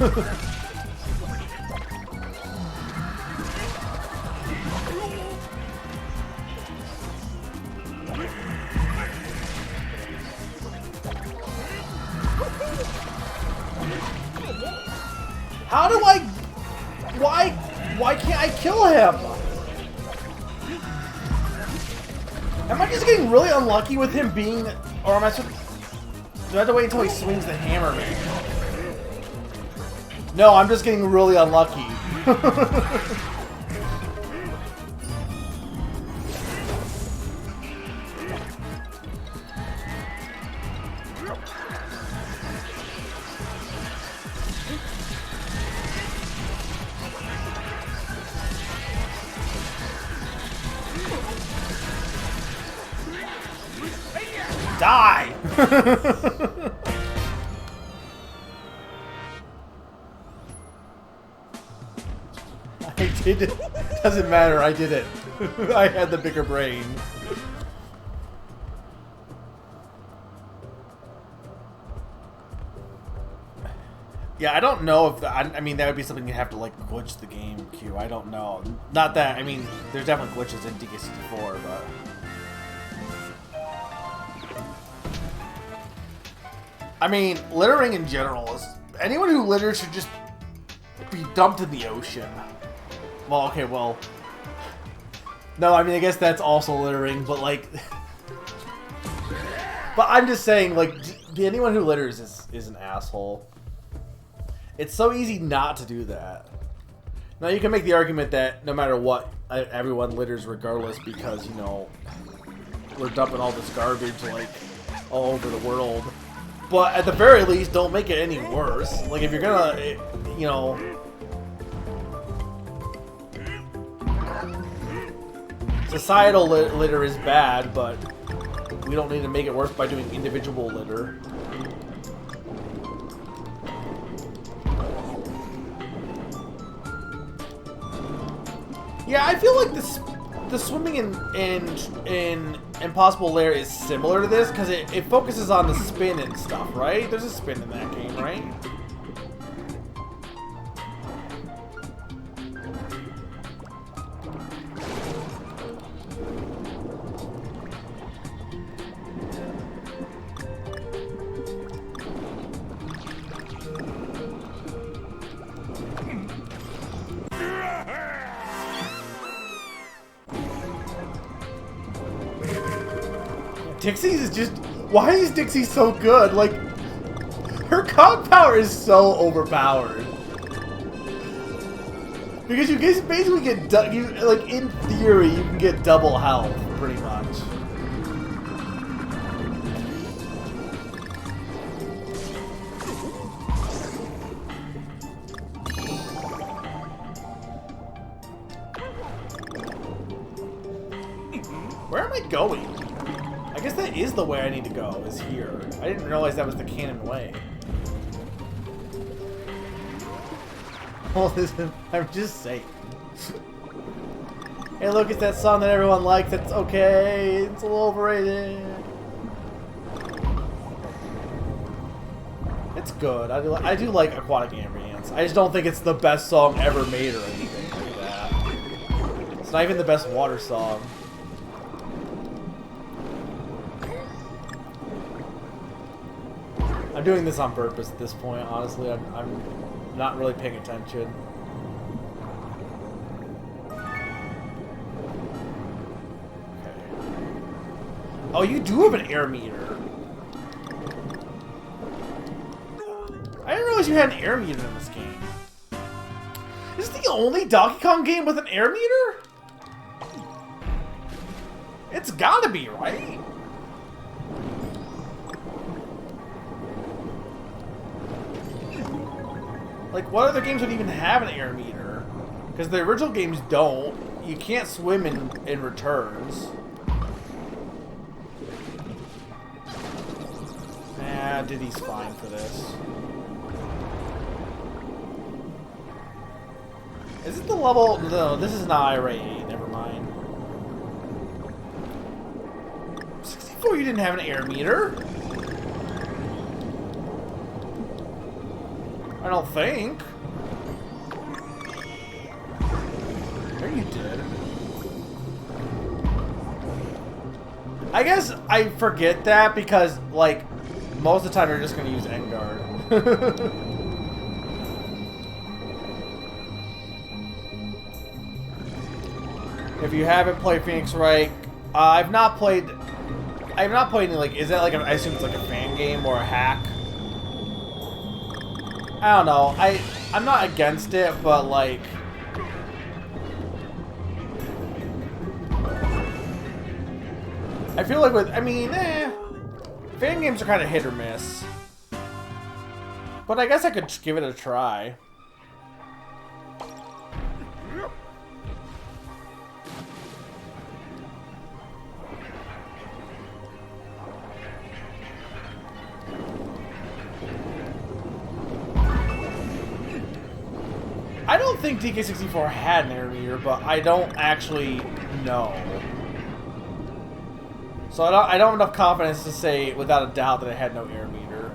A: How do I... Why can't I kill him? Am I just getting really unlucky with him being... Or am I supposed... Do I have to wait until he swings the hammer, maybe? No, I'm just getting really unlucky. Die! I did it. Doesn't matter, I did it. I had the bigger brain. Yeah, I don't know if... I mean, that would be something you'd have to, like, glitch the game, Q. I don't know. Not that... I mean, there's definitely glitches in DK64, but... I mean, littering in general is... Anyone who litters should just be dumped in the ocean. Well, okay, well... No, I mean, I guess that's also littering, but, like... But I'm just saying, like, anyone who litters is an asshole. It's so easy not to do that. Now, you can make the argument that no matter what, everyone litters regardless because, you know, we're dumping all this garbage, like, all over the world. But at the very least, don't make it any worse. Like, if you're gonna, you know... Societal litter is bad, but we don't need to make it worse by doing individual litter. Yeah, I feel like the swimming in Impossible Lair is similar to this because it focuses on the spin and stuff, right? There's a spin in that game, right? Dixie's is just... Why is Dixie so good? Like, her comp power is so overpowered. Because you guys basically get... like, in theory, you can get double health, pretty much. Where am I going? I guess that is the way I need to go, is here. I didn't realize that was the canon way. Well, listen, I'm just saying. Hey, look, it's that song that everyone likes. It's okay. It's a little overrated. It's good. I do like Aquatic Ambience. I just don't think it's the best song ever made or anything like that. It's not even the best water song. I'm doing this on purpose at this point, honestly. I'm not really paying attention. Okay. Oh, you do have an air meter. I didn't realize you had an air meter in this game. Is this the only Donkey Kong game with an air meter? It's gotta be, right? Like, what other games would even have an air meter? Because the original games don't. You can't swim in returns. Nah, Diddy's fine for this. Is it the level? No, this is not IRA 8. Never mind. 64, you didn't have an air meter. I don't think. There you did. I guess I forget that because, like, most of the time you're just going to use Engard. If you haven't played Phoenix Wright, I've not played any, like, is that like I assume it's like a fan game or a hack? I don't know. I'm not against it, but like I feel like fan games are kind of hit or miss. But I guess I could give it a try. I don't think DK64 had an air meter, but I don't actually know. So I don't have enough confidence to say without a doubt that it had no air meter.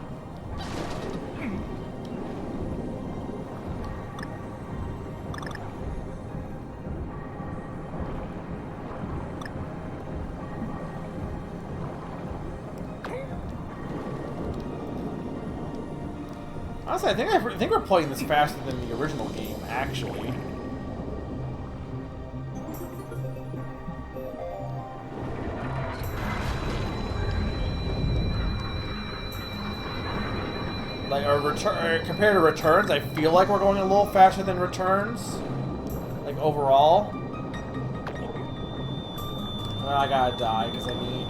A: Honestly, I think we're playing this faster than the original game, actually. Like compared to Returns, I feel like we're going a little faster than Returns. Like overall. I gotta die because I need.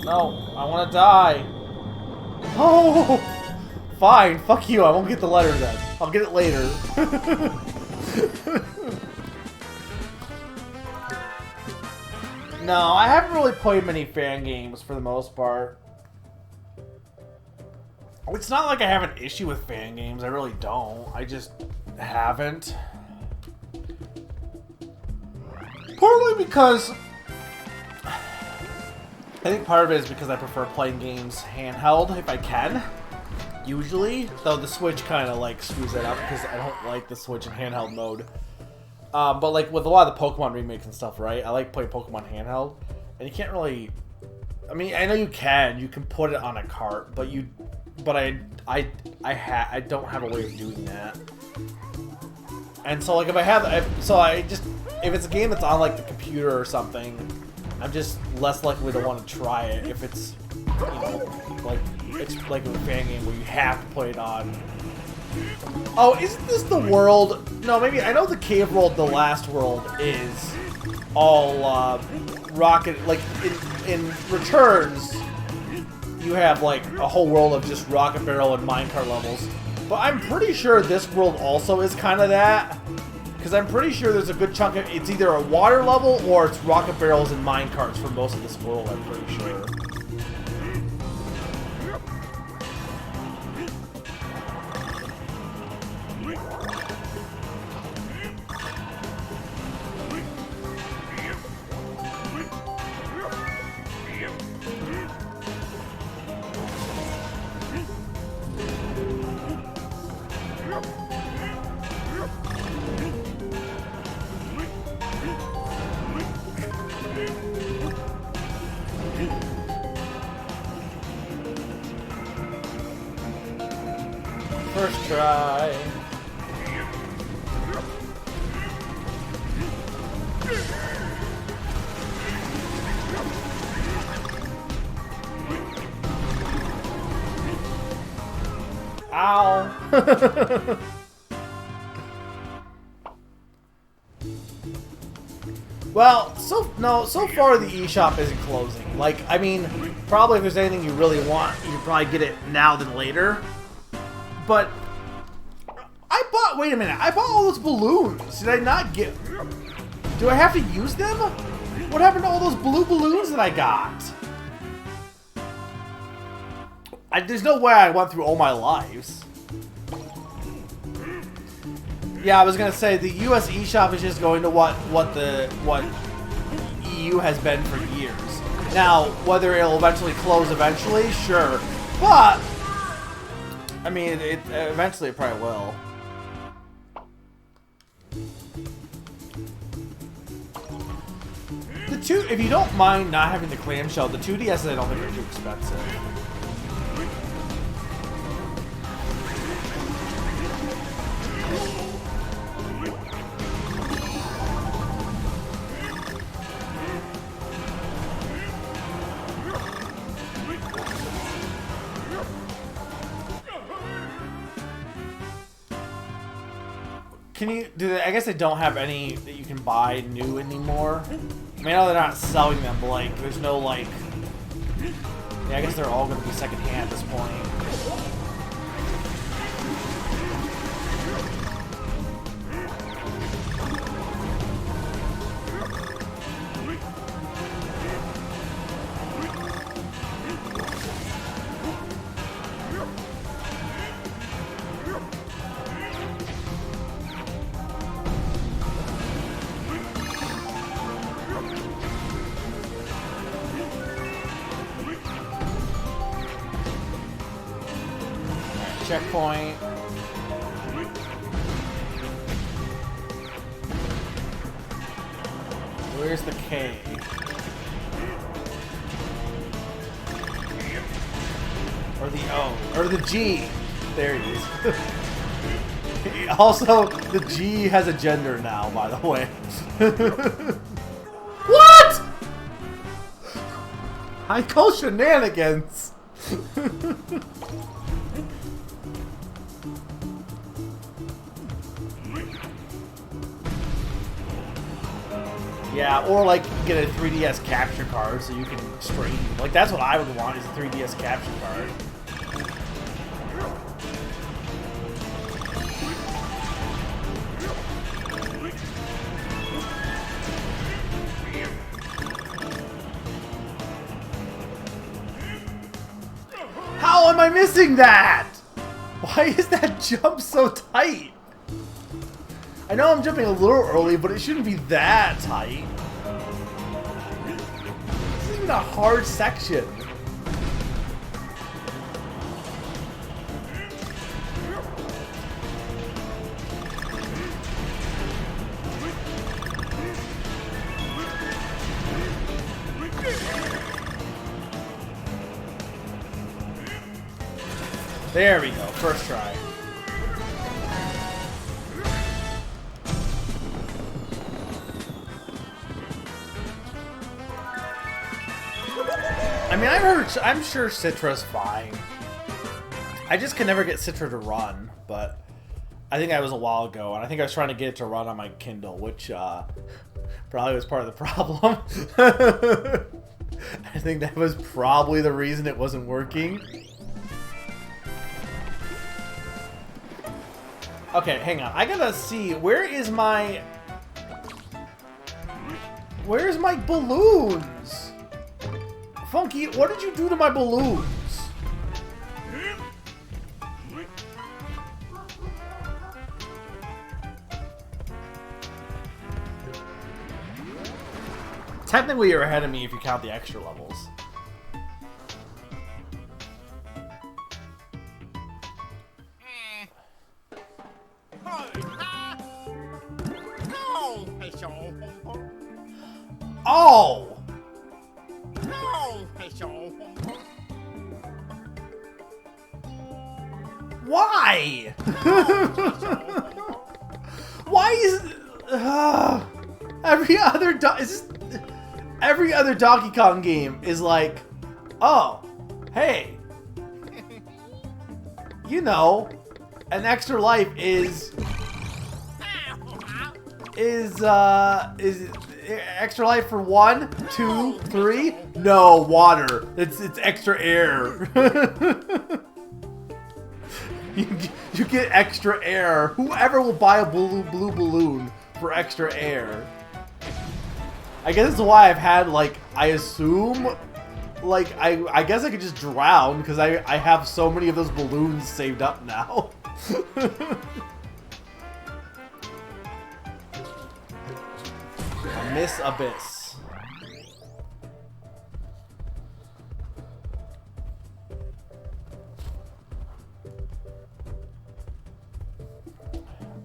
A: No, I want to die. Oh, fine. Fuck you. I won't get the letter then. I'll get it later. No, I haven't really played many fan games for the most part. It's not like I have an issue with fan games. I really don't. I just haven't. Partly because I think part of it is because I prefer playing games handheld if I can. Usually, though the Switch kind of like screws that up because I don't like the Switch in handheld mode. But like with a lot of the Pokemon remakes and stuff, right? I like playing Pokemon handheld, and you can't really. I mean, I know you can put it on a cart, but I don't have a way of doing that. And so like if it's a game that's on like the computer or something, I'm just less likely to want to try it if it's, you know, like it's like a fan game where you have to play it on. Oh, isn't this the world? No, maybe I know the cave world, the last world, is all rocket. Like in Returns, you have like a whole world of just rocket barrel and minecart levels. But I'm pretty sure this world also is kind of that, because I'm pretty sure there's a good chunk of it's either a water level or it's rocket barrels and minecarts for most of this world. I'm pretty sure. First try. Ow. Well, so far the eShop isn't closing. Like, I mean, probably if there's anything you really want, you can probably get it now than later. But wait a minute, I bought all those balloons. Did I not get... Do I have to use them? What happened to all those blue balloons that I got? There's no way I went through all my lives. Yeah, I was gonna say the US eShop is just going to what EU has been for years. Now, whether it'll eventually close eventually, sure. But I mean, eventually it probably will. If you don't mind not having the clamshell, the 2DSs I don't think are too expensive. Can you I guess they don't have any that you can buy new anymore. I mean, I know they're not selling them, but like, there's no like. Yeah, I guess they're all going to be secondhand at this point. Checkpoint. Where's the K? Or the O? Or the G? There it is. Also, the G has a gender now, by the way. What? I call shenanigans. Yeah, or like get a 3DS capture card so you can stream. Like that's what I would want is a 3DS capture card. How am I missing that? Why is that jump so tight? I know I'm jumping a little early, but it shouldn't be that tight. This isn't even a hard section. There we go, first try. I mean, I'm sure Citra's fine. I just can never get Citra to run, but I think that was a while ago, and I think I was trying to get it to run on my Kindle, which probably was part of the problem. I think that was probably the reason it wasn't working. Okay, hang on. I gotta see, where's my balloons? Funky, what did you do to my balloons? Technically, you're ahead of me if you count the extra levels. Oh! Why? Why is every other Donkey Kong game is like, oh, hey, you know, an extra life is extra life for 1, 2, 3? No, water. It's extra air. You get extra air. Whoever will buy a blue balloon for extra air? I guess that's why I've had, like, I assume, like, I guess I could just drown because I have so many of those balloons saved up now. Miss Abyss.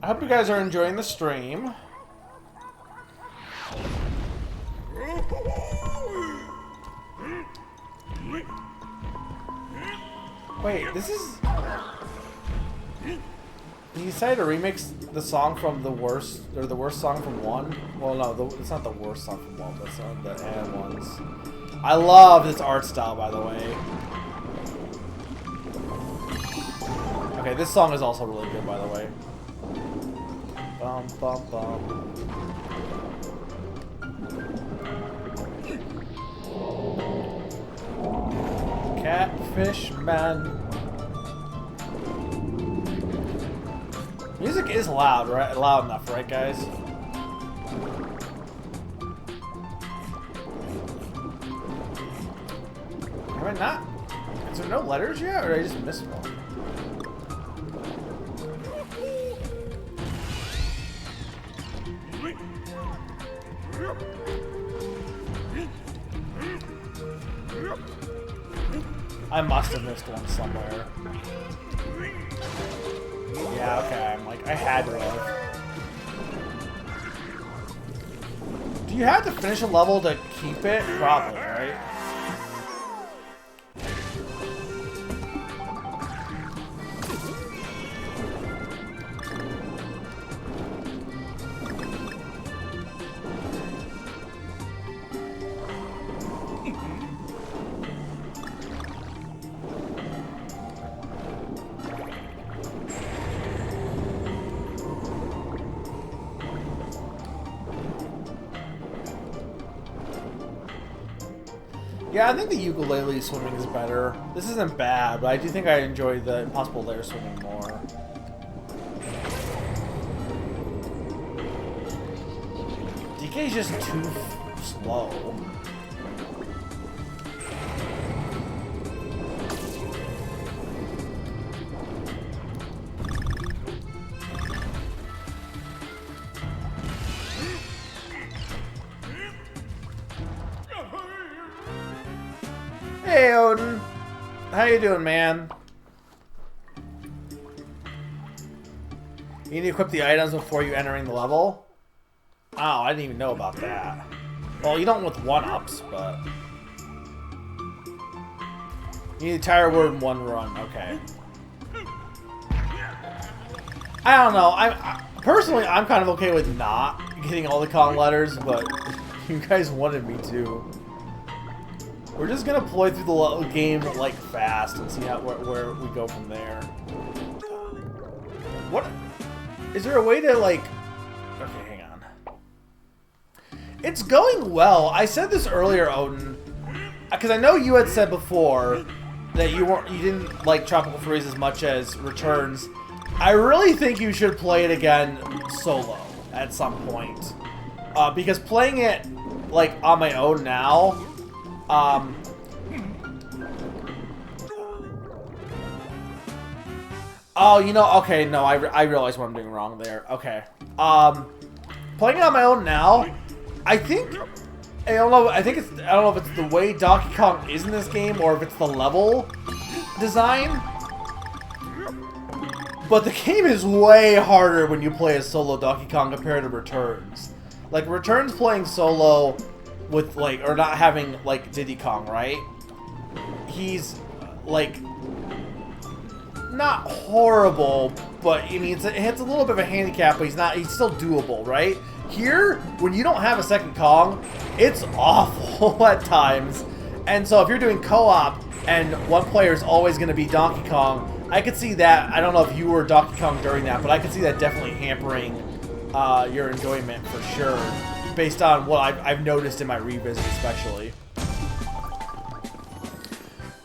A: I hope you guys are enjoying the stream. Wait, this is... You decided to remix the song from the worst, or the worst song from 1? Well, no, it's not the worst song from 1, but it's one of the end ones. I love this art style, by the way. Okay, this song is also really good, by the way. Bum, bum, bum. Catfish man. Music is loud, right? Loud enough, right, guys? Am I not? Is there no letters yet, or did I just miss one? I must have missed one somewhere. Yeah, okay, I'm like, I had to have. Do you have to finish a level to keep it? Probably, right? Yeah, I think the ukulele swimming is better. This isn't bad, but I do think I enjoy the impossible layer swimming more. DK is just too slow. Hey, Odin. How you doing, man? You need to equip the items before you entering the level? Oh, I didn't even know about that. Well, you don't with 1-ups, but... You need a tire word in 1 run. Okay. I don't know. Personally, I'm kind of okay with not getting all the Kong letters, but you guys wanted me to. We're just gonna play through the game like fast and see where we go from there. What? Is there a way to like? Okay, hang on. It's going well. I said this earlier, Odin, because I know you had said before that you didn't like Tropical Freeze as much as Returns. I really think you should play it again solo at some point, because playing it like on my own now. Oh, you know, okay, no, I realize what I'm doing wrong there. Okay. Playing it on my own now, I think, I don't know if it's the way Donkey Kong is in this game or if it's the level design. But the game is way harder when you play as solo Donkey Kong compared to Returns. Like, Returns playing solo with, like, or not having, like, Diddy Kong, right? He's, like, not horrible, but, I mean, it hits a little bit of a handicap, but he's still doable, right? Here, when you don't have a second Kong, it's awful at times. And so if you're doing co-op and one player is always going to be Donkey Kong, I could see that. I don't know if you were Donkey Kong during that, but I could see that definitely hampering your enjoyment for sure, based on what I've noticed in my revisit especially.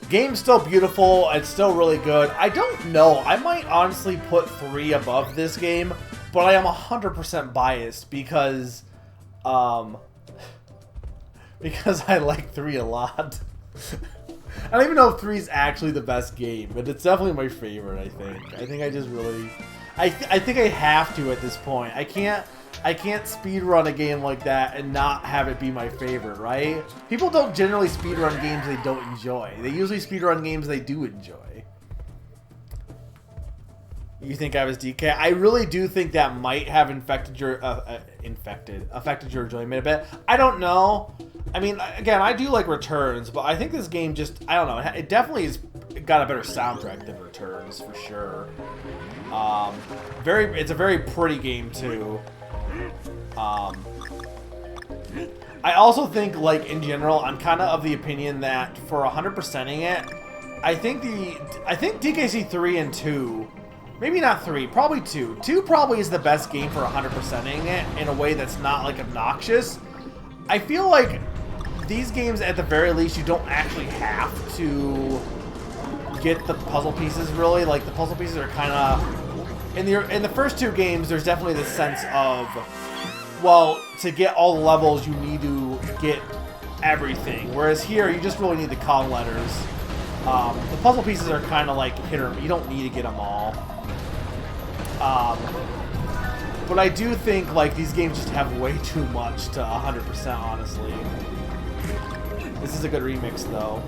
A: Game's still beautiful. It's still really good. I don't know. I might honestly put 3 above this game, but I am 100% biased because I like 3 a lot. I don't even know if 3 is actually the best game, but it's definitely my favorite, I think. I think I just really... I think I have to at this point. I can't speedrun a game like that and not have it be my favorite, right? People don't generally speedrun games they don't enjoy. They usually speedrun games they do enjoy. You think I was DK? I really do think that might have affected your enjoyment a bit. I don't know. I mean, again, I do like Returns, but I think this game just, I don't know. It definitely has got a better soundtrack than Returns for sure. It's a very pretty game too. I also think, like, in general, I'm kind of the opinion that for 100%ing it, I think DKC 3 and 2. Maybe not 3, probably 2. 2 probably is the best game for 100%ing it in a way that's not, like, obnoxious. I feel like these games, at the very least, you don't actually have to get the puzzle pieces, really. Like, the puzzle pieces are kind of... In the first 2 games, there's definitely this sense of, well, to get all the levels, you need to get everything. Whereas here, you just really need the Kong letters. The puzzle pieces are kind of like hit or miss. You don't need to get them all. But I do think, like, these games just have way too much to 100%, honestly. This is a good remix, though.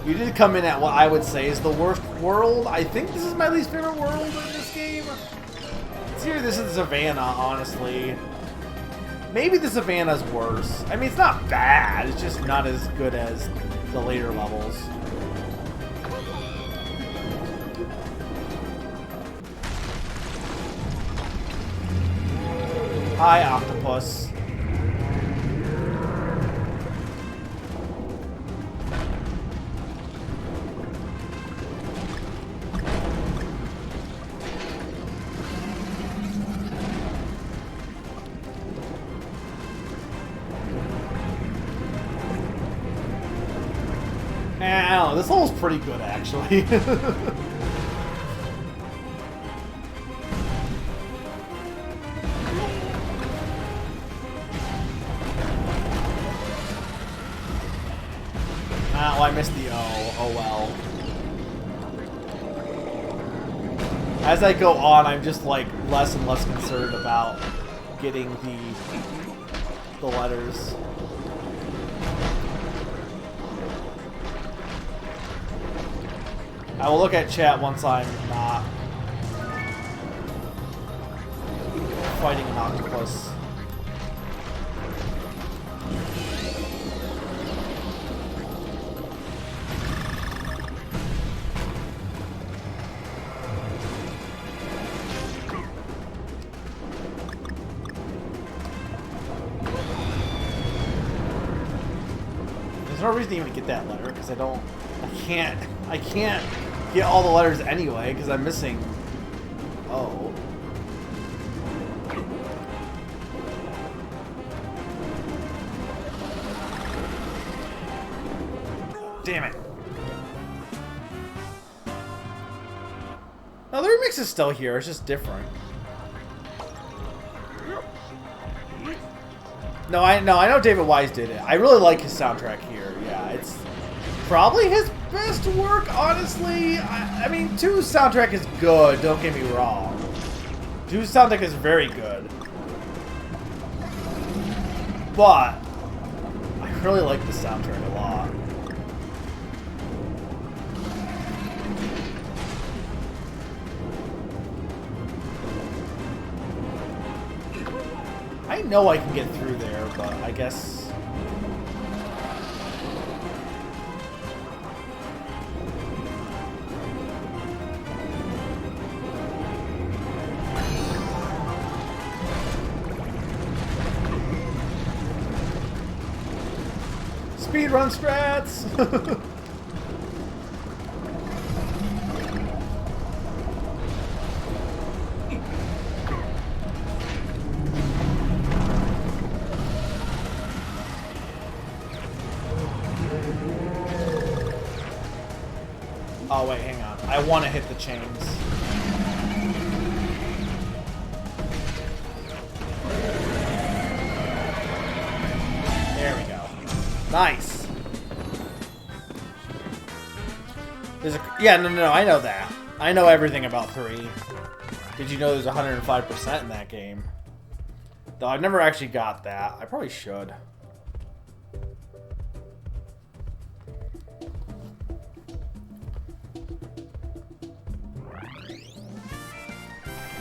A: You did come in at what I would say is the worst world. I think this is my least favorite world in this game. It's here, this is Savannah, honestly. Maybe the Savannah's worse. I mean, it's not bad. It's just not as good as the later levels. Hi, Octopus. I don't know, this level's pretty good, actually. Oh, I missed the O. Oh well. As I go on, I'm just, like, less and less concerned about getting the letters. I will look at chat once I'm not fighting an octopus. There's no reason even to get that letter because I can't get all the letters anyway, because I'm missing... Oh. Damn it. No, the remix is still here, it's just different. No, I know David Wise did it. I really like his soundtrack here. Yeah, it's probably his best work, honestly. I mean, 2's soundtrack is good, don't get me wrong. 2's soundtrack is very good. But I really like the soundtrack a lot. I know I can get through there, but I guess... Speedrun strats! Oh wait, hang on. I want to hit the chains. There we go. Nice. There's a... Yeah, no, I know that. I know everything about 3. Did you know there's 105% in that game? Though I've never actually got that. I probably should.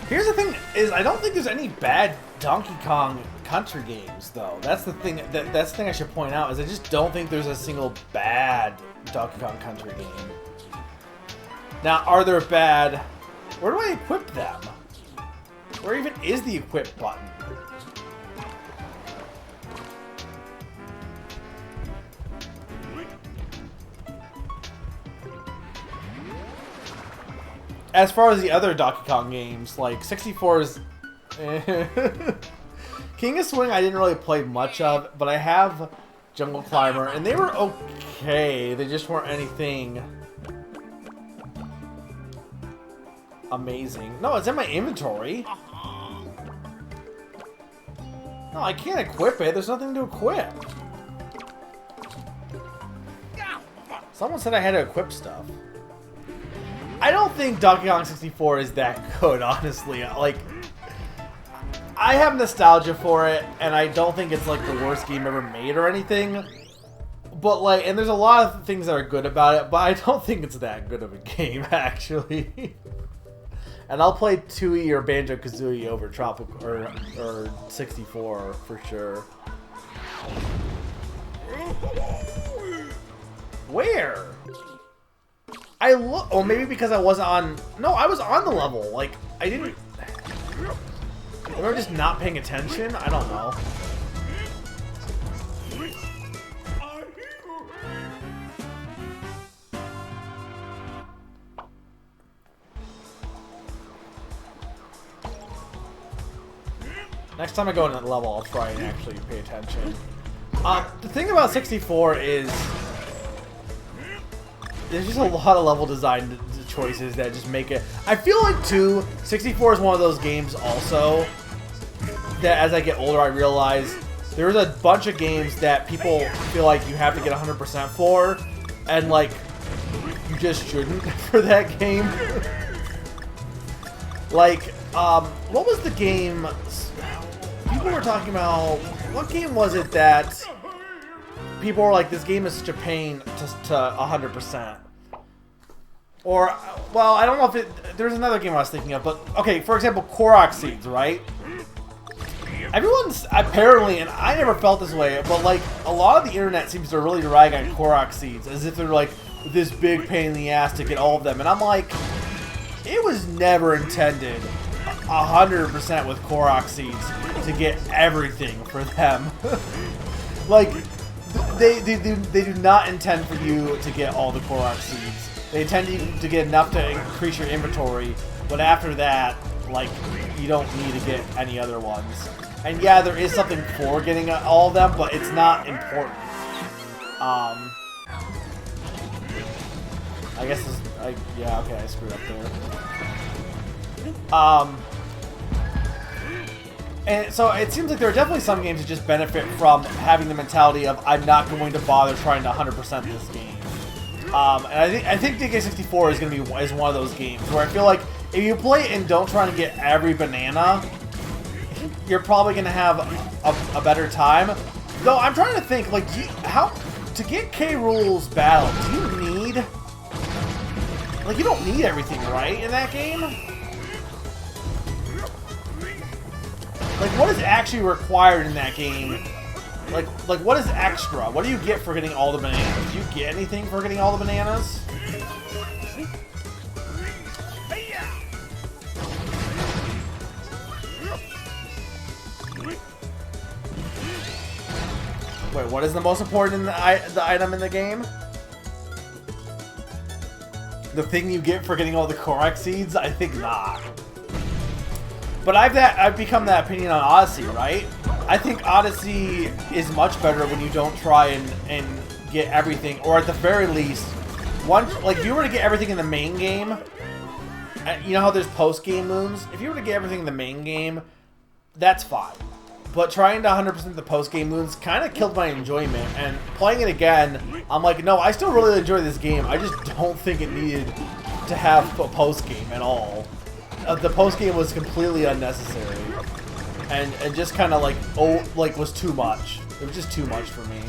A: Here's the thing: is I don't think there's any bad Donkey Kong Country games, though. That's the thing. That's the thing I should point out is I just don't think there's a single bad Donkey Kong Country game. Now, are there bad? Where do I equip them? Where even is the equip button? As far as the other Donkey Kong games, like 64's King of Swing I didn't really play much of, but I have Jungle Climber, and they were okay. They just weren't anything amazing. No, it's in my inventory. No, I can't equip it. There's nothing to equip. Someone said I had to equip stuff. I don't think Donkey Kong 64 is that good, honestly. Like, I have nostalgia for it, and I don't think it's like the worst game ever made or anything. But like, and there's a lot of things that are good about it, but I don't think it's that good of a game, actually. And I'll play Tui or Banjo-Kazooie over Tropical or 64 for sure. Where? I look. Oh, maybe because I wasn't on. No, I was on the level. Like, I didn't. Am I just not paying attention? I don't know. Next time I go in that level, I'll try and actually pay attention. The thing about 64 is there's just a lot of level design choices that just make it. I feel like, too, 64 is one of those games also that as I get older I realize there's a bunch of games that people feel like you have to get 100% for, and like, you just shouldn't for that game. Like, what was the game people were talking about? What game was it that people were like, this game is such a pain to 100%? Or, well, I don't know if it... There's another game I was thinking of, but... Okay, for example, Korok Seeds, right? Everyone's apparently, and I never felt this way, but like, a lot of the internet seems to really rag on Korok Seeds, as if they're like, this big pain in the ass to get all of them. And I'm like, it was never intended 100% with Korok Seeds to get everything for them. Like, they do not intend for you to get all the Korok Seeds. They intend you to get enough to increase your inventory, but after that, like, you don't need to get any other ones. And yeah, there is something for getting all of them, but it's not important. I guess this, yeah, okay, I screwed up there. And so it seems like there are definitely some games that just benefit from having the mentality of, I'm not going to bother trying to 100% this game. And I think DK64 is going to be one of those games where I feel like if you play it and don't try to get every banana, you're probably going to have a better time. Though I'm trying to think, like, how to get K. Rool's battle, do you need... Like, you don't need everything, right, in that game? Like, what is actually required in that game? Like, what is extra? What do you get for getting all the bananas? Do you get anything for getting all the bananas? Wait, what is the most important in the item in the game? The thing you get for getting all the Korok Seeds? I think not. But I've become that opinion on Odyssey, right? I think Odyssey is much better when you don't try and get everything, or at the very least, like if you were to get everything in the main game, you know how there's post-game moons? If you were to get everything in the main game, that's fine. But trying to 100% the post-game moons kind of killed my enjoyment, and playing it again, I'm like, no, I still really enjoy this game. I just don't think it needed to have a post-game at all. The post-game was completely unnecessary. and just kind of like was too much. It was just too much for me.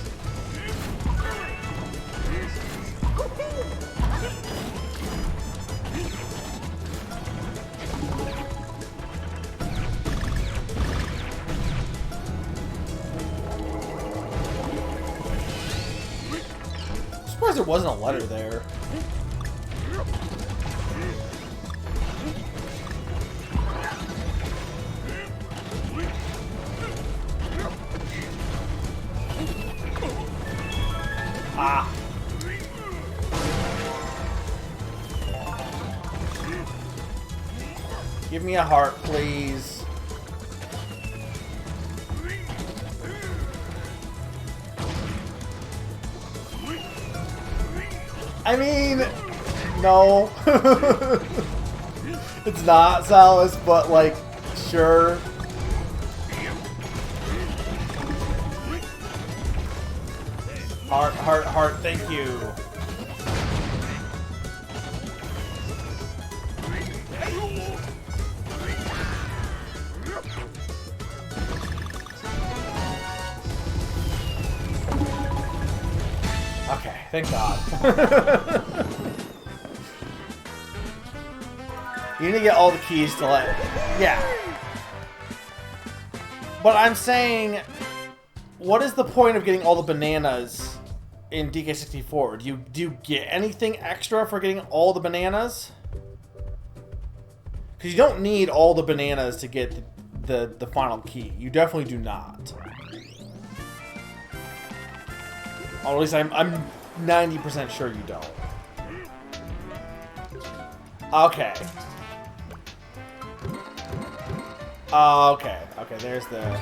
A: I'm surprised there wasn't a letter there. Ah. Give me a heart, please. I mean, no. It's not Salus, but like, sure. Heart, heart, heart, thank you. Okay, thank God. You need to get all the keys to let... Yeah. But I'm saying... What is the point of getting all the bananas in DK64? Do you get anything extra for getting all the bananas? Because you don't need all the bananas to get the final key. You definitely do not. Or at least I'm 90% sure you don't. Okay. Okay. Okay, there's the...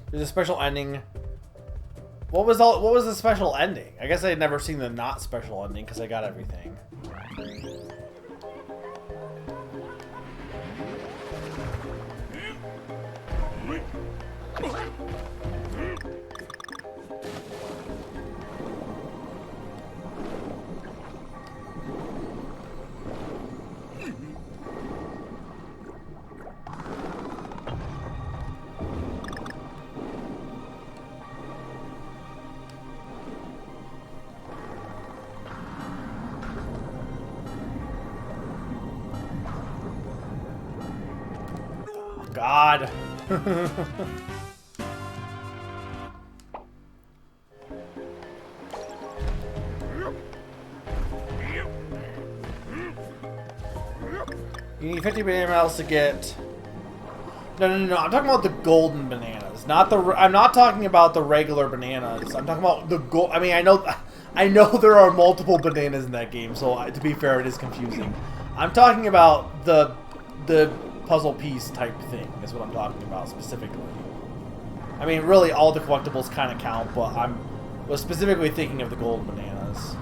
A: There's a special ending. What was the special ending? I guess I had never seen the not special ending because I got everything. God. You need 50 banana medals to get... No. I'm talking about the golden bananas, not the... I'm not talking about the regular bananas. I'm talking about the gold... I mean, I know there are multiple bananas in that game, so to be fair, it is confusing. I'm talking about the puzzle piece type thing is what I'm talking about specifically. I mean, really, all the collectibles kind of count, but I was specifically thinking of the golden bananas.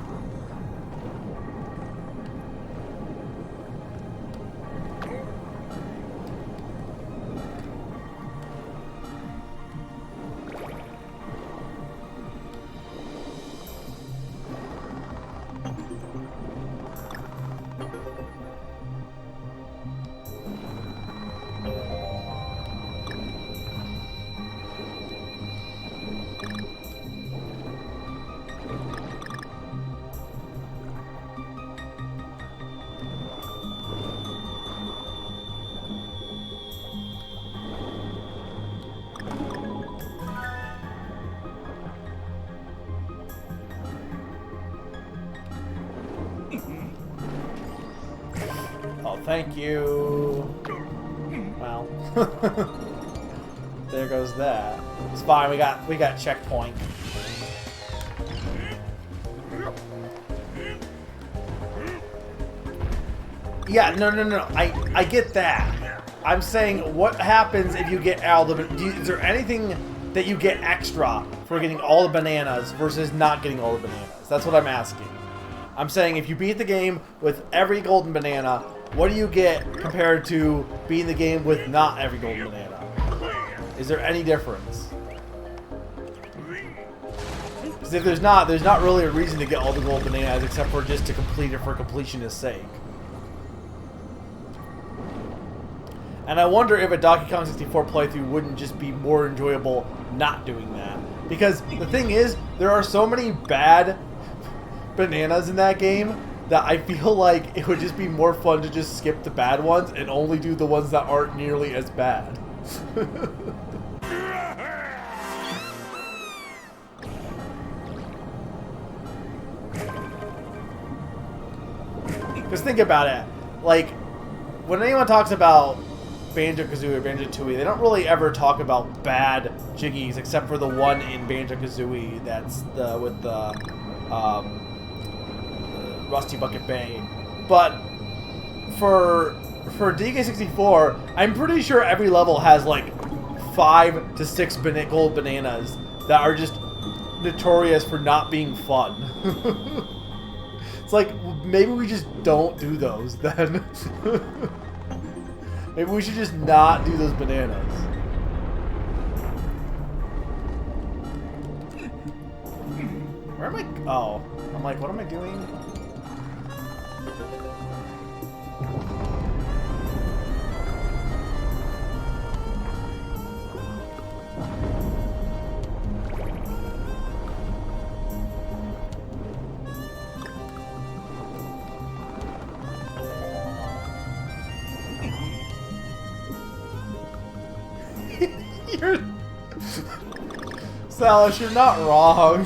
A: Thank you. Well, there goes that. It's fine. We got checkpoint. Yeah, no. I get that. I'm saying, what happens if you get all the... Is there anything that you get extra for getting all the bananas versus not getting all the bananas? That's what I'm asking. I'm saying, if you beat the game with every golden banana, what do you get compared to beating the game with not every golden banana? Is there any difference? Because if there's not really a reason to get all the gold bananas except for just to complete it for completionist sake. And I wonder if a Donkey Kong 64 playthrough wouldn't just be more enjoyable not doing that. Because the thing is, there are so many bad bananas in that game that I feel like it would just be more fun to just skip the bad ones and only do the ones that aren't nearly as bad. Because think about it, like, when anyone talks about Banjo-Kazooie or Banjo-Tooie, they don't really ever talk about bad Jiggies, except for the one in Banjo-Kazooie that's with the Rusty Bucket Bay. But for DK64, I'm pretty sure every level has like 5 to 6 gold bananas that are just notorious for not being fun. It's like, maybe we just don't do those then. Maybe we should just not do those bananas. Where am I? Oh, I'm like, what am I doing? Salas, you're not wrong.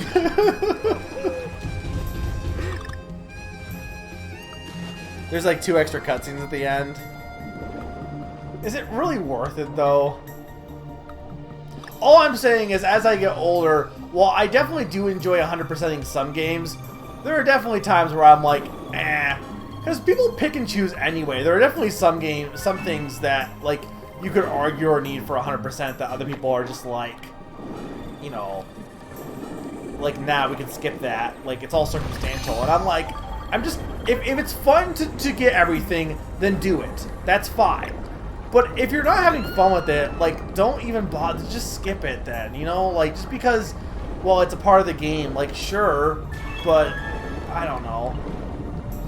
A: There's like 2 extra cutscenes at the end. Is it really worth it though? All I'm saying is, as I get older, while I definitely do enjoy 100%ing some games, there are definitely times where I'm like, eh. Because people pick and choose anyway. There are definitely some things that, like, you could argue or need for 100% that other people are just like, you know, like, nah, we can skip that. Like, it's all circumstantial. And I'm like, if it's fun to get everything, then do it. That's fine. But if you're not having fun with it, like, don't even bother. Just skip it then, you know? Like, just because, well, it's a part of the game, like, sure, but I don't know.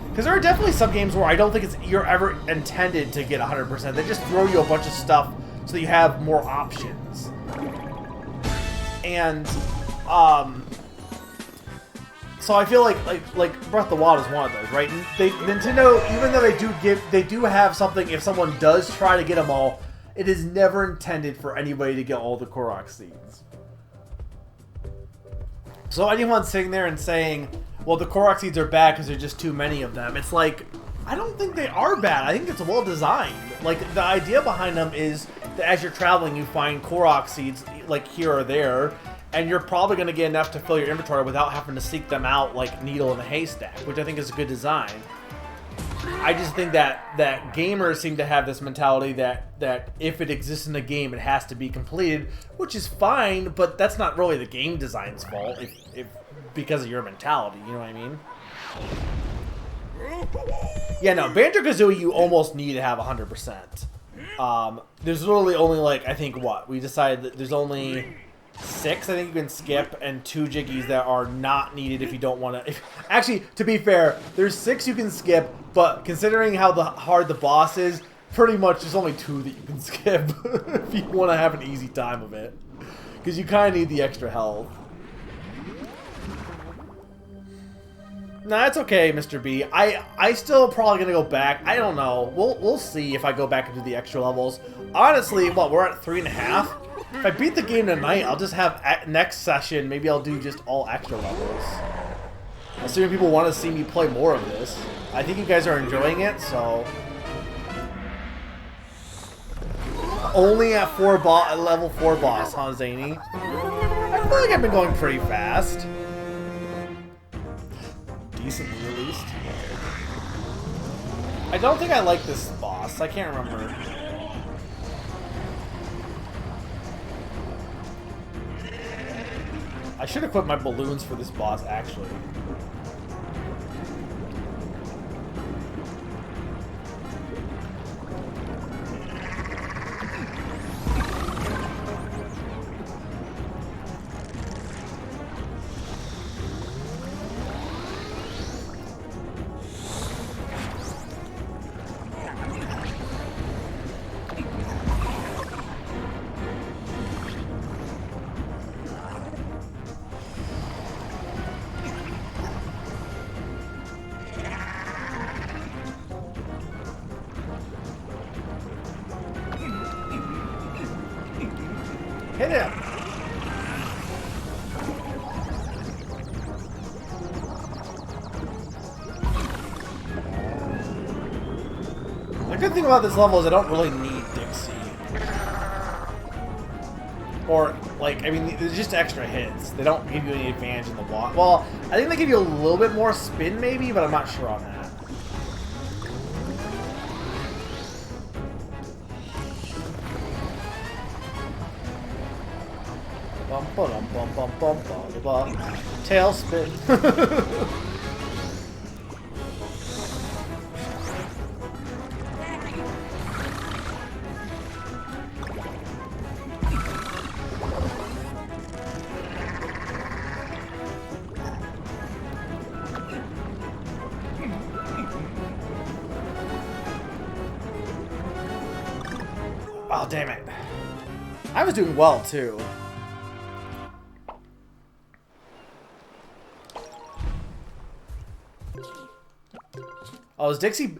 A: Because there are definitely some games where I don't think you're ever intended to get 100%. They just throw you a bunch of stuff so that you have more options. And, so I feel like Breath of the Wild is one of those, right? Nintendo, even though they do have something, if someone does try to get them all, it is never intended for anybody to get all the Korok seeds. So anyone sitting there and saying, well, the Korok seeds are bad because there's just too many of them, it's like, I don't think they are bad. I think it's well designed. Like, the idea behind them is that as you're traveling, you find Korok seeds, like, here or there, and you're probably going to get enough to fill your inventory without having to seek them out like needle in a haystack, which I think is a good design. I just think that gamers seem to have this mentality that if it exists in a game, it has to be completed, which is fine, but that's not really the game design's fault if because of your mentality, you know what I mean? Yeah, no, Banjo-Kazooie you almost need to have 100%. There's literally only, like, I think, what? We decided that there's only 6 I think you can skip, and 2 Jiggies that are not needed if you don't want to. Actually, to be fair, there's 6 you can skip, but considering how hard the boss is, pretty much there's only 2 that you can skip if you want to have an easy time of it. Because you kind of need the extra health. Nah, that's okay, Mr. B. I still probably gonna go back. I don't know. We'll see if I go back into the extra levels. Honestly, what, we're at 3.5? If I beat the game tonight, I'll just have next session. Maybe I'll do just all extra levels. Assuming people want to see me play more of this. I think you guys are enjoying it, so. Only at level 4 boss, huh, Zany? I feel like I've been going pretty fast. Decently, at least. I don't think I like this boss. I can't remember. I should equip my balloons for this boss, actually. good thing about this level is I don't really need Dixie. Or, like, I mean, it's just extra hits. They don't give you any advantage in the water. Well, I think they give you a little bit more spin, maybe, but I'm not sure on that. Bum bum bum bum bum bum bum. Tailspin. Oh, damn it. I was doing well, too. Oh, is Dixie...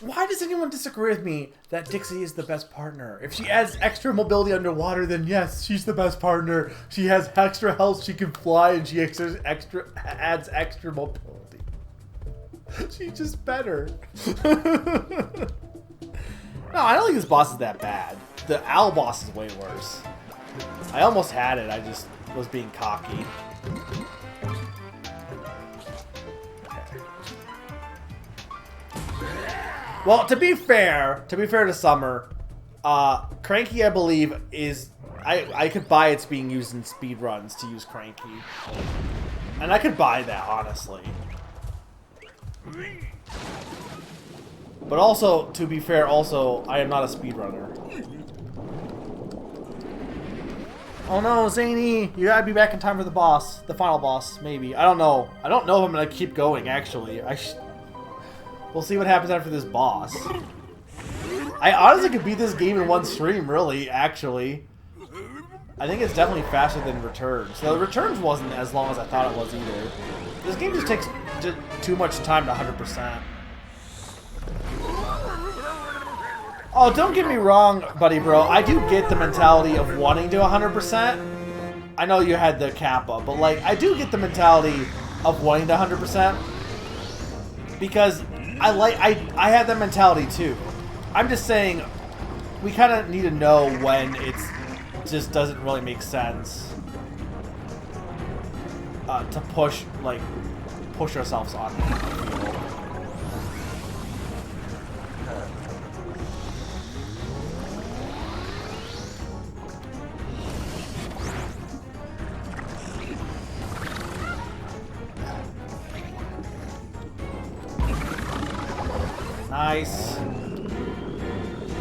A: Why does anyone disagree with me that Dixie is the best partner? If she adds extra mobility underwater, then yes, she's the best partner. She has extra health, she can fly, and she adds extra mobility. She's just better. No, I don't think this boss is that bad. The owl boss is way worse. I almost had it, I just was being cocky. Well, to be fair to Summer, Cranky, I believe, is... I could buy it's being used in speedruns to use Cranky. And I could buy that, honestly. But also, to be fair, also, I am not a speedrunner. Oh no, Zany! You gotta be back in time for the boss. The final boss, maybe. I don't know. I don't know if I'm gonna keep going, actually. We'll see what happens after this boss. I honestly could beat this game in one stream, really, actually. I think it's definitely faster than Returns. So the Returns wasn't as long as I thought it was either. This game just takes too much time to 100%. Oh, don't get me wrong, buddy bro. I do get the mentality of wanting to 100%. I know you had the Kappa, but like, I do get the mentality of wanting to 100%. Because I have that mentality too. I'm just saying, we kind of need to know when it's just doesn't really make sense to push ourselves on it. Nice.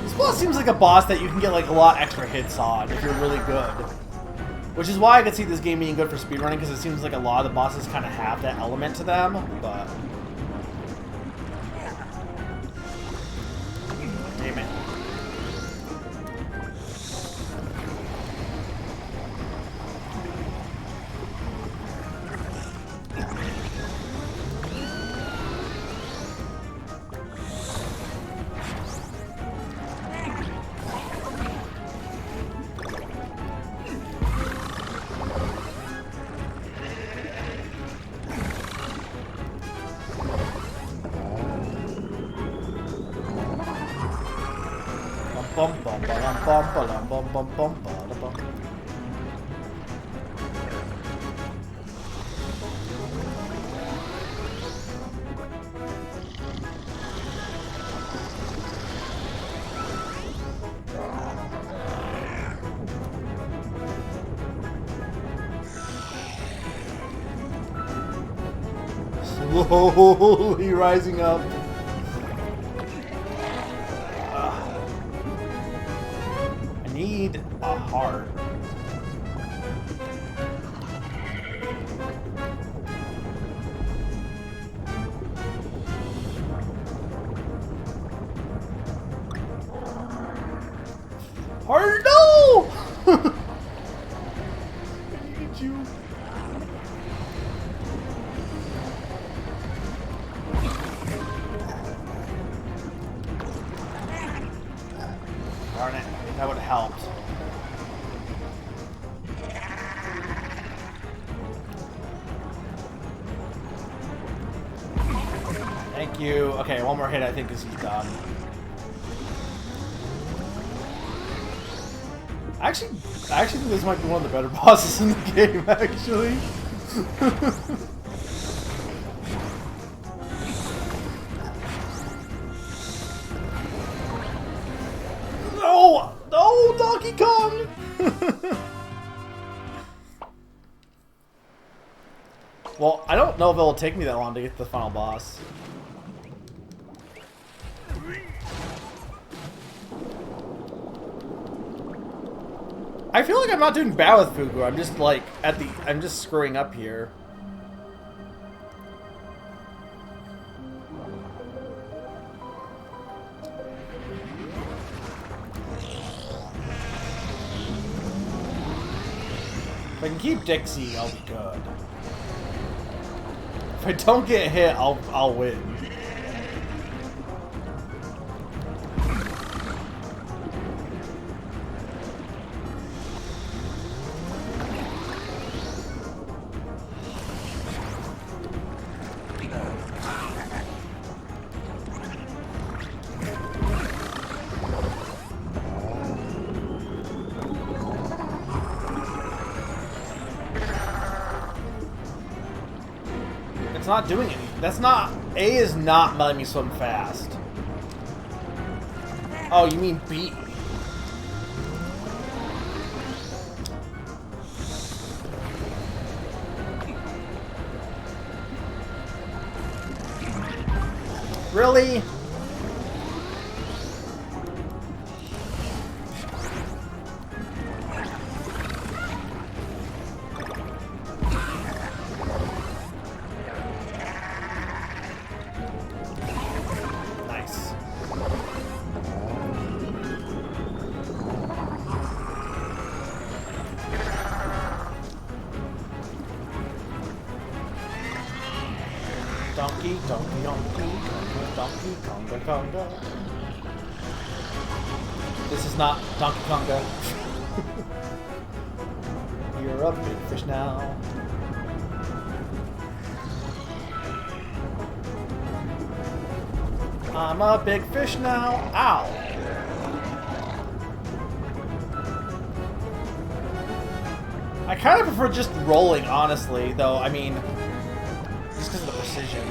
A: This boss seems like a boss that you can get like a lot extra hits on if you're really good. Which is why I could see this game being good for speedrunning, because it seems like a lot of the bosses kind of have that element to them, but... Damn it. Bum bum bum bum bum bum bum bum bum. Slowly rising up. Need a heart. Heart, no! I need you. Darn it, that would have helped. Thank you. Okay, one more hit, I think, is he's done. Actually, I actually think this might be one of the better bosses in the game, actually. No! No, Donkey Kong! Well, I don't know if it'll take me that long to get to the final boss. I feel like I'm not doing bad with Fugu. I'm just like I'm just screwing up here. If I can keep Dixie, I'll be good. If I don't get hit, I'll win. It's not doing anything. That's not... A is not letting me swim fast. Oh, you mean B? Really? Nice. Donkey, donkey, donkey, donkey, conga, conga. This is not Donkey Konga. You're a big fish now. I'm a big fish now. Ow. I kind of prefer just rolling, honestly, though. I mean, just because of the precision.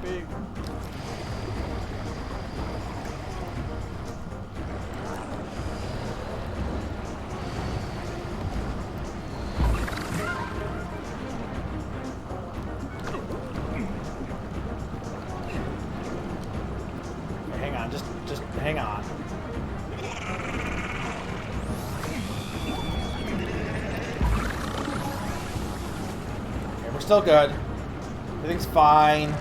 A: Big. Hang on, just hang on. Okay, we're still good. Everything's fine.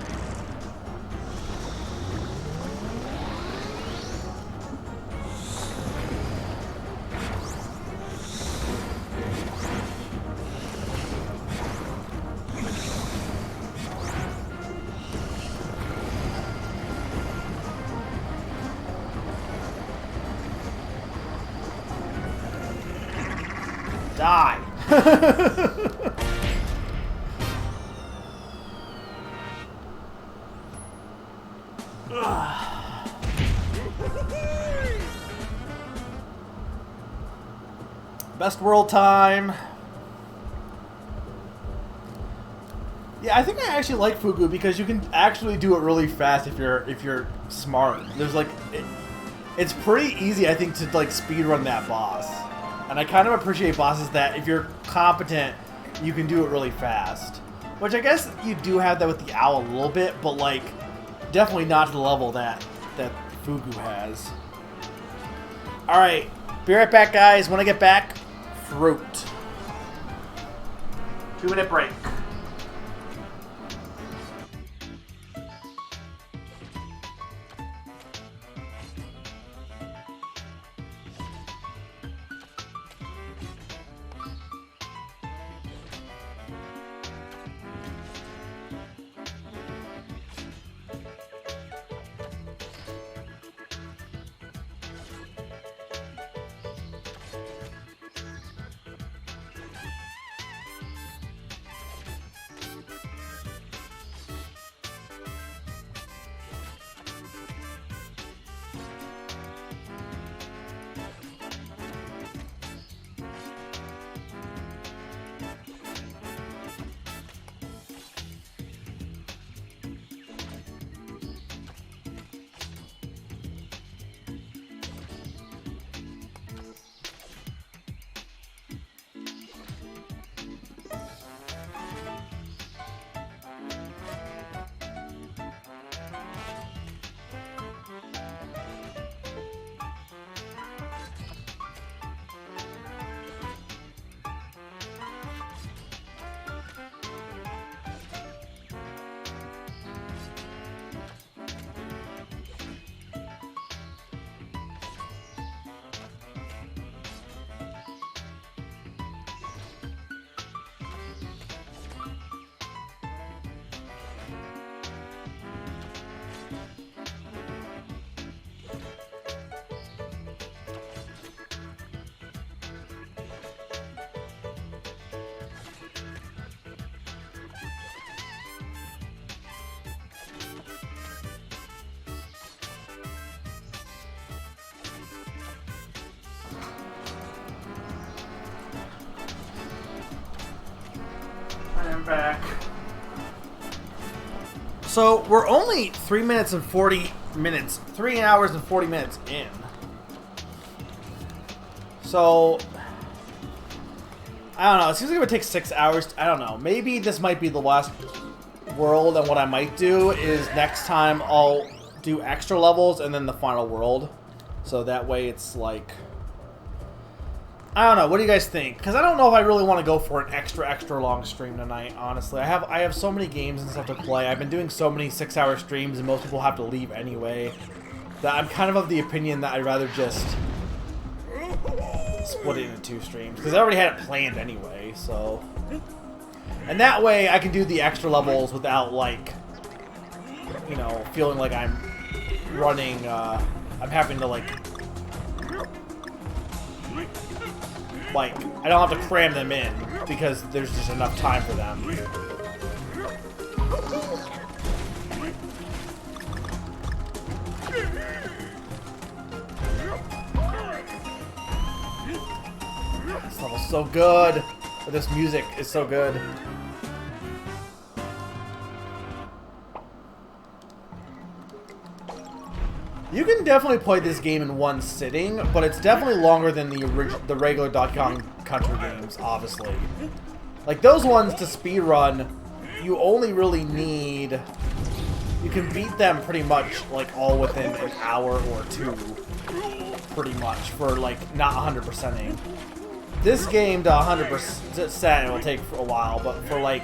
A: Die! Best world time. Yeah, I think I actually like Fugu because you can actually do it really fast if you're smart. There's like it's pretty easy, I think, to like speedrun that boss. And I kind of appreciate bosses that if you're competent, you can do it really fast. Which I guess you do have that with the owl a little bit, but like definitely not to the level that Fugu has. Alright, be right back, guys. When I get back, fruit. 2-minute break. back. So we're only 3 minutes and 40 minutes, 3 hours and 40 minutes in. So I don't know. It seems like it would take 6 hours. I don't know. Maybe this might be the last world, and what I might do is next time I'll do extra levels and then the final world. So that way it's like, I don't know. What do you guys think? Because I don't know if I really want to go for an extra long stream tonight, honestly. I have so many games and stuff to play. I've been doing so many 6-hour streams, and most people have to leave anyway, that I'm kind of the opinion that I'd rather just split it into 2 streams. Because I already had it planned anyway, so. And that way I can do the extra levels without, like, you know, feeling like I'm running, I'm having to, like, I don't have to cram them in, because there's just enough time for them. This level's so good. This music is so good. You can definitely play this game in one sitting, but it's definitely longer than the regular Donkey Kong Country games, obviously. Like, those ones to speedrun, you only really need... You can beat them pretty much, like, all within an hour or 2. Pretty much, for, like, not 100%ing. This game to 100% it will take a while, but for, like,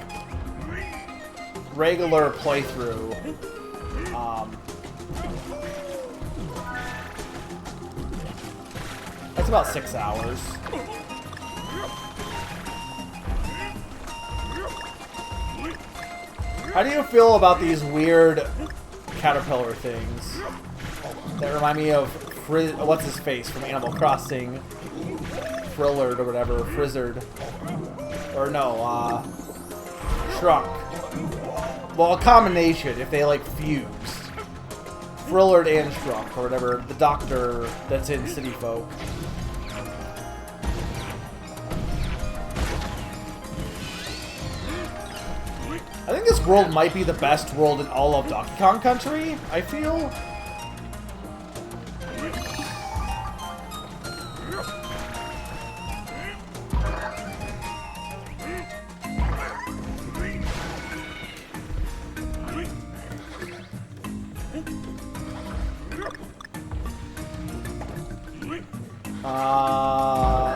A: regular playthrough, it's about 6 hours. How do you feel about these weird caterpillar things that remind me of what's his face from Animal Crossing? Frillard or whatever, Frizzard. Or no, Shrunk. Well, a combination if they like fused. Frillard and Shrunk, or whatever, the doctor that's in City Folk. I think this world might be the best world in all of Donkey Kong Country, I feel.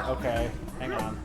A: Okay, hang on.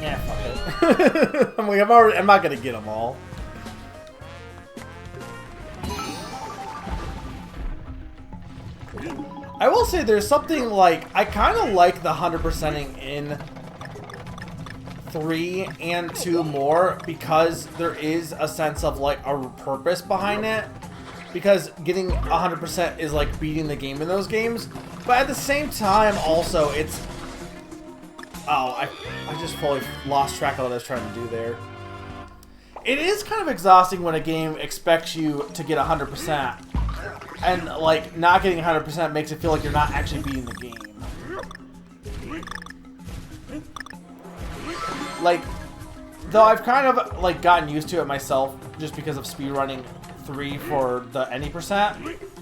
A: Yeah, fuck it. I'm not gonna get them all. I will say there's something like, I kind of like the 100%ing in 3 and 2 more, because there is a sense of like a purpose behind it. Because getting 100% is like beating the game in those games. But at the same time, also, it's... Oh, I just fully lost track of what I was trying to do there. It is kind of exhausting when a game expects you to get 100%. And, like, not getting 100% makes it feel like you're not actually beating the game. Like, though I've kind of, like, gotten used to it myself just because of speedrunning 3 for the any percent.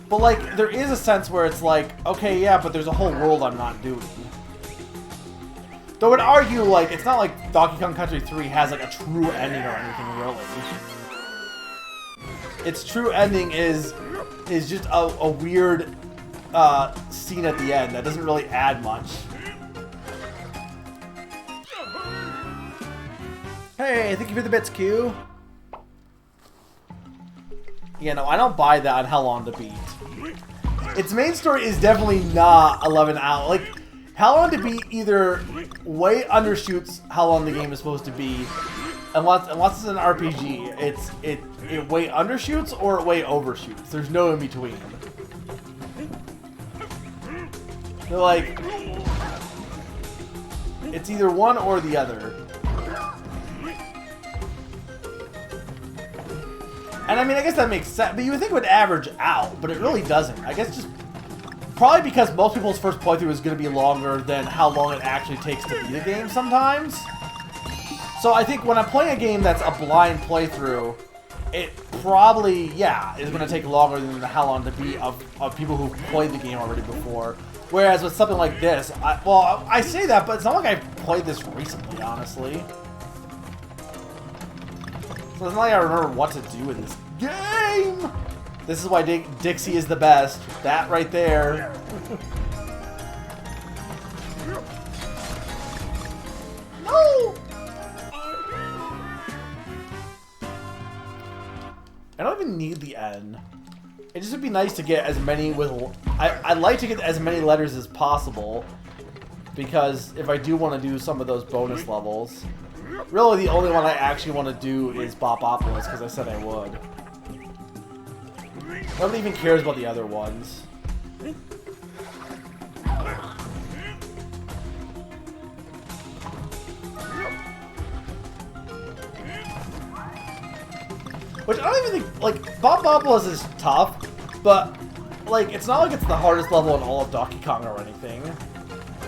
A: But, like, there is a sense where it's like, okay, yeah, but there's a whole world I'm not doing. Though I would argue, like, it's not like Donkey Kong Country 3 has, like, a true ending or anything, really. Its true ending is just a weird scene at the end that doesn't really add much. Hey, Hey, thank you for the bits, Q. Yeah, no, I don't buy that on How Long to Beat. Its main story is definitely not 11 hours. Like, How Long to Beat either way undershoots how long the game is supposed to be, unless it's an RPG. It way undershoots or it way overshoots. There's no in between. They're like, it's either one or the other. And I mean, I guess that makes sense, but you would think it would average out, but it really doesn't. I guess just probably because most people's first playthrough is going to be longer than how long it actually takes to beat a game sometimes. So I think when I'm playing a game that's a blind playthrough, it probably, yeah, is going to take longer than the how long to beat of people who've played the game already before. Whereas with something like this, I say that, but it's not like I've played this recently, honestly. So it's not like I remember what to do in this game! This is why Dixie is the best. That right there. No! I don't even need the N. It just would be nice to get as many with... I'd like to get as many letters as possible. Because if I do want to do some of those bonus levels... Really, the only one I actually want to do is Bopopolis, because I said I would. Nobody even cares about the other ones. Which I don't even think, like, Bopopolis is tough, but, like, it's not like it's the hardest level in all of Donkey Kong or anything.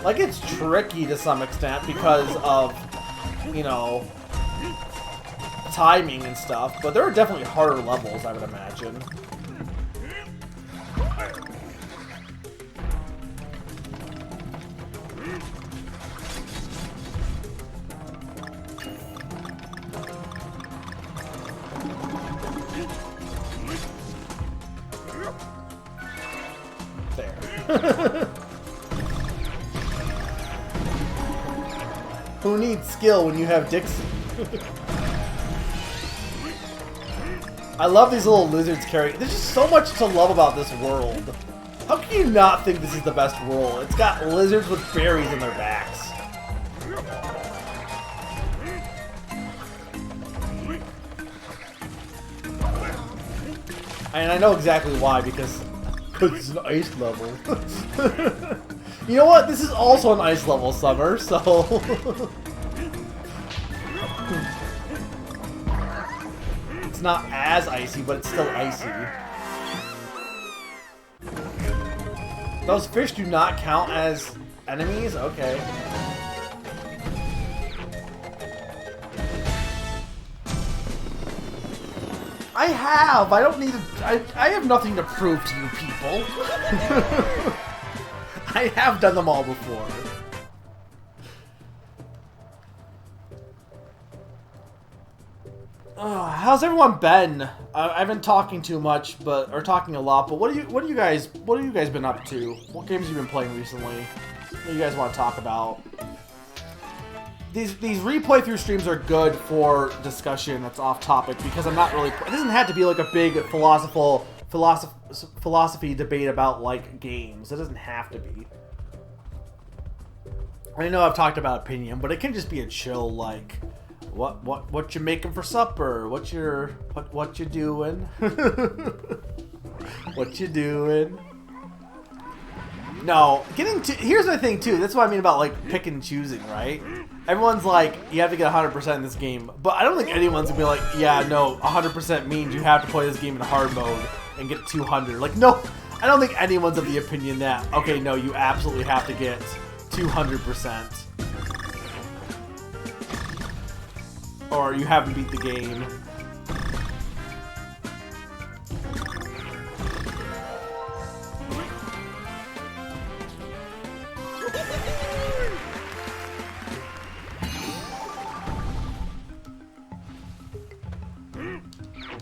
A: Like, it's tricky to some extent because of... you know, timing and stuff, but there are definitely harder levels, I would imagine. There. Who needs skill when you have Dixie? I love these little lizards carrying. There's just so much to love about this world. How can you not think this is the best world? It's got lizards with berries in their backs. And I know exactly why, because it's an ice level. You know what? This is also an ice level, Summer, so... It's not as icy, but it's still icy. Those fish do not count as enemies? Okay. I don't need to... I have nothing to prove to you people. I have done them all before. How's everyone been? I've been talking too much, or talking a lot. But what have you guys been up to? What games have you been playing recently? What do you guys want to talk about? These replay through streams are good for discussion that's off topic because I'm not really. It doesn't have to be like a big philosophy debate about like games. It doesn't have to be. I know I've talked about opinion, but it can just be a chill like, what you making for supper? What you doing? What you doing? No, here's the thing too. That's what I mean about like pick and choosing, right? Everyone's like, you have to get 100% in this game, but I don't think anyone's gonna be like, yeah, no, 100% means you have to play this game in hard mode and get 200. Like, no, I don't think anyone's of the opinion that, okay, no, you absolutely have to get 200%. Or you haven't beat the game.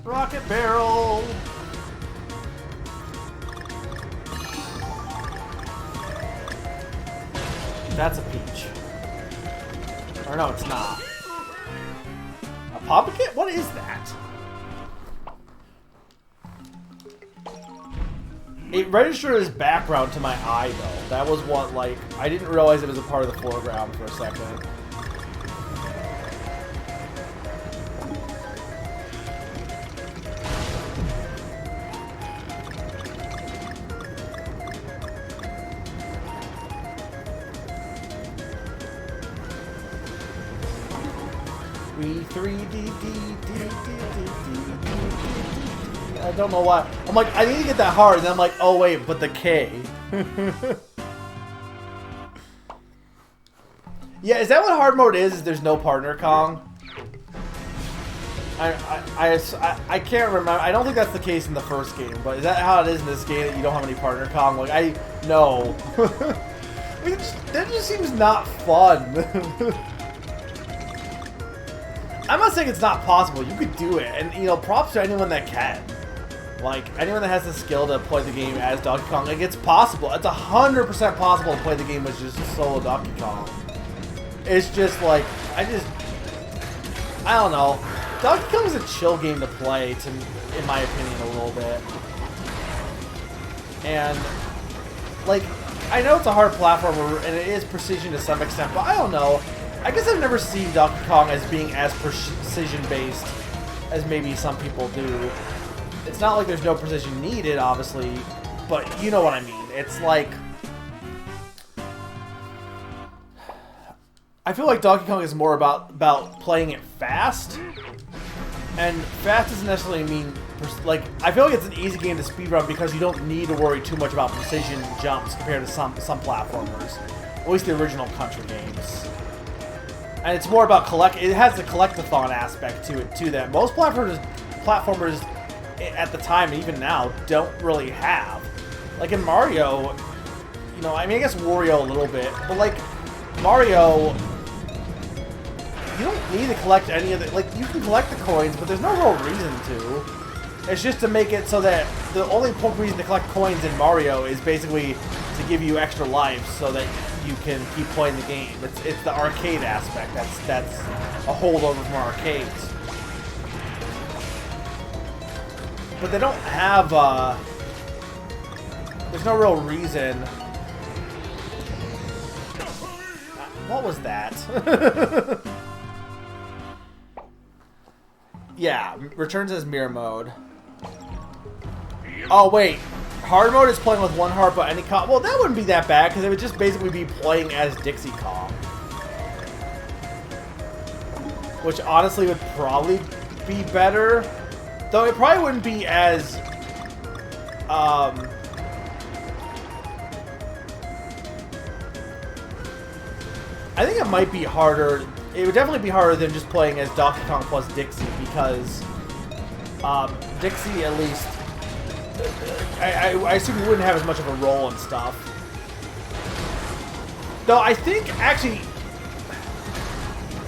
A: Rocket barrel! That's a peach. Or no, it's not. Pumpkin? What is that? It registered as background to my eye, though. That was what, like, I didn't realize it was a part of the foreground for a second. I don't know why. I'm like, I need to get that hard, and then I'm like, oh wait, but the K. Yeah, is that what hard mode is there's no partner Kong? I can't remember. I don't think that's the case in the first game, but is that how it is in this game, that you don't have any partner Kong? Like, no. That just seems not fun. I'm not saying it's not possible. You could do it, and you know, props to anyone that can. Like anyone that has the skill to play the game as Donkey Kong. Like it's possible. It's 100% possible to play the game with just solo Donkey Kong. It's just like I don't know. Donkey Kong is a chill game to play, in my opinion, a little bit. And like I know it's a hard platformer and it is precision to some extent, but I don't know. I guess I've never seen Donkey Kong as being as precision-based as maybe some people do. It's not like there's no precision needed, obviously, but you know what I mean. It's like... I feel like Donkey Kong is more about playing it fast, and fast doesn't necessarily mean... Like, I feel like it's an easy game to speedrun because you don't need to worry too much about precision jumps compared to some platformers. At least the original Country games. And it's more about it has the collectathon aspect to it too that most platformers at the time, and even now, don't really have. Like in Mario, you know, I mean, I guess Wario a little bit, but like Mario, you don't need to collect any of the, like you can collect the coins, but there's no real reason to. It's just to make it so that the only reason to collect coins in Mario is basically to give you extra life so that you can keep playing the game. It's the arcade aspect that's a holdover from arcades. But they don't have there's no real reason. What was that? Yeah, returns as mirror mode. Oh wait, hard mode is playing with one heart, but any Kong. Well, that wouldn't be that bad because it would just basically be playing as Dixie Kong, which honestly would probably be better. Though it probably wouldn't be as I think it might be harder. It would definitely be harder than just playing as Donkey Kong plus Dixie because Dixie at least. I assume you wouldn't have as much of a role and stuff. Though I think actually,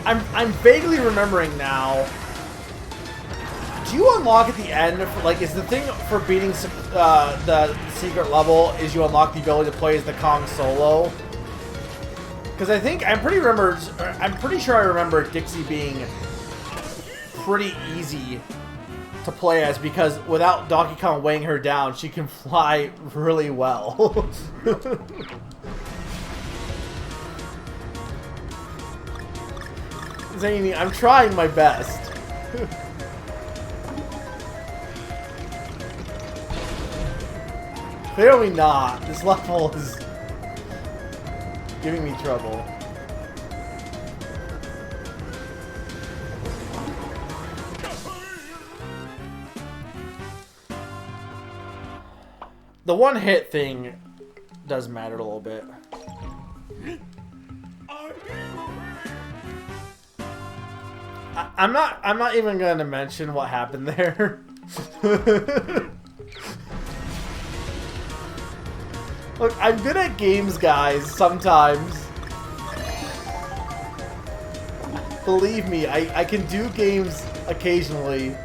A: I'm vaguely remembering now. Do you unlock at the end? Like, is the thing for beating the secret level is you unlock the ability to play as the Kong solo? Because I think I'm pretty sure I remember Dixie being pretty easy to play as because without Donkey Kong weighing her down, she can fly really well. Zany, I'm trying my best. Clearly not. This level is giving me trouble. The one hit thing does matter a little bit. I'm not even going to mention what happened there. Look, I'm good at games, guys, sometimes. Believe me, I can do games occasionally.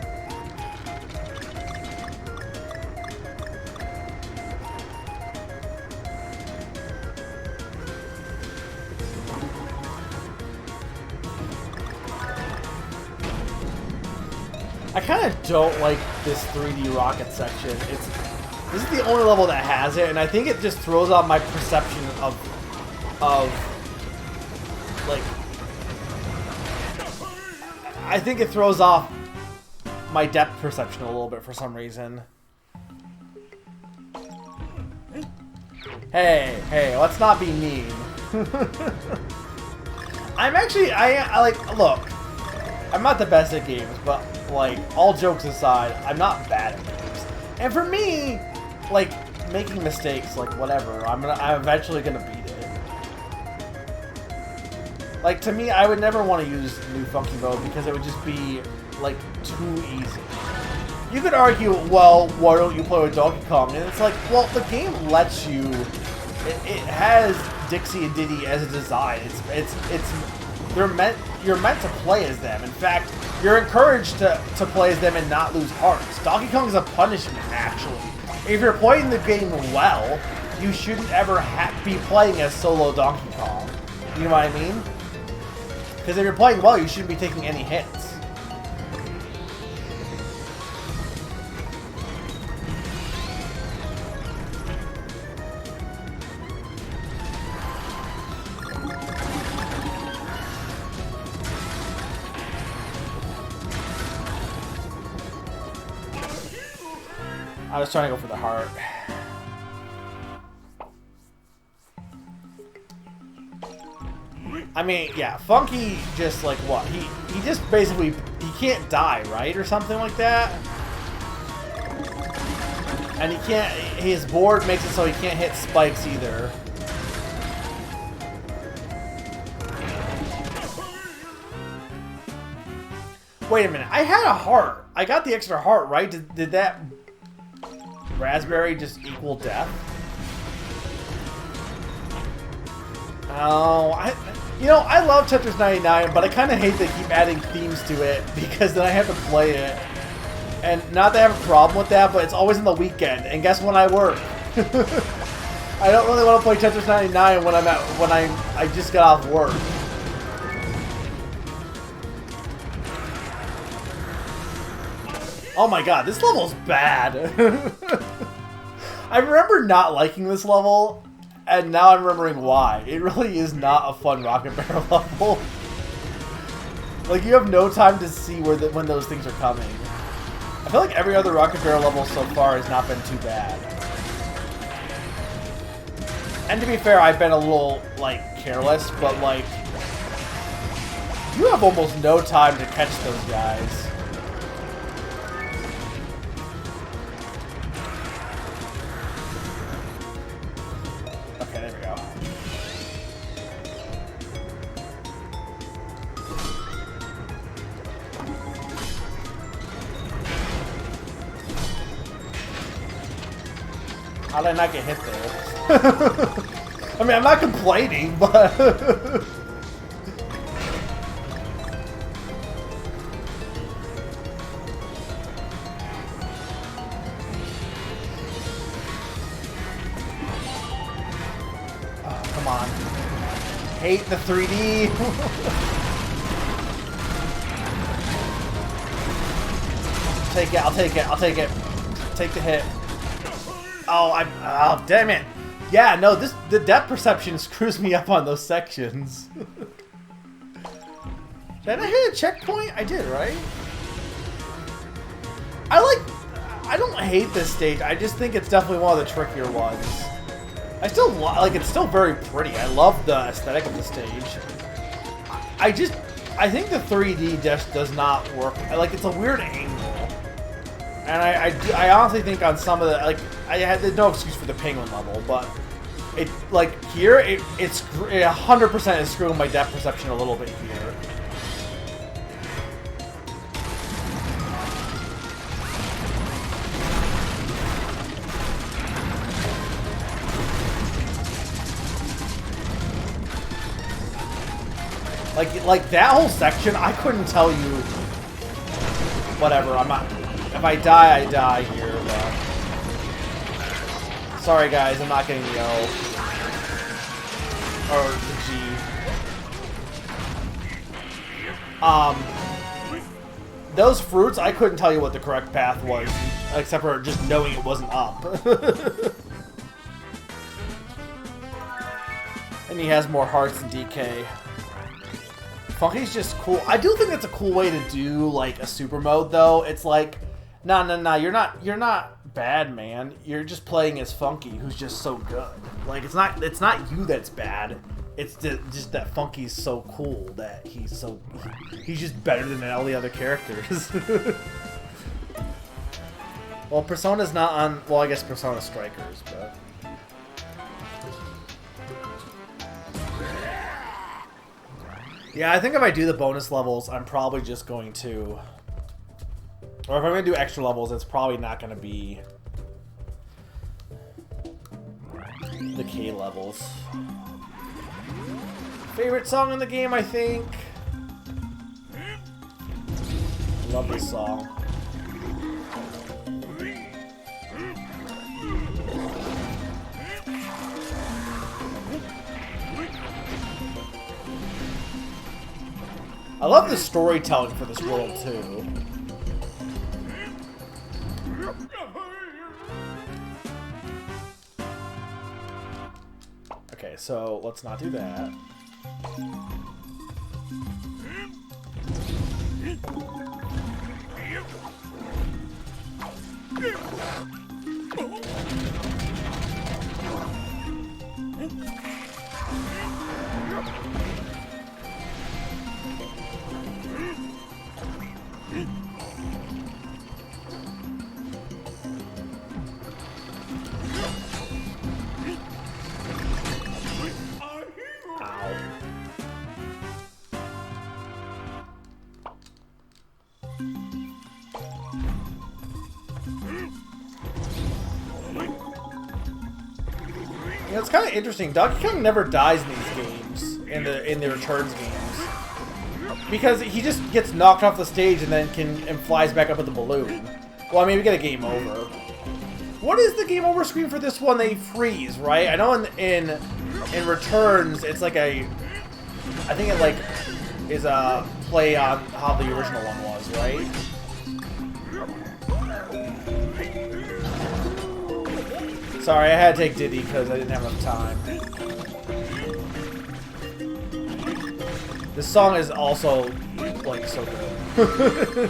A: I kind of don't like this 3D rocket section. This is the only level that has it, and I think it just throws off my perception of like, I think it throws off my depth perception a little bit for some reason. Hey, let's not be mean. I like, look, I'm not the best at games, but like, all jokes aside, I'm not bad at games. And for me, like, making mistakes, like, whatever, I'm eventually gonna beat it. Like, to me, I would never want to use New Funky Mode because it would just be, like, too easy. You could argue, well, why don't you play with Donkey Kong? And it's like, well, the game lets you. It has Dixie and Diddy as a design. You're meant to play as them. In fact, you're encouraged to play as them and not lose hearts. Donkey Kong is a punishment, actually. If you're playing the game well, you shouldn't ever be playing as solo Donkey Kong. You know what I mean? Because if you're playing well, you shouldn't be taking any hits. I was trying to go for the heart. I mean, yeah, Funky just like what? He just basically, he can't die, right? Or something like that? And he can't, his board makes it so he can't hit spikes either. Wait a minute, I had a heart. I got the extra heart, right? Did that raspberry just equal death? Oh, I love Tetris 99, but I kind of hate they keep adding themes to it because then I have to play it. And not that I have a problem with that, but it's always on the weekend, and guess when I work? I don't really want to play Tetris 99 when I just got off work. Oh my god, this level's bad. I remember not liking this level, and now I'm remembering why. It really is not a fun Rocket Barrel level. Like, you have no time to see when those things are coming. I feel like every other Rocket Barrel level so far has not been too bad. And to be fair, I've been a little, like, careless, but, like, you have almost no time to catch those guys. How did I not get hit there? I mean, I'm not complaining, but... oh, come on. Hate the 3D. Take it, I'll take it, I'll take it. Take the hit. Oh, damn it. Yeah, no, the depth perception screws me up on those sections. Did I hit a checkpoint? I did, right? I don't hate this stage. I just think it's definitely one of the trickier ones. I still like, it's still very pretty. I love the aesthetic of the stage. I think the 3D just does not work. Like, it's a weird angle. And I honestly think on some of the, like, there's no excuse for the penguin level, but it, like, here, it 100% is screwing my depth perception a little bit here. Like that whole section, I couldn't tell you. Whatever, I'm not. If I die, I die here. But... sorry, guys, I'm not getting the O or the G. those fruits, I couldn't tell you what the correct path was, except for just knowing it wasn't up. And he has more hearts than DK. Funky's just cool. I do think that's a cool way to do like a super mode, though. It's like, nah, you're not bad, man. You're just playing as Funky, who's just so good. Like it's not you that's bad. It's just that Funky's so cool that he's just better than all the other characters. Well, Persona's not on. Well, I guess Persona Strikers, but. Yeah, I think if I do the bonus levels, I'm probably just going to... Or if I'm going to do extra levels, it's probably not going to be... the K levels. Favorite song in the game, I think? I love this song. I love the storytelling for this world, too. Okay, so let's not do that. Yeah, it's kind of interesting. Donkey Kong never dies in these games, in the Returns games, because he just gets knocked off the stage and then flies back up with the balloon. Well, I mean, we get a game over. What is the game over screen for this one? They freeze, right? I know in Returns it's like a, I think it like is a play on how the original one was, right? Sorry, I had to take Diddy because I didn't have enough time. This song is also, like, so good.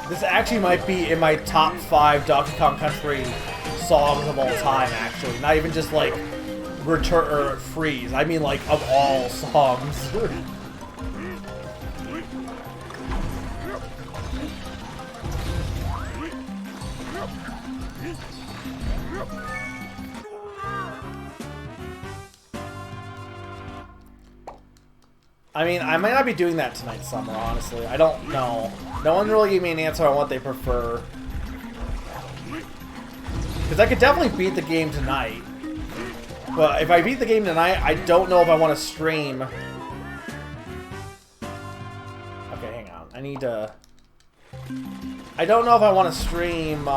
A: This actually might be in my top 5 Donkey Kong Country songs of all time, actually. Not even just, like, Return or Freeze. I mean, like, of all songs. I mean, I might not be doing that tonight, Summer, honestly. I don't know. No one really gave me an answer on what they prefer. Because I could definitely beat the game tonight. But if I beat the game tonight, I don't know if I want to stream. Okay, hang on. I need to... I don't know if I want to stream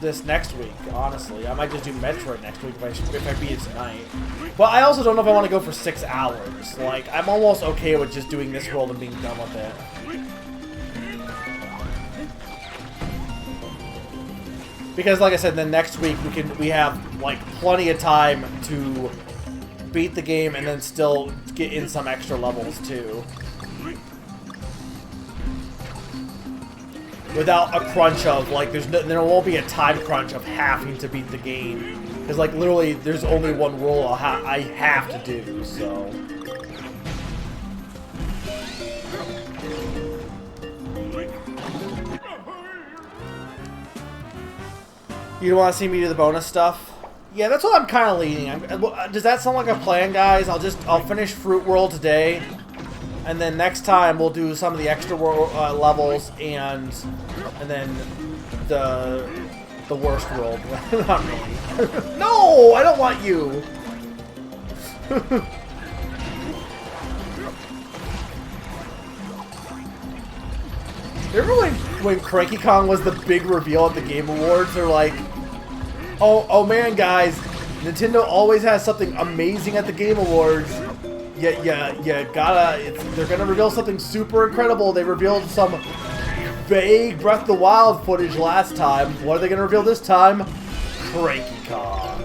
A: this next week, honestly. I might just do Metroid next week if I beat it tonight. But I also don't know if I want to go for 6 hours. Like, I'm almost okay with just doing this world and being done with it. Because, like I said, then next week we have like plenty of time to beat the game and then still get in some extra levels too, without a crunch of like there won't be a time crunch of having to beat the game, because like literally there's only one role I have to do. So. You don't want to see me do the bonus stuff? Yeah, that's what I'm kind of leaning. Does that sound like a plan, guys? I'll finish Fruit World today, and then next time we'll do some of the extra levels and then the worst world. Not really. No, I don't want you. Remember when Cranky Kong was the big reveal at the Game Awards? They're like, oh man, guys, Nintendo always has something amazing at the Game Awards. Yeah, they're gonna reveal something super incredible. They revealed some vague Breath of the Wild footage last time. What are they gonna reveal this time? Cranky Kong.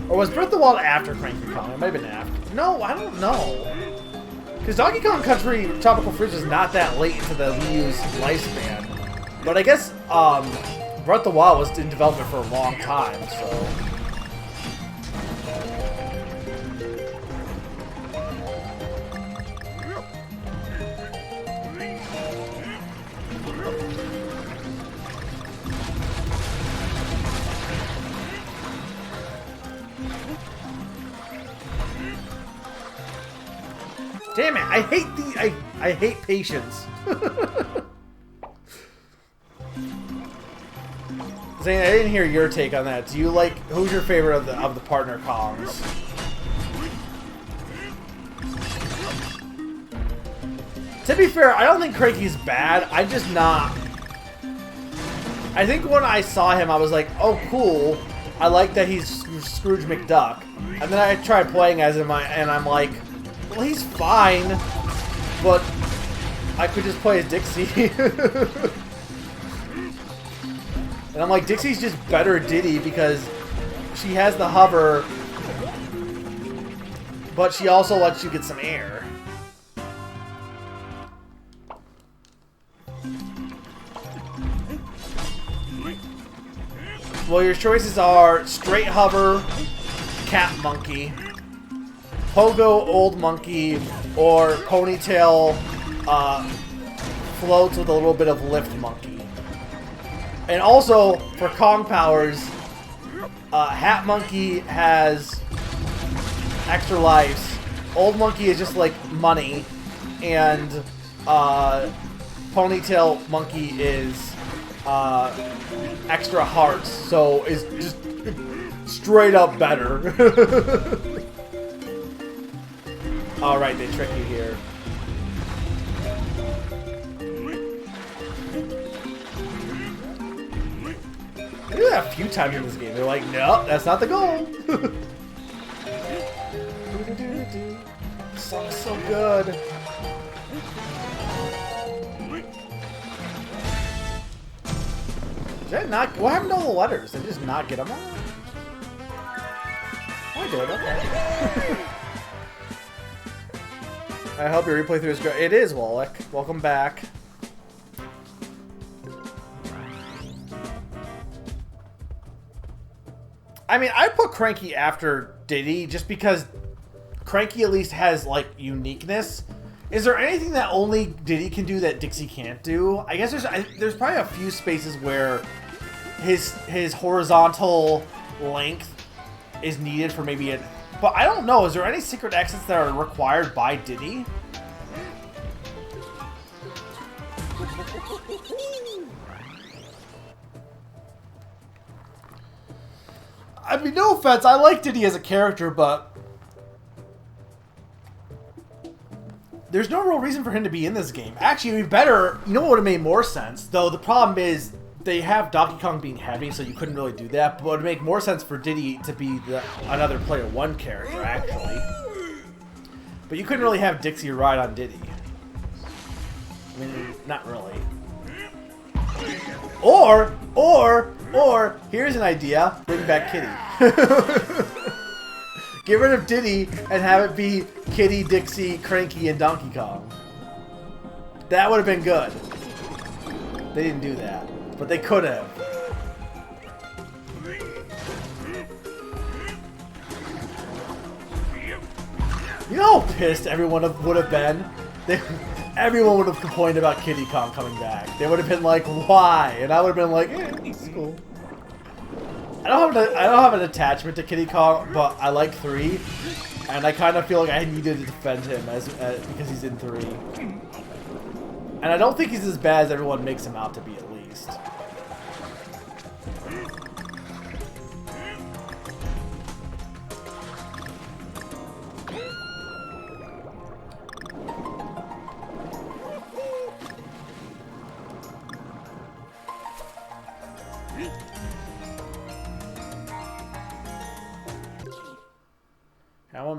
A: Or was Breath of the Wild after Cranky Kong? It might have been after. No, I don't know. Because Donkey Kong Country Tropical Freeze is not that late into the Wii U's lifespan. But I guess Breath of the Wild was in development for a long time, so... Damn it! I hate patience. Zane, I didn't hear your take on that. Do you like who's your favorite of the partner Kongs? To be fair, I don't think Cranky's bad. I think when I saw him, I was like, oh cool. I like that he's Scrooge McDuck. And then I tried playing as him, and I'm like, well, he's fine, but I could just play as Dixie. And I'm like, Dixie's just better Diddy because she has the hover, but she also lets you get some air. Well, your choices are straight hover, cat monkey, Pogo old monkey, or ponytail floats with a little bit of lift monkey. And also, for Kong powers, Hat Monkey has extra lives, Old Monkey is just like money, and Ponytail Monkey is extra hearts, so is just straight up better. Alright, they trick you here. They do that a few times in this game. They're like, nope, that's not the goal. This song is so good. Did I not? What happened to all the letters? Did I just not get them all? I did, okay. I hope your replay through is great. It is, Wallach. Welcome back. I mean, I put Cranky after Diddy just because Cranky at least has, like, uniqueness. Is there anything that only Diddy can do that Dixie can't do? I guess there's probably a few spaces where his horizontal length is needed for maybe a... But I don't know. Is there any secret exits that are required by Diddy? I mean, no offense, I like Diddy as a character, but there's no real reason for him to be in this game. Actually, it'd be better, you know what would have made more sense? Though the problem is, they have Donkey Kong being heavy, so you couldn't really do that, but it would make more sense for Diddy to be another Player 1 character, actually. But you couldn't really have Dixie ride on Diddy. I mean, not really. Or, here's an idea. Bring back Kitty. Get rid of Diddy and have it be Kitty, Dixie, Cranky, and Donkey Kong. That would have been good. They didn't do that, but they could have. You know how pissed everyone would have been? Everyone would have complained about Kiddy Kong coming back. They would have been like, why? And I would have been like, it's cool. I don't have an attachment to Kiddy Kong, but I like 3. And I kind of feel like I needed to defend him because he's in 3. And I don't think he's as bad as everyone makes him out to be, at least.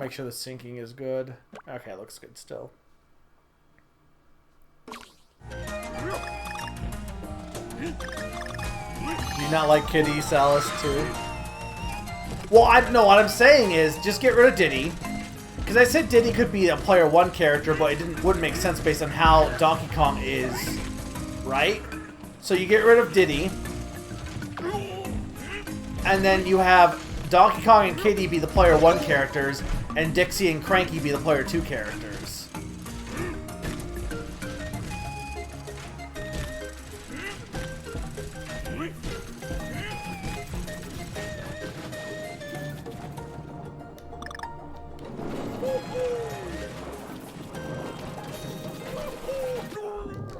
A: make sure the syncing is good. Okay, it looks good still. Do you not like Kitty Salis too? Well, no, what I'm saying is just get rid of Diddy. Because I said Diddy could be a player 1 character, but it wouldn't make sense based on how Donkey Kong is, right? So you get rid of Diddy. And then you have Donkey Kong and Kitty be the player 1 characters, and Dixie and Cranky be the player 2 characters.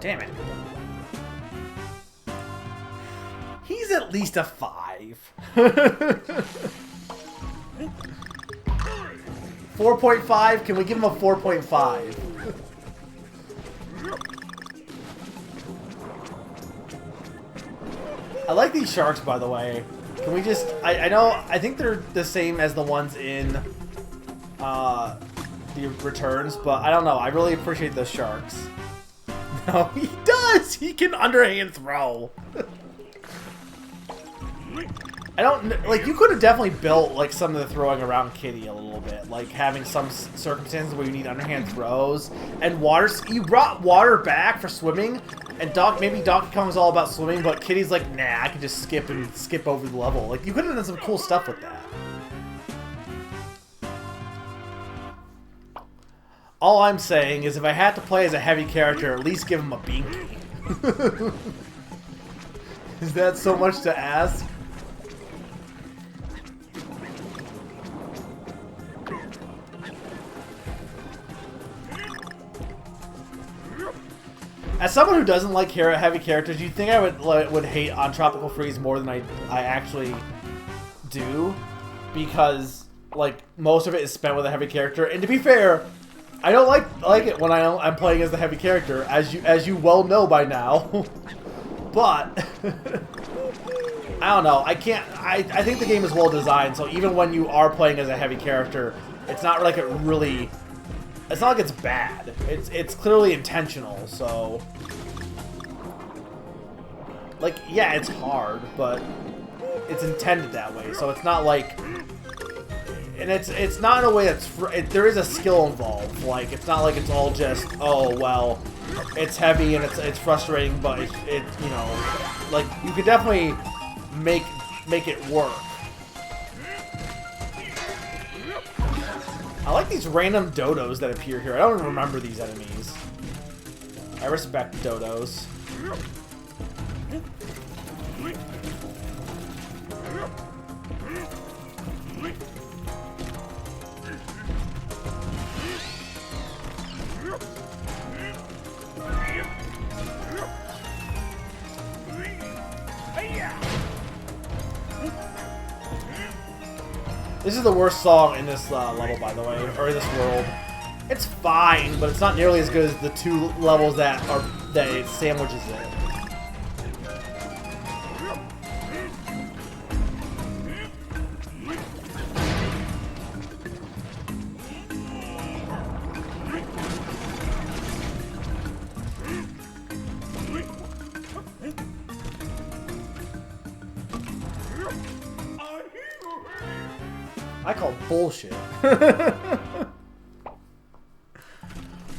A: Damn it. He's at least a 5. 4.5? Can we give him a 4.5? I like these sharks, by the way. Can we just... I think they're the same as the ones in the Returns, but I don't know. I really appreciate those sharks. No, he does! He can underhand throw. I don't... Like, you could have definitely built, like, some of the throwing around Kitty a little bit. Like, having some circumstances where you need underhand throws. And water... You brought water back for swimming. And maybe Donkey Kong's all about swimming, but Kitty's like, nah, I can just skip over the level. Like, you could have done some cool stuff with that. All I'm saying is if I had to play as a heavy character, at least give him a binky. Is that so much to ask? As someone who doesn't like heavy characters, you'd think I would hate on Tropical Freeze more than I actually do, because like most of it is spent with a heavy character. And to be fair, I don't like it when I'm playing as the heavy character, as you well know by now. But I don't know. I can't. I think the game is well designed, so even when you are playing as a heavy character, it's not like it really. It's not like it's bad. It's clearly intentional. So, like, yeah, it's hard, but it's intended that way. So it's not like. And it's not in a way that's... there is a skill involved. Like, it's not like it's all just, oh, well, it's heavy and it's frustrating, but it you know... Like, you could definitely make it work. I like these random dodos that appear here. I don't even remember these enemies. I respect dodos. This is the worst song in this level, by the way, or in this world. It's fine, but it's not nearly as good as the 2 levels that it sandwiches in. I call bullshit.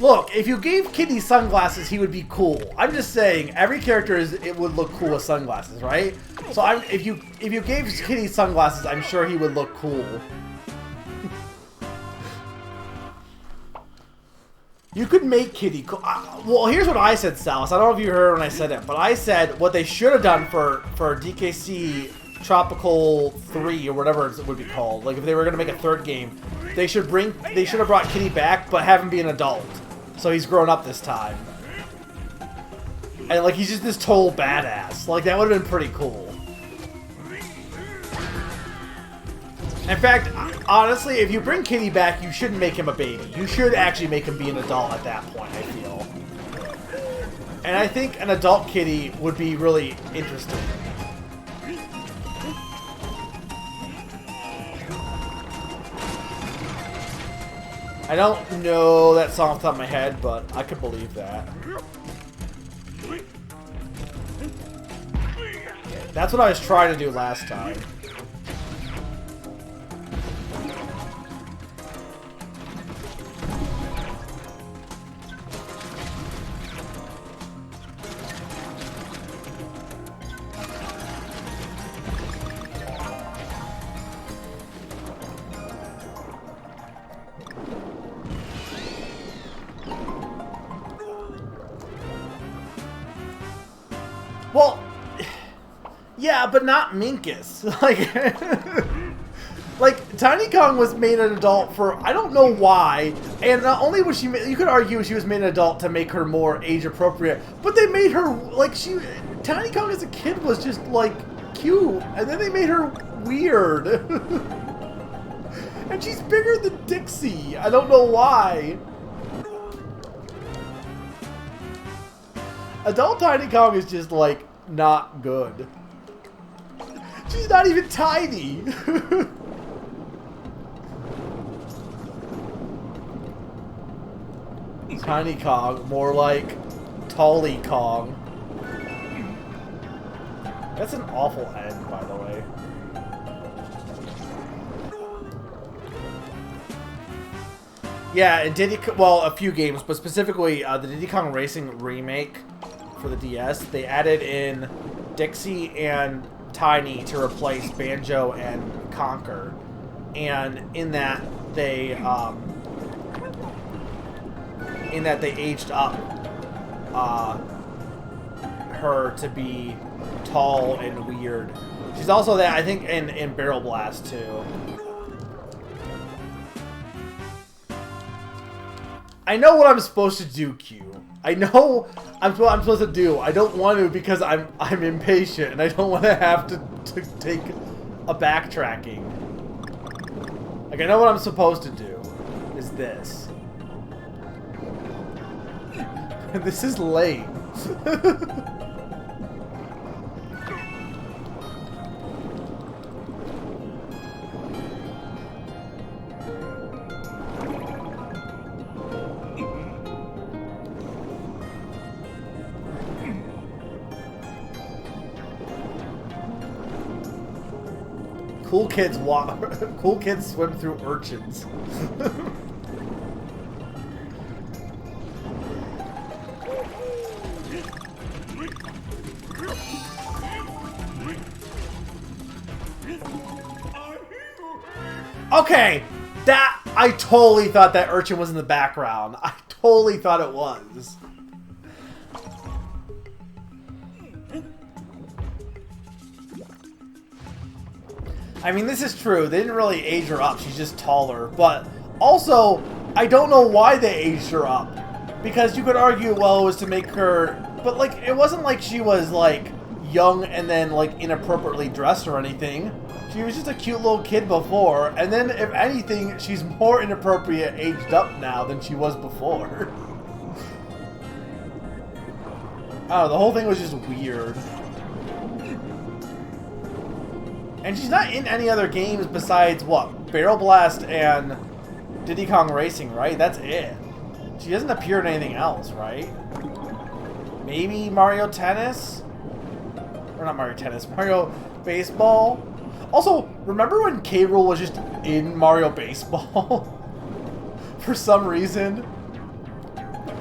A: Look, if you gave Kitty sunglasses, he would be cool. I'm just saying, every character it would look cool with sunglasses, right? So if you gave Kitty sunglasses, I'm sure he would look cool. You could make Kitty cool. Well, here's what I said, Salis. I don't know if you heard when I said it, but I said what they should have done for DKC Tropical 3 or whatever it would be called. Like if they were gonna make a 3rd game, they should have brought Kitty back, but have him be an adult, so he's grown up this time. And like he's just this total badass. Like that would have been pretty cool. In fact, honestly, if you bring Kitty back, you shouldn't make him a baby. You should actually make him be an adult at that point, I feel. And I think an adult Kitty would be really interesting. I don't know that song off the top of my head, but I could believe that. That's what I was trying to do last time. Well, yeah, but not Minkus. Like Tiny Kong was made an adult for I don't know why, and not only was she, you could argue she was made an adult to make her more age appropriate, but they made her like Tiny Kong as a kid was just like cute, and then they made her weird, and she's bigger than Dixie. I don't know why. Adult Tiny Kong is just, like, not good. She's not even tiny! Tiny Kong, more like Tally Kong. That's an awful end, by the way. Yeah, and well, a few games, but specifically the Diddy Kong Racing remake for the DS, they added in Dixie and Tiny to replace Banjo and Conker, and in that they aged up her to be tall and weird. She's also that I think in Barrel Blast too. I know what I'm supposed to do, Q. I know what I'm supposed to do. I don't want to because I'm impatient and I don't want to have to take a backtracking. Like, I know what I'm supposed to do is this. This is lame. Cool kids swim through urchins. Okay, that I totally thought that urchin was in the background. I totally thought it was. I mean, this is true. They didn't really age her up. She's just taller. But also, I don't know why they aged her up. Because you could argue, well, it was to make her... But, like, it wasn't like she was, like, young and then, like, inappropriately dressed or anything. She was just a cute little kid before. And then, if anything, she's more inappropriate aged up now than she was before. Oh, the whole thing was just weird. And she's not in any other games besides, what, Barrel Blast and Diddy Kong Racing, right? That's it. She doesn't appear in anything else, right? Maybe Mario Tennis? Or not Mario Tennis, Mario Baseball? Also, remember when K. Rool was just in Mario Baseball? For some reason?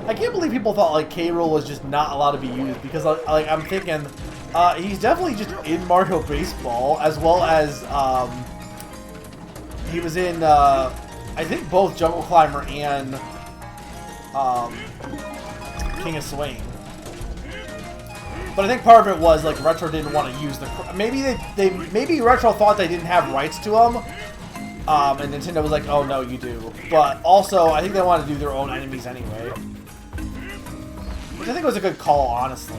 A: I can't believe people thought, like, K. Rool was just not allowed to be used, because, like, I'm thinking... he's definitely just in Mario Baseball, as well as, he was in, I think both Jungle Climber and, King of Swing. But I think part of it was, like, Retro didn't want to use the... Maybe Retro thought they didn't have rights to them, and Nintendo was like, oh, no, you do. But also, I think they wanted to do their own enemies anyway. Which I think was a good call, honestly.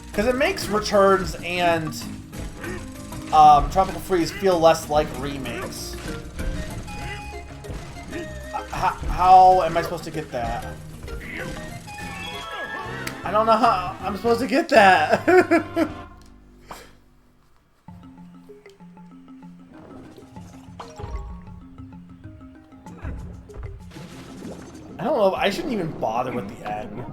A: Because it makes Returns and Tropical Freeze feel less like remakes. How am I supposed to get that? I don't know how I'm supposed to get that. I don't know. I shouldn't even bother with the N.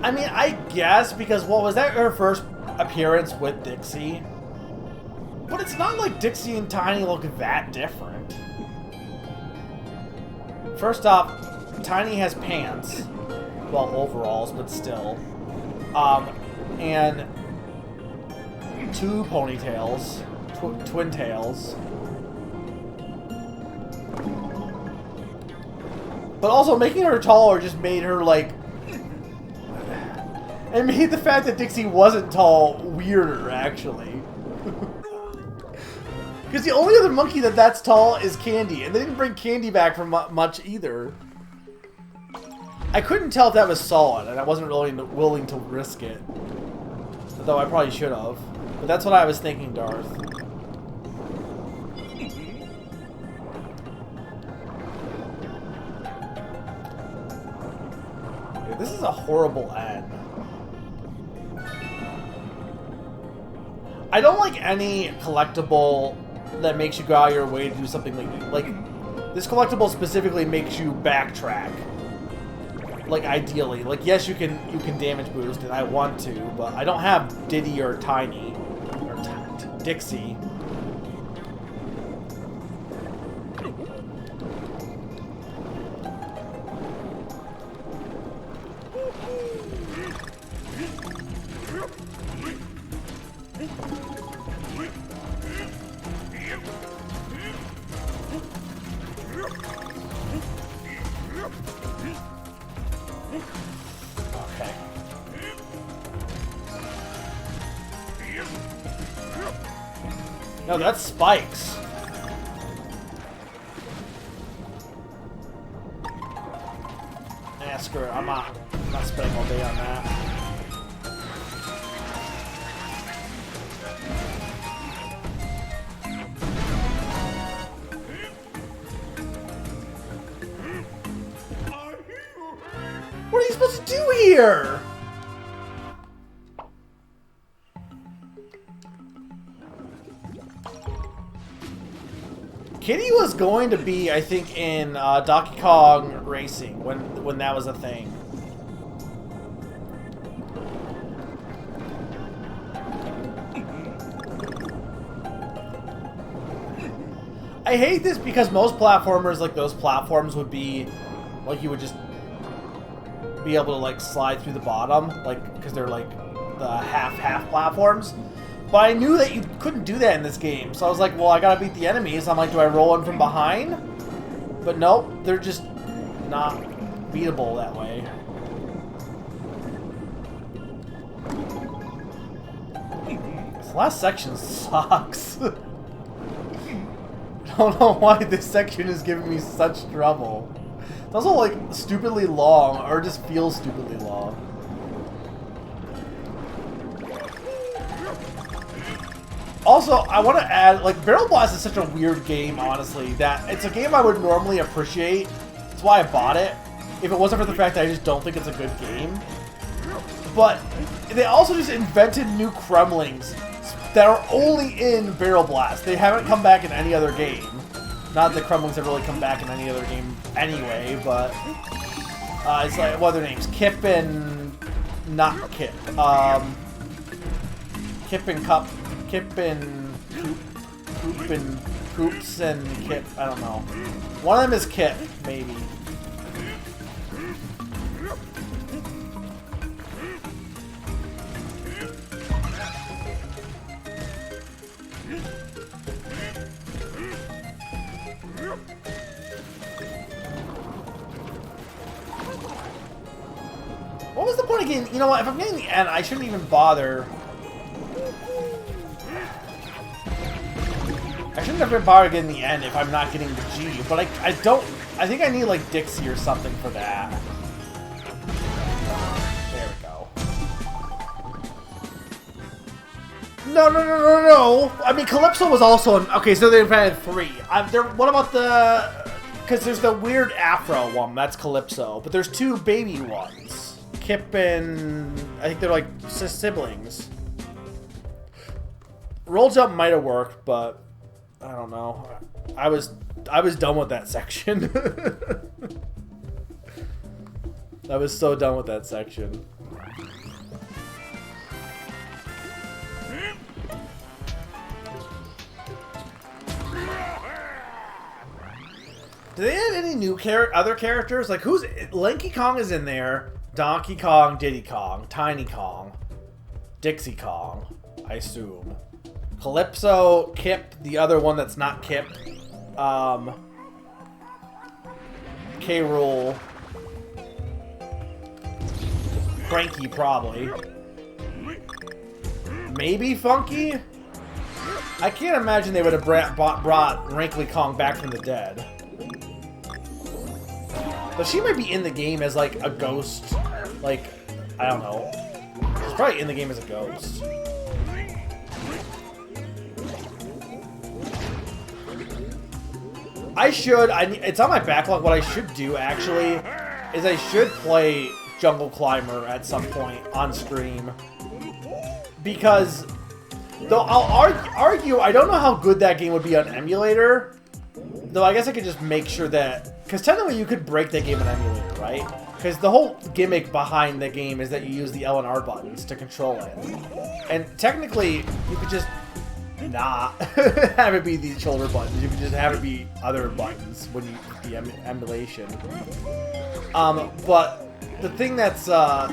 A: I mean, I guess because, well, was that her first appearance with Dixie? But it's not like Dixie and Tiny look that different. First off, Tiny has pants. Well, overalls, but still. And 2 ponytails. Twin tails. But also, making her taller just made her, like... It made the fact that Dixie wasn't tall weirder, actually. Because the only other monkey that's tall is Candy, and they didn't bring Candy back from much either. I couldn't tell if that was solid, and I wasn't really willing to risk it. Though I probably should have. But that's what I was thinking, Darth. Okay, this is a horrible N. I don't like any collectible that makes you go out of your way to do something like this collectible specifically makes you backtrack. Like ideally, like yes, you can damage boost, and I want to, but I don't have Diddy or Tiny or Dixie. No, that's spikes. Screw it. I'm not spending all day on that. What are you supposed to do here? Kitty was going to be, I think, in Donkey Kong Racing when that was a thing. I hate this because most platformers, like those platforms, would be like you would just be able to like slide through the bottom, like because they're like the half platforms. But I knew that you couldn't do that in this game, so I was like, well, I gotta beat the enemies. I'm like, do I roll in from behind? But nope, they're just not beatable that way. This last section sucks. I don't know why this section is giving me such trouble. It's also like stupidly long, or just feels stupidly long. Also, I want to add, like, Barrel Blast is such a weird game, honestly, that it's a game I would normally appreciate. That's why I bought it, if it wasn't for the fact that I just don't think it's a good game. But they also just invented new Kremlings that are only in Barrel Blast. They haven't come back in any other game. Not that Kremlings have really come back in any other game anyway, but it's like, what are their names? Kip and... not Kip. Kip and Cup. Kip and Coop and Coops and Kip. I don't know. One of them is Kip, maybe. What was the point of getting? You know what? If I'm getting the N, I shouldn't even bother. I shouldn't have been bothered getting the N if I'm not getting the G, but I don't... I think I need, like, Dixie or something for that. There we go. No! I mean, Calypso was also in... Okay, so they've had 3. What about the... Because there's the weird Afro one, that's Calypso, but there's 2 baby ones. Kip and... I think they're, like, siblings. Roll Jump might have worked, but... I don't know. I was done with that section. I was so done with that section. Do they have any new other characters? Like, who's... Lanky Kong is in there. Donkey Kong, Diddy Kong, Tiny Kong, Dixie Kong, I assume. Calypso, Kip, the other one that's not Kip. K. Rool. Cranky, probably. Maybe Funky? I can't imagine they would have brought Wrinkly Kong back from the dead. But she might be in the game as, like, a ghost. Like, I don't know. She's probably in the game as a ghost. It's on my backlog. What I should do, actually, is I should play Jungle Climber at some point on stream. Because, though I'll argue, I don't know how good that game would be on emulator. Though I guess I could just make sure that... Because technically you could break that game on emulator, right? Because the whole gimmick behind the game is that you use the L and R buttons to control it. And technically, you could just not have it be these shoulder buttons. You could just have it be other buttons when you do the emulation. But the thing that's... that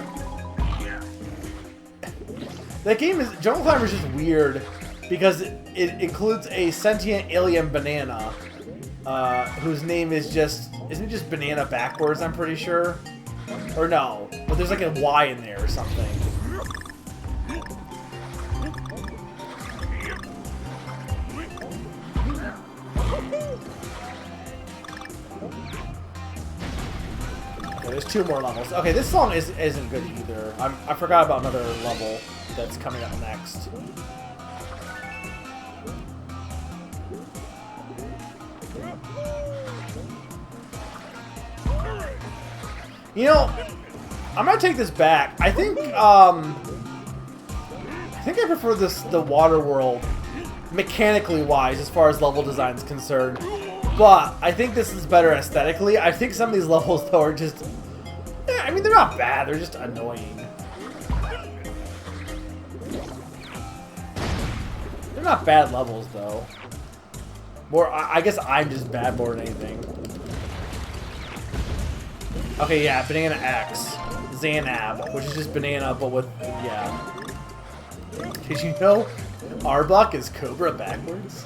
A: game is... Jungle Climber is just weird because it includes a sentient alien banana. Whose name is just... Isn't it just banana backwards, I'm pretty sure? Or no. But there's like a Y in there or something. Okay, there's 2 more levels. Okay, this song isn't good either. I forgot about another level that's coming up next. You know, I'm gonna take this back. I think I prefer the water world mechanically wise as far as level design is concerned. But I think this is better aesthetically. I think some of these levels though are just, yeah, I mean they're not bad, they're just annoying. They're not bad levels though. I guess I'm just bad more than anything. Okay, yeah, Banana X. Zanab, which is just banana, but with, yeah. Did you know Arbok is Cobra backwards?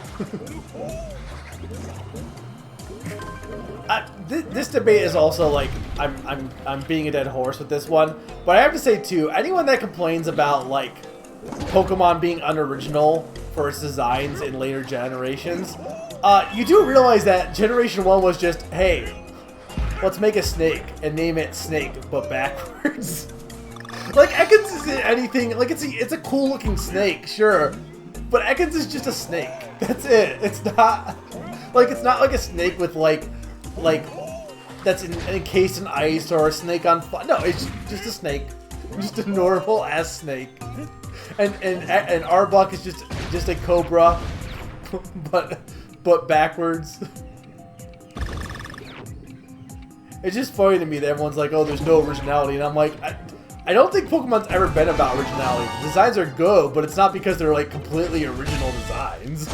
A: This debate is also like, I'm being a dead horse with this one, but I have to say too, anyone that complains about like Pokemon being unoriginal for its designs in later generations, you do realize that Generation 1 was just, hey, let's make a snake and name it Snake, but backwards. Like, Ekans isn't anything, like, it's a cool looking snake, sure, but Ekans is just a snake. That's it. It's not like a snake with like that's encased in ice or a snake on fire. No, it's just a snake, just a normal ass snake. And Arbok is just a cobra, but backwards. It's just funny to me that everyone's like, oh, there's no originality, and I'm like, I don't think Pokemon's ever been about originality. The designs are good, but it's not because they're like completely original designs.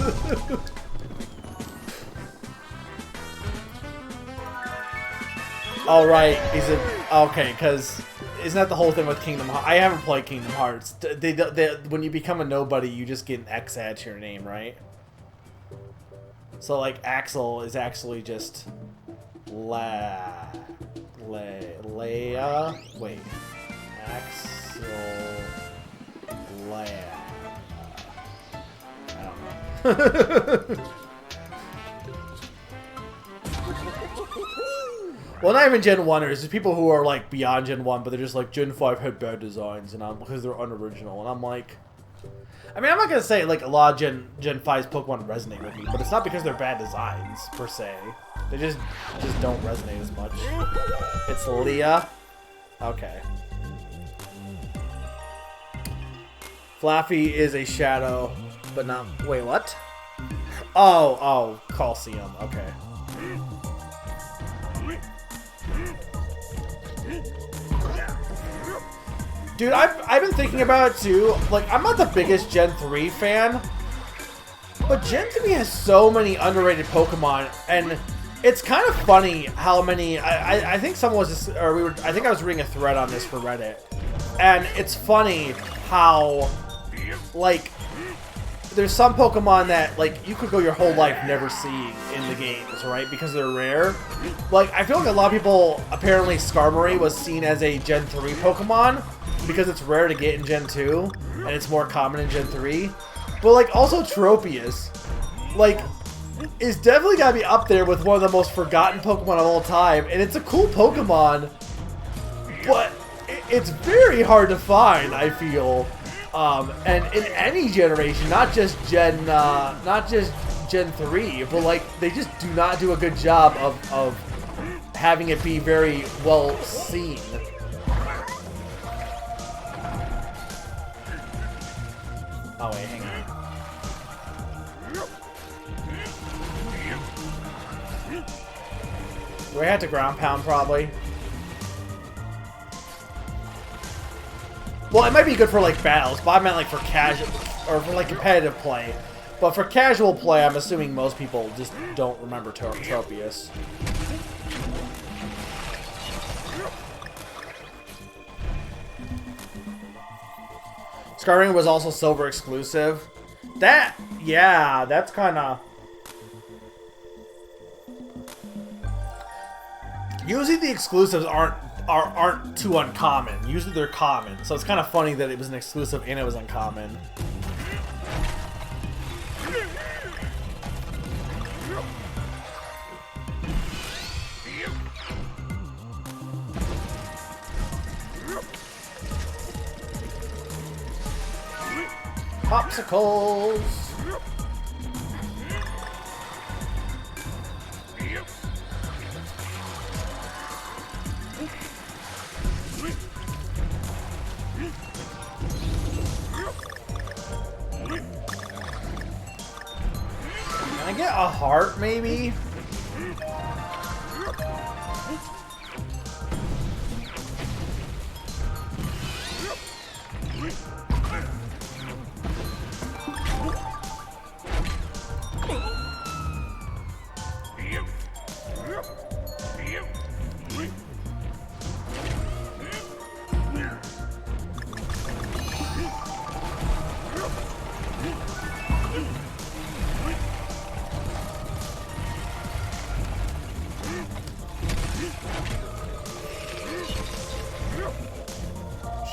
A: All right, okay, because isn't that the whole thing with Kingdom Hearts? I haven't played Kingdom Hearts. When you become a nobody, you just get an X added to your name, right? So like Axel is actually just Leia. Wait, Axel Leia. I don't know. Well, not even Gen 1ers. There's people who are like beyond Gen 1, but they're just like Gen 5 had bad designs, and because they're unoriginal, and I'm like, I mean, I'm not gonna say like a lot of Gen 5's Pokemon resonate with me, but it's not because they're bad designs per se. They just don't resonate as much. It's Leah. Okay. Flaffy is a shadow, but not. Wait, what? Oh, Coliseum. Okay. Dude, I've been thinking about it too. Like, I'm not the biggest Gen 3 fan, but Gen 3 has so many underrated Pokemon, and it's kind of funny how many. I think someone was just, or we were. I think I was reading a thread on this for Reddit, and it's funny how, like, there's some Pokemon that, like, you could go your whole life never seeing in the games, right? Because they're rare. Like, I feel like a lot of people, apparently Skarmory was seen as a Gen 3 Pokemon because it's rare to get in Gen 2, and it's more common in Gen 3. But, like, also Tropius, like, is definitely gotta be up there with one of the most forgotten Pokemon of all time. And it's a cool Pokemon, but it's very hard to find, I feel. And in any generation, not just Gen 3, but like they just do not do a good job of having it be very well seen. Oh wait, hang on. Do I have to ground pound probably? Well, it might be good for, like, battles, but I meant, like, for casual, or for, like, competitive play. But for casual play, I'm assuming most people just don't remember Tropius. Scarring was also Silver exclusive. Yeah, that's kind of... Usually the exclusives aren't too uncommon. Usually they're common. So it's kind of funny that it was an exclusive and it was uncommon. Popsicles! Can I get a heart, maybe?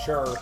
A: Sure.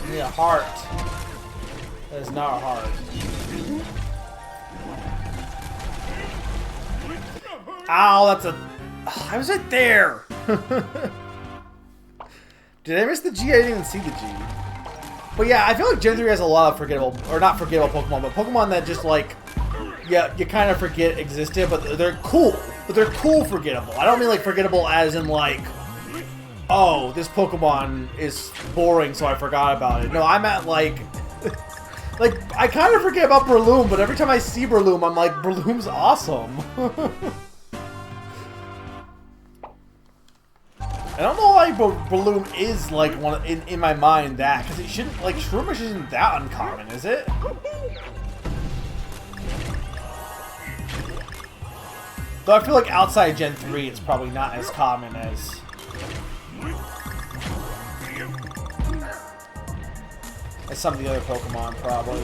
A: I need a heart. That is not a heart. Ow, that's a... I was right there! Did I miss the G? I didn't even see the G. But yeah, I feel like Gen 3 has a lot of forgettable, or not forgettable Pokemon, but Pokemon that just like, yeah, you kind of forget existed, but they're cool. But they're cool forgettable. I don't mean like forgettable as in like, oh, this Pokemon is boring, so I forgot about it. No, I'm at like, like, I kind of forget about Breloom, but every time I see Breloom, I'm like, Breloom's awesome. I don't know why Breloom is like one in my mind that, because it shouldn't, like, Shroomish isn't that uncommon, is it? Though I feel like outside Gen 3, it's probably not as common as some of the other Pokemon, probably.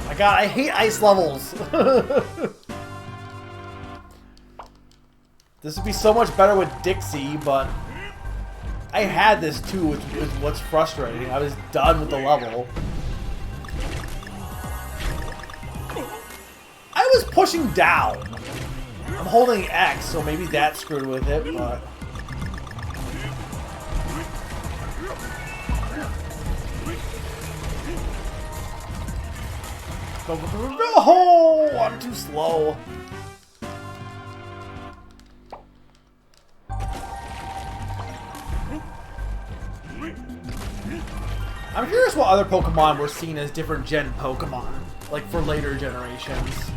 A: My god, I hate ice levels! This would be so much better with Dixie, but I had this too, which is what's frustrating. I was done with the level. I was pushing down. I'm holding X, so maybe that screwed with it, but... No! I'm too slow. I'm curious what other Pokemon were seen as different gen Pokemon, like for later generations.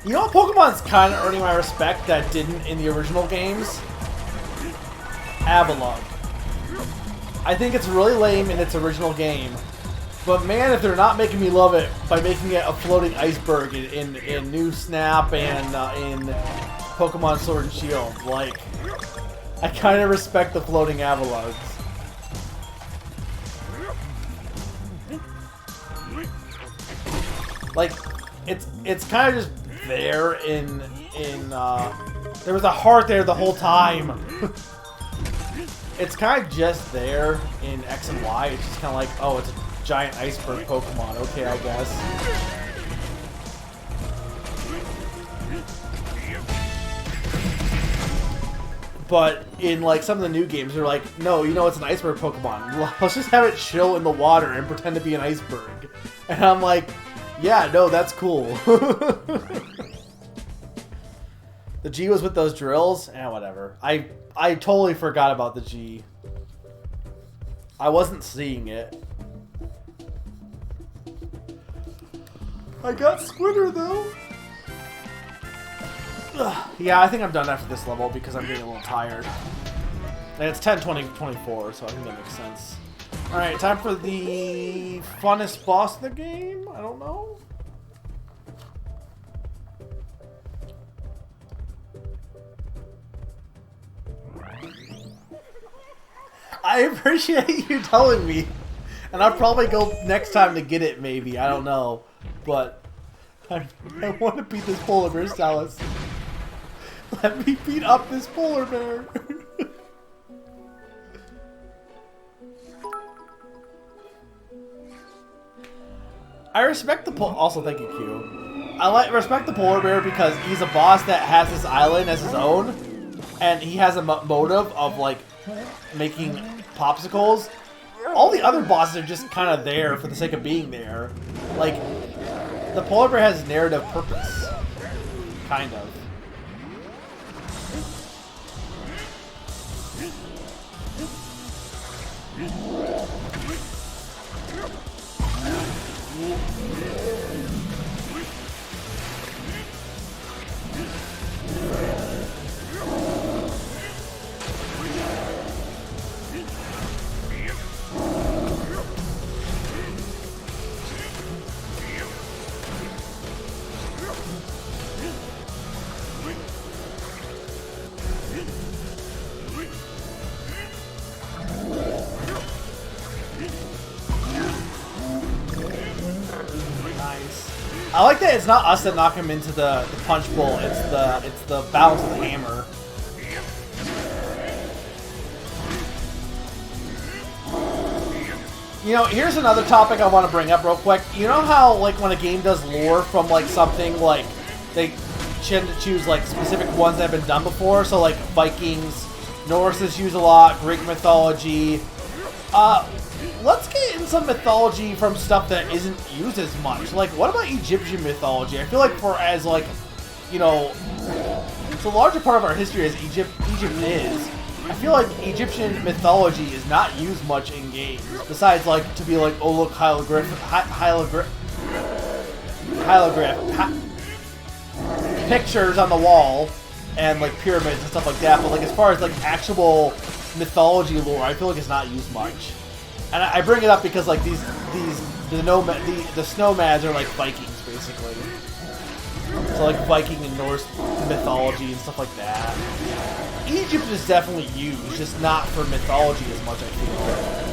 A: You know what Pokemon's kind of earning my respect that didn't in the original games? Avalugg. I think it's really lame in its original game. But man, if they're not making me love it by making it a floating iceberg in New Snap and in Pokemon Sword and Shield, like, I kind of respect the floating Avaluggs. Like, it's kind of just there in there was a heart there the whole time. It's kind of just there in X and Y. It's just kind of like, oh, it's a giant iceberg Pokemon. Okay, I guess. But in like some of the new games, they're like, no, you know it's an iceberg Pokemon. Let's just have it chill in the water and pretend to be an iceberg. And I'm like, yeah, no, that's cool. The G was with those drills? Whatever. I totally forgot about the G. I wasn't seeing it. I got Squitter, though. Ugh. Yeah, I think I'm done after this level because I'm getting a little tired. And it's 10, 20, 24, so I think that makes sense. Alright, time for the funnest boss in the game? I don't know. I appreciate you telling me. And I'll probably go next time to get it, maybe. I don't know. But I want to beat this polar bear, Salas. Let me beat up this polar bear. I respect the also thank you, Q. Respect the polar bear because he's a boss that has this island as his own, and he has a motive of like making popsicles. All the other bosses are just kind of there for the sake of being there. Like, the polar bear has narrative purpose. Kind of. I like that it's not us that knock him into the punch bowl. It's the bounce of the hammer. You know, here's another topic I want to bring up real quick. You know how like when a game does lore from like something like they tend to choose like specific ones that have been done before. So like Vikings, Norse is used a lot, Greek mythology. Let's get in some mythology from stuff that isn't used as much. Like, what about Egyptian mythology? I feel like as like, you know, it's a larger part of our history as Egypt is. I feel like Egyptian mythology is not used much in games. Besides, like, to be like, oh look, hieroglyph, pictures on the wall, and like pyramids and stuff like that. But like, as far as like actual mythology lore, I feel like it's not used much. And I bring it up because like the snowmads are like Vikings basically. So like Viking and Norse mythology and stuff like that. Egypt is definitely used, just not for mythology as much, I feel.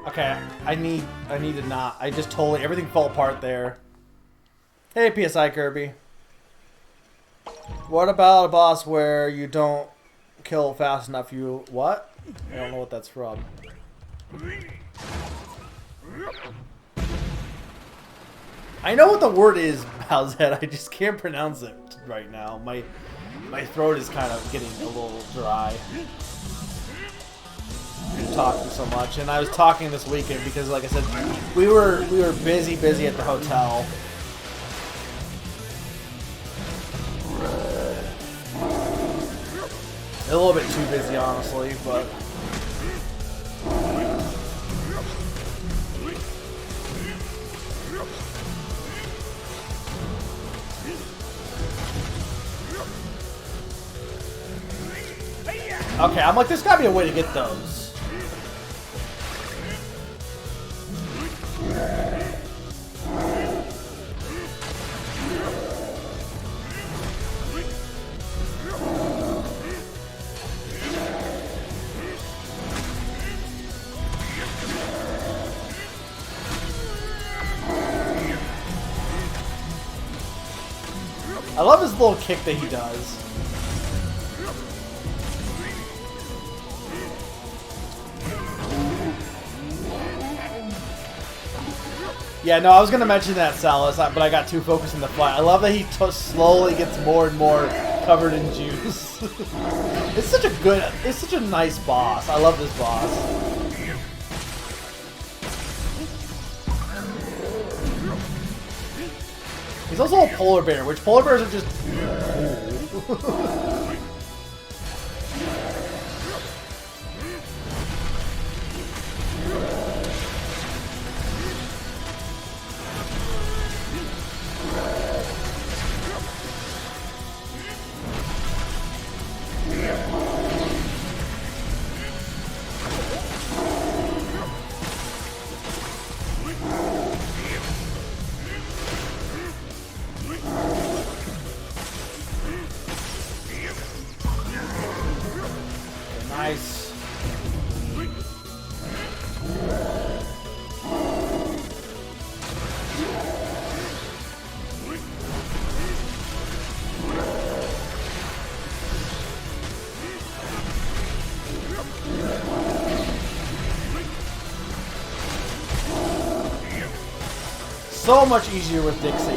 A: Okay, I need to not. I just totally, everything fell apart there. Hey, PSI Kirby. What about a boss where you don't kill fast enough? You, what? I don't know what that's from. I know what the word is, Balzette. I just can't pronounce it right now. My throat is kind of getting a little dry. Talking so much, and I was talking this weekend because, like I said, we were busy at the hotel. A little bit too busy, honestly, but. Okay, I'm like, there's gotta be a way to get those. I love his little kick that he does. Yeah, no, I was gonna mention that, Salas, but I got too focused in the fight. I love that he slowly gets more and more covered in juice. It's such a nice boss. I love this boss. He's also a polar bear, which polar bears are just cool. Nice. So much easier with Dixie.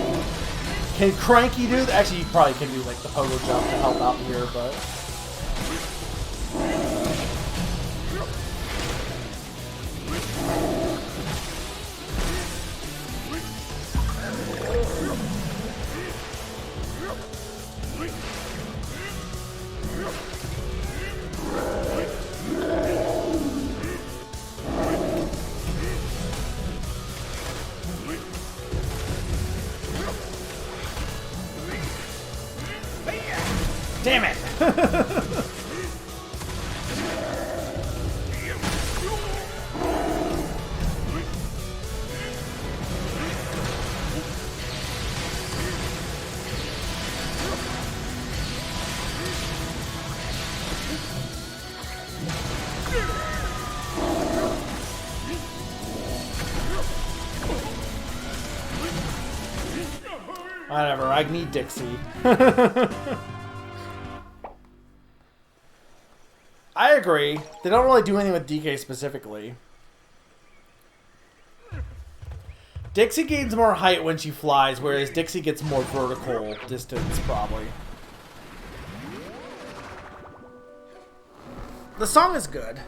A: Can Cranky do that? Actually, you probably can do like the pogo jump to help out here, but. Damn it! Whatever, I need Dixie. I agree. They don't really do anything with DK specifically. Dixie gains more height when she flies, whereas Dixie gets more vertical distance, probably. The song is good.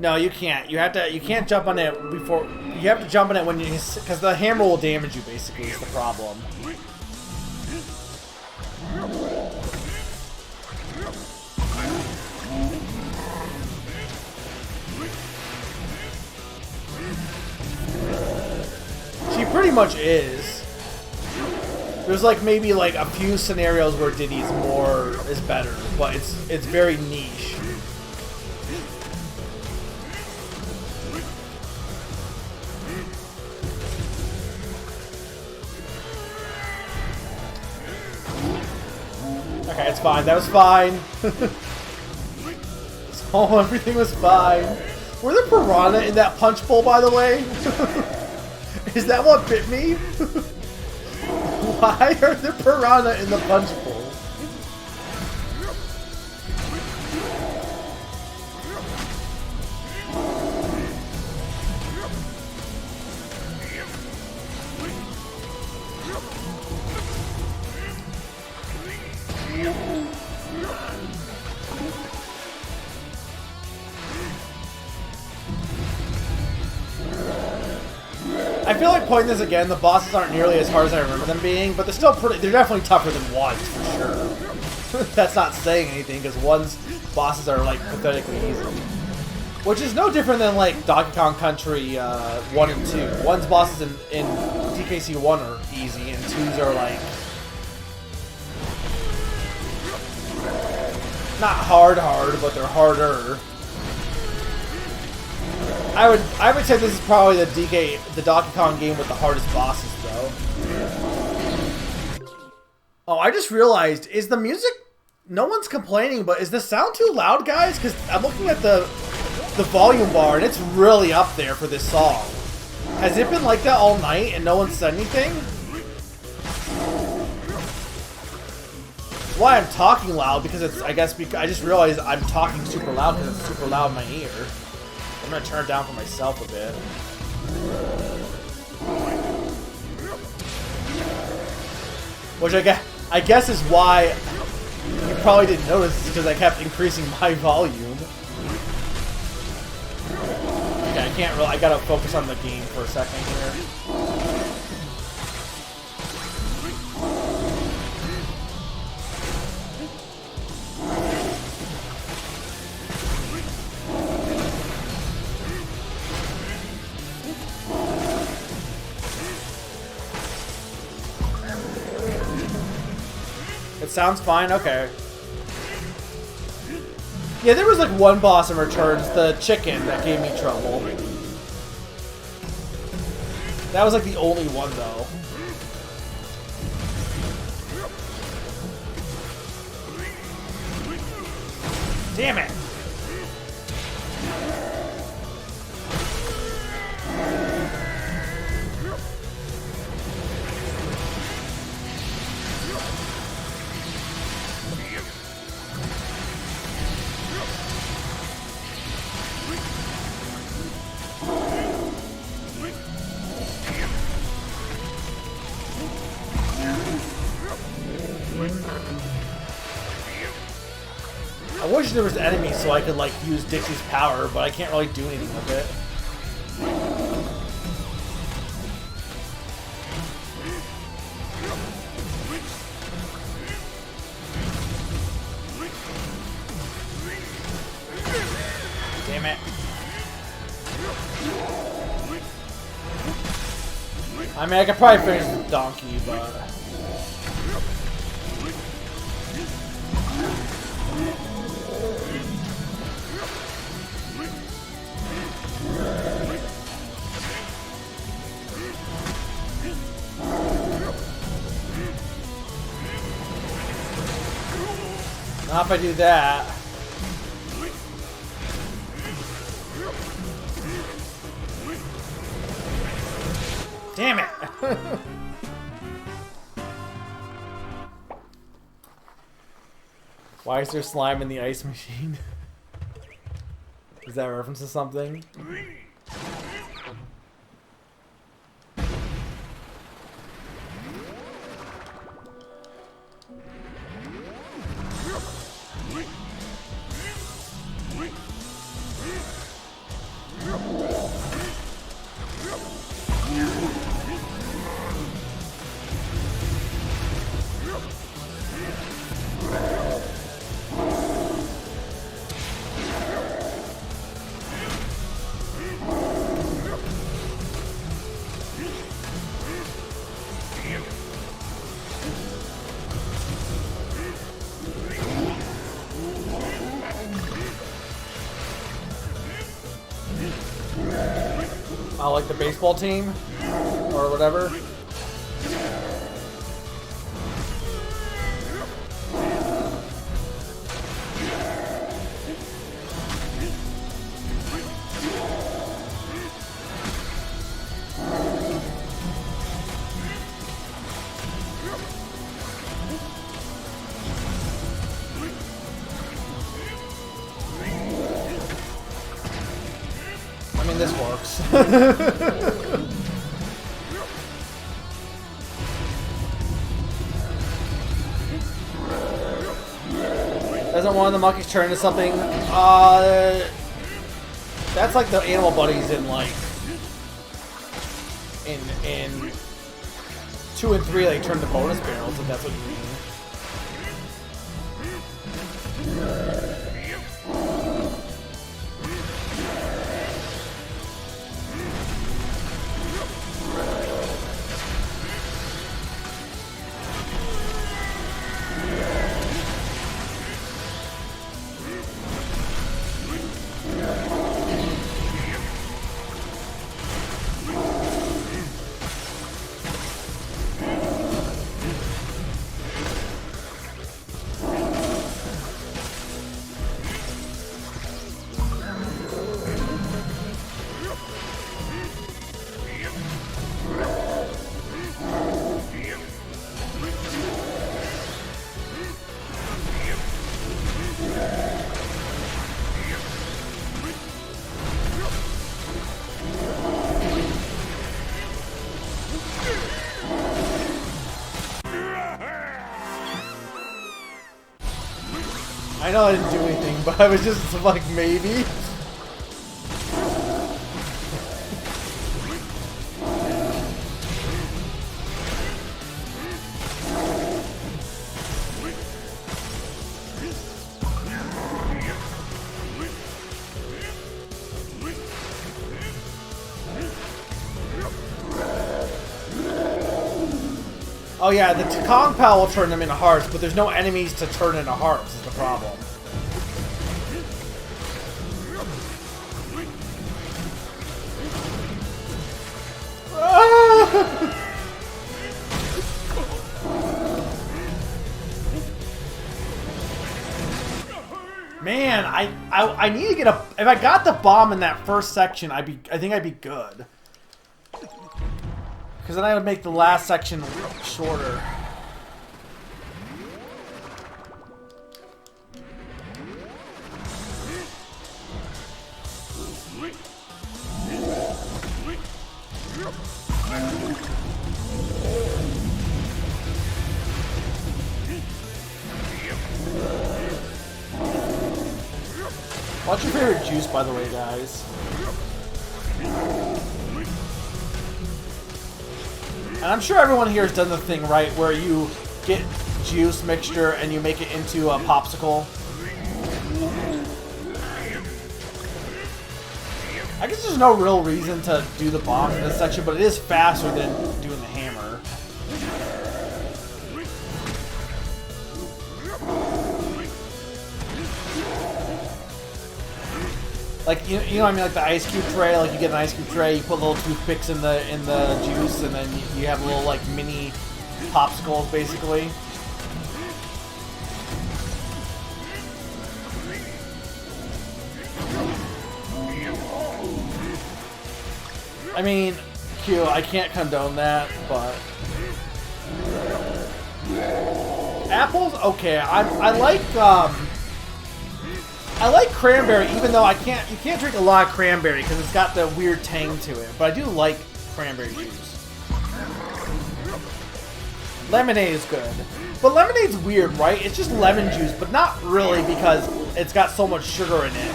A: No, you can't. You can't jump on it before. You have to jump on it when you, because the hammer will damage you. Basically, is the problem. pretty much is. There's like maybe like a few scenarios where Diddy's is better, but it's very niche. Okay, it's fine. That was fine. Oh, everything was fine. Were there piranha in that punch bowl, by the way? Is that what bit me? Why are there piranha in the punch bowl? I feel like playing this again, the bosses aren't nearly as hard as I remember them being, but they're definitely tougher than one's, for sure. That's not saying anything, because one's bosses are, like, pathetically easy. Which is no different than, like, Donkey Kong Country 1 and 2. One's bosses in DKC 1 are easy, and 2's are, like, not hard, but they're harder. I would say this is probably the Donkey Kong game with the hardest bosses, though. Oh, I just realized, is the music... No one's complaining, but is the sound too loud, guys? Because I'm looking at the volume bar, and it's really up there for this song. Has it been like that all night, and no one said anything? That's why I'm talking loud, because it's... I just realized I'm talking super loud because it's super loud in my ear. I'm gonna turn it down for myself a bit. Which I guess is why you probably didn't notice, because I kept increasing my volume. Okay, I gotta focus on the game for a second here. It sounds fine? Okay. Yeah, there was like one boss in Returns, the chicken, that gave me trouble. That was like the only one, though. Damn it! I wish there was enemies so I could, like, use Dixie's power, but I can't really do anything with it. Damn it. I mean, I could probably finish the donkey, but... Not if I do that. Damn it! Why is there slime in the ice machine? Is that a reference to something? Like the baseball team or whatever. I mean, this works. Doesn't one of the monkeys turn into something? That's like the animal buddies in like in 2 and 3. They turn to bonus barrels, if that's what you mean. I know I didn't do anything, but I was just like, maybe. Oh yeah, the Kong Pal will turn them into hearts, but there's no enemies to turn into hearts is the problem. Man, I need to get a. If I got the bomb in that first section, I think I'd be good. Because then I would make the last section shorter. What's your favorite juice, by the way, guys? And I'm sure everyone here has done the thing, right, where you get juice mixture and you make it into a popsicle. I guess there's no real reason to do the bombs in this section, but it is faster than doing the hammer. Like you know what I mean, like the ice cube tray. Like you get an ice cube tray, you put little toothpicks in the juice, and then you have little like mini popsicles, basically. I mean, Q, I can't condone that, but apples, okay. I like cranberry, even though you can't drink a lot of cranberry because it's got the weird tang to it. But I do like cranberry juice. Lemonade is good. But lemonade's weird, right? It's just lemon juice, but not really because it's got so much sugar in it.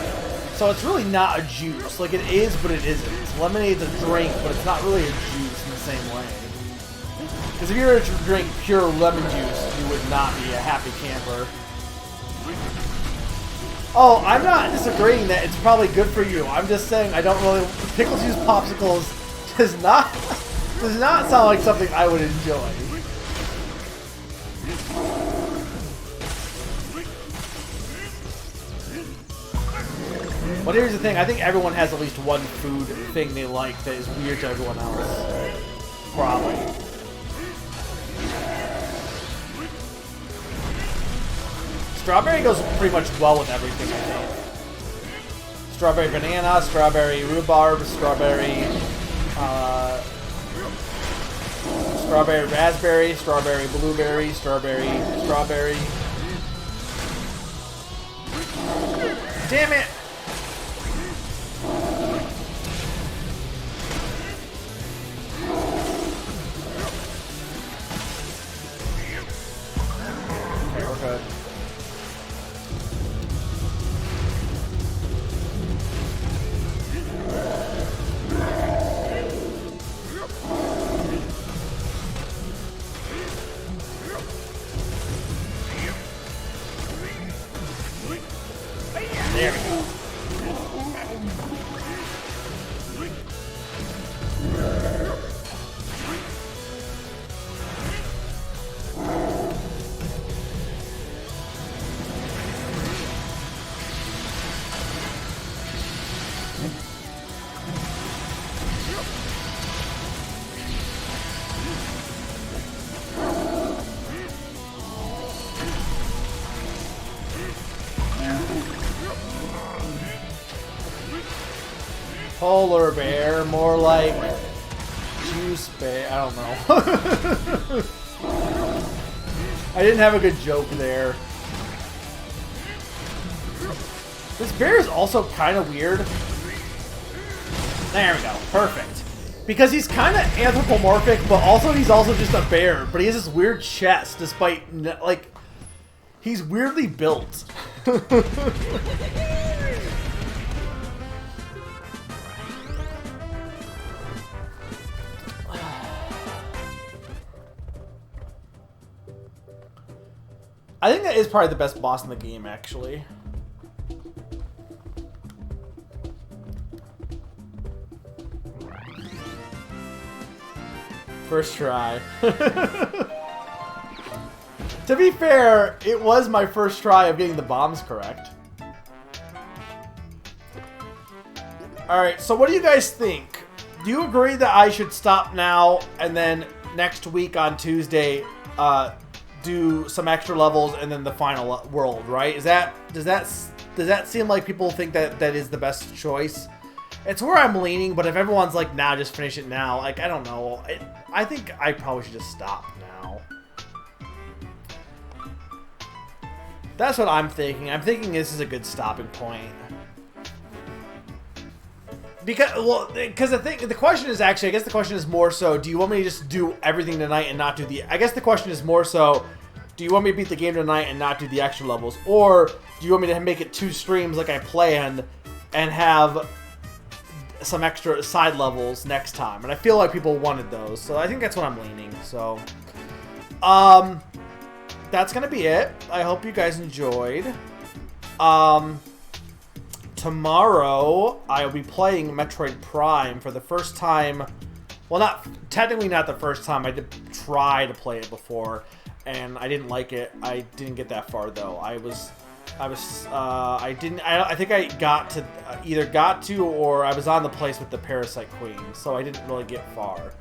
A: So it's really not a juice. Like it is, but it isn't. Lemonade's a drink, but it's not really a juice in the same way. Because if you were to drink pure lemon juice, you would not be a happy camper. Oh, I'm not disagreeing that it's probably good for you. I'm just saying I don't really... Pickle juice popsicles does not sound like something I would enjoy. But here's the thing, I think everyone has at least one food thing they like that is weird to everyone else. Probably. Strawberry goes pretty much well with everything, I think. Strawberry banana, strawberry rhubarb, strawberry raspberry, strawberry blueberry, strawberry. Damn it! Okay, we're good. There we go. Polar bear, more like juice bear. I don't know. I didn't have a good joke there. This bear is also kind of weird. There we go. Perfect. Because he's kind of anthropomorphic, but also he's also just a bear. But he has this weird chest, despite, like, he's weirdly built. I think that is probably the best boss in the game, actually. First try. To be fair, it was my first try of getting the bombs correct. Alright, so what do you guys think? Do you agree that I should stop now and then next week on Tuesday, do some extra levels and then the final world, right? Does that seem like people think that is the best choice? It's where I'm leaning, but if everyone's like, nah, just finish it now, like, I don't know. I think I probably should just stop now. That's what I'm thinking. I'm thinking this is a good stopping point. Because the question is actually, I guess the question is more so, do you want me to just do everything tonight and not do the... I guess the question is more so, do you want me to beat the game tonight and not do the extra levels? Or do you want me to make it 2 streams like I planned and have some extra side levels next time? And I feel like people wanted those, so I think that's what I'm leaning. So, that's gonna be it. I hope you guys enjoyed. Tomorrow, I'll be playing Metroid Prime for the first time. Well, technically not the first time. I did try to play it before, and I didn't like it. I didn't get that far though. I think I got to either got to or I was on the place with the Parasite Queen, so I didn't really get far.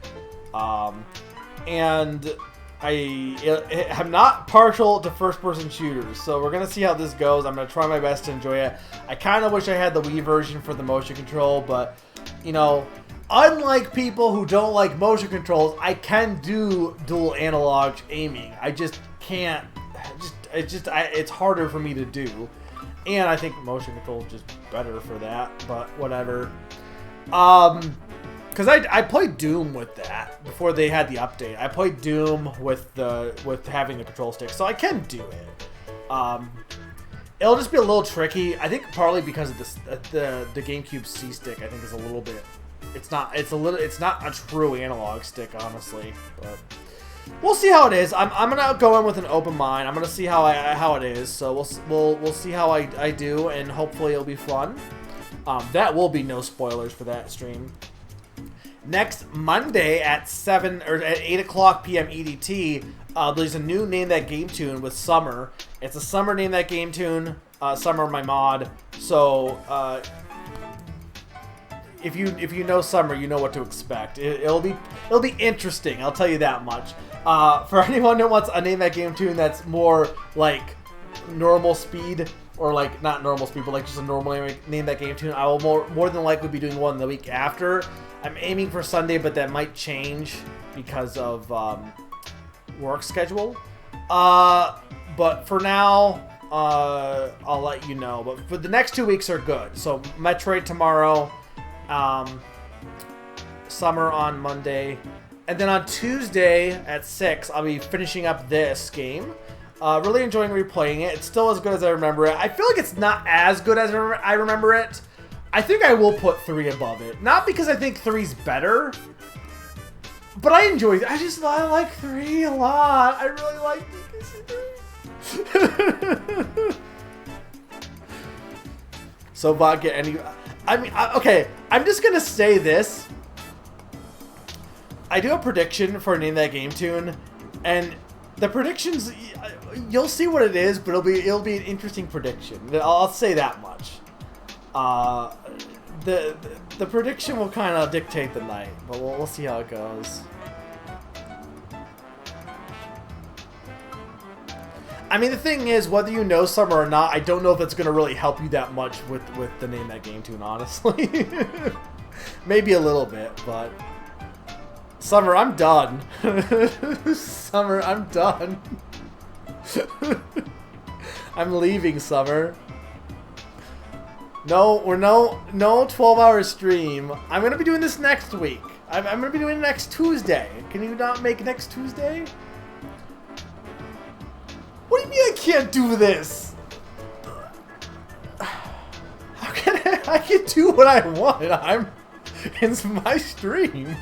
A: And I'm not partial to first-person shooters, so we're gonna see how this goes. I'm gonna try my best to enjoy it. I kind of wish I had the Wii version for the motion control, but you know, unlike people who don't like motion controls, I can do dual analog aiming. I just can't. It's harder for me to do, and I think motion control is just better for that. But whatever. Because I played Doom with that before they had the update. I played Doom with having the control stick, so I can do it. It'll just be a little tricky. I think partly because of the GameCube C stick. I think is a little bit. It's not a true analog stick, honestly. But we'll see how it is. I'm gonna go in with an open mind. I'm gonna see how it is. So we'll see how I do, and hopefully it'll be fun. That will be no spoilers for that stream. Next Monday at 8 o'clock p.m. EDT, there's a new Name That Game tune with Summer. It's a Summer Name That Game tune, Summer my mod. So if you know Summer, you know what to expect. It'll be interesting. I'll tell you that much. For anyone who wants a Name That Game tune that's more like normal speed, or like not normal speed, but like just a normal Name That Game tune, I will more than likely be doing one the week after. I'm aiming for Sunday, but that might change because of work schedule. But for now, I'll let you know. But for the next 2 weeks are good. So Metroid tomorrow, Summer on Monday, and then on Tuesday at 6, I'll be finishing up this game. Really enjoying replaying it. It's still as good as I remember it. I feel like it's not as good as I remember it. I think I will put 3 above it. Not because I think 3's better, but I enjoy it. I like 3 a lot. I really like DKC 3. So, Bot, get any... I mean, okay, I'm just going to say this. I do a prediction for Name That Game tune, and the predictions, you'll see what it is, but it'll be an interesting prediction. I'll say that much. The prediction will kind of dictate the night, but we'll see how it goes. I mean, the thing is, whether you know Summer or not, I don't know if it's going to really help you that much with the Name That Game tune, honestly. Maybe a little bit, but... Summer, I'm done. Summer, I'm done. I'm leaving, Summer. No, no 12-hour stream. I'm going to be doing this next week. I'm going to be doing it next Tuesday. Can you not make next Tuesday? What do you mean I can't do this? How can I can do what I want? It's my stream.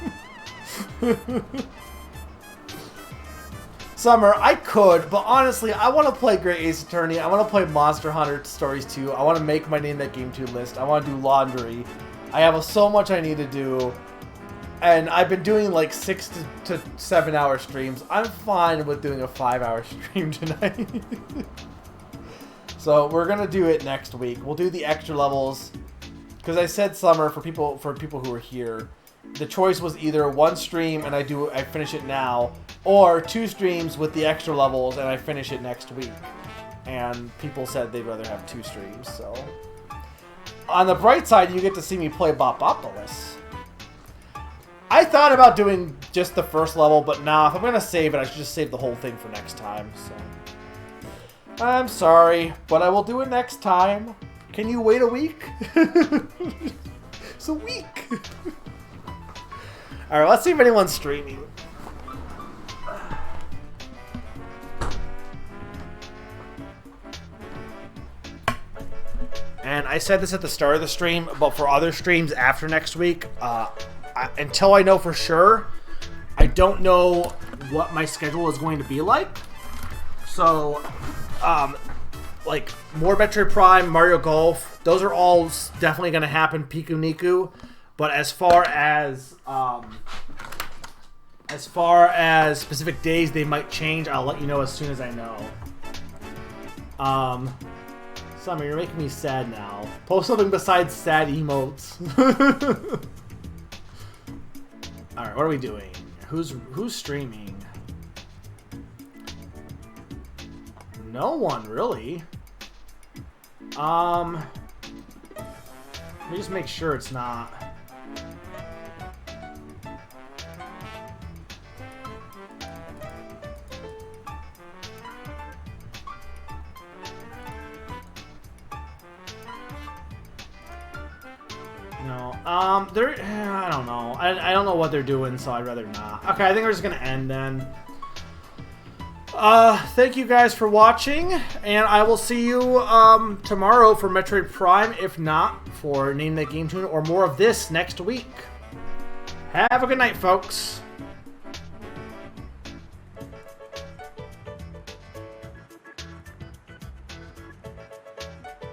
A: Summer, I could, but honestly, I want to play Great Ace Attorney. I want to play Monster Hunter Stories 2. I want to make my Name That Game tune list. I want to do laundry. I have so much I need to do. And I've been doing like 6 to 7 hour streams. I'm fine with doing a 5-hour stream tonight. So we're going to do it next week. We'll do the extra levels. Because I said Summer, for people who are here, the choice was either 1 stream and I finish it now, or 2 streams with the extra levels and I finish it next week. And people said they'd rather have 2 streams, so... On the bright side, you get to see me play Bopopolis. I thought about doing just the first level, but nah, if I'm going to save it, I should just save the whole thing for next time, so... I'm sorry, but I will do it next time. Can you wait a week? It's a week! Alright, let's see if anyone's streaming. And I said this at the start of the stream, but for other streams after next week, until I know for sure, I don't know what my schedule is going to be like. So, like, more Metroid Prime, Mario Golf, those are all definitely going to happen, Piku Niku. But as far as specific days they might change, I'll let you know as soon as I know. Summer, you're making me sad now. Post something besides sad emotes. Alright, what are we doing? Who's streaming? No one, really. Let me just make sure it's not... No, I don't know. I don't know what they're doing, so I'd rather not. Okay, I think we're just gonna end then. Thank you guys for watching, and I will see you tomorrow for Metroid Prime, if not for Name That Game tune, or more of this next week. Have a good night, folks.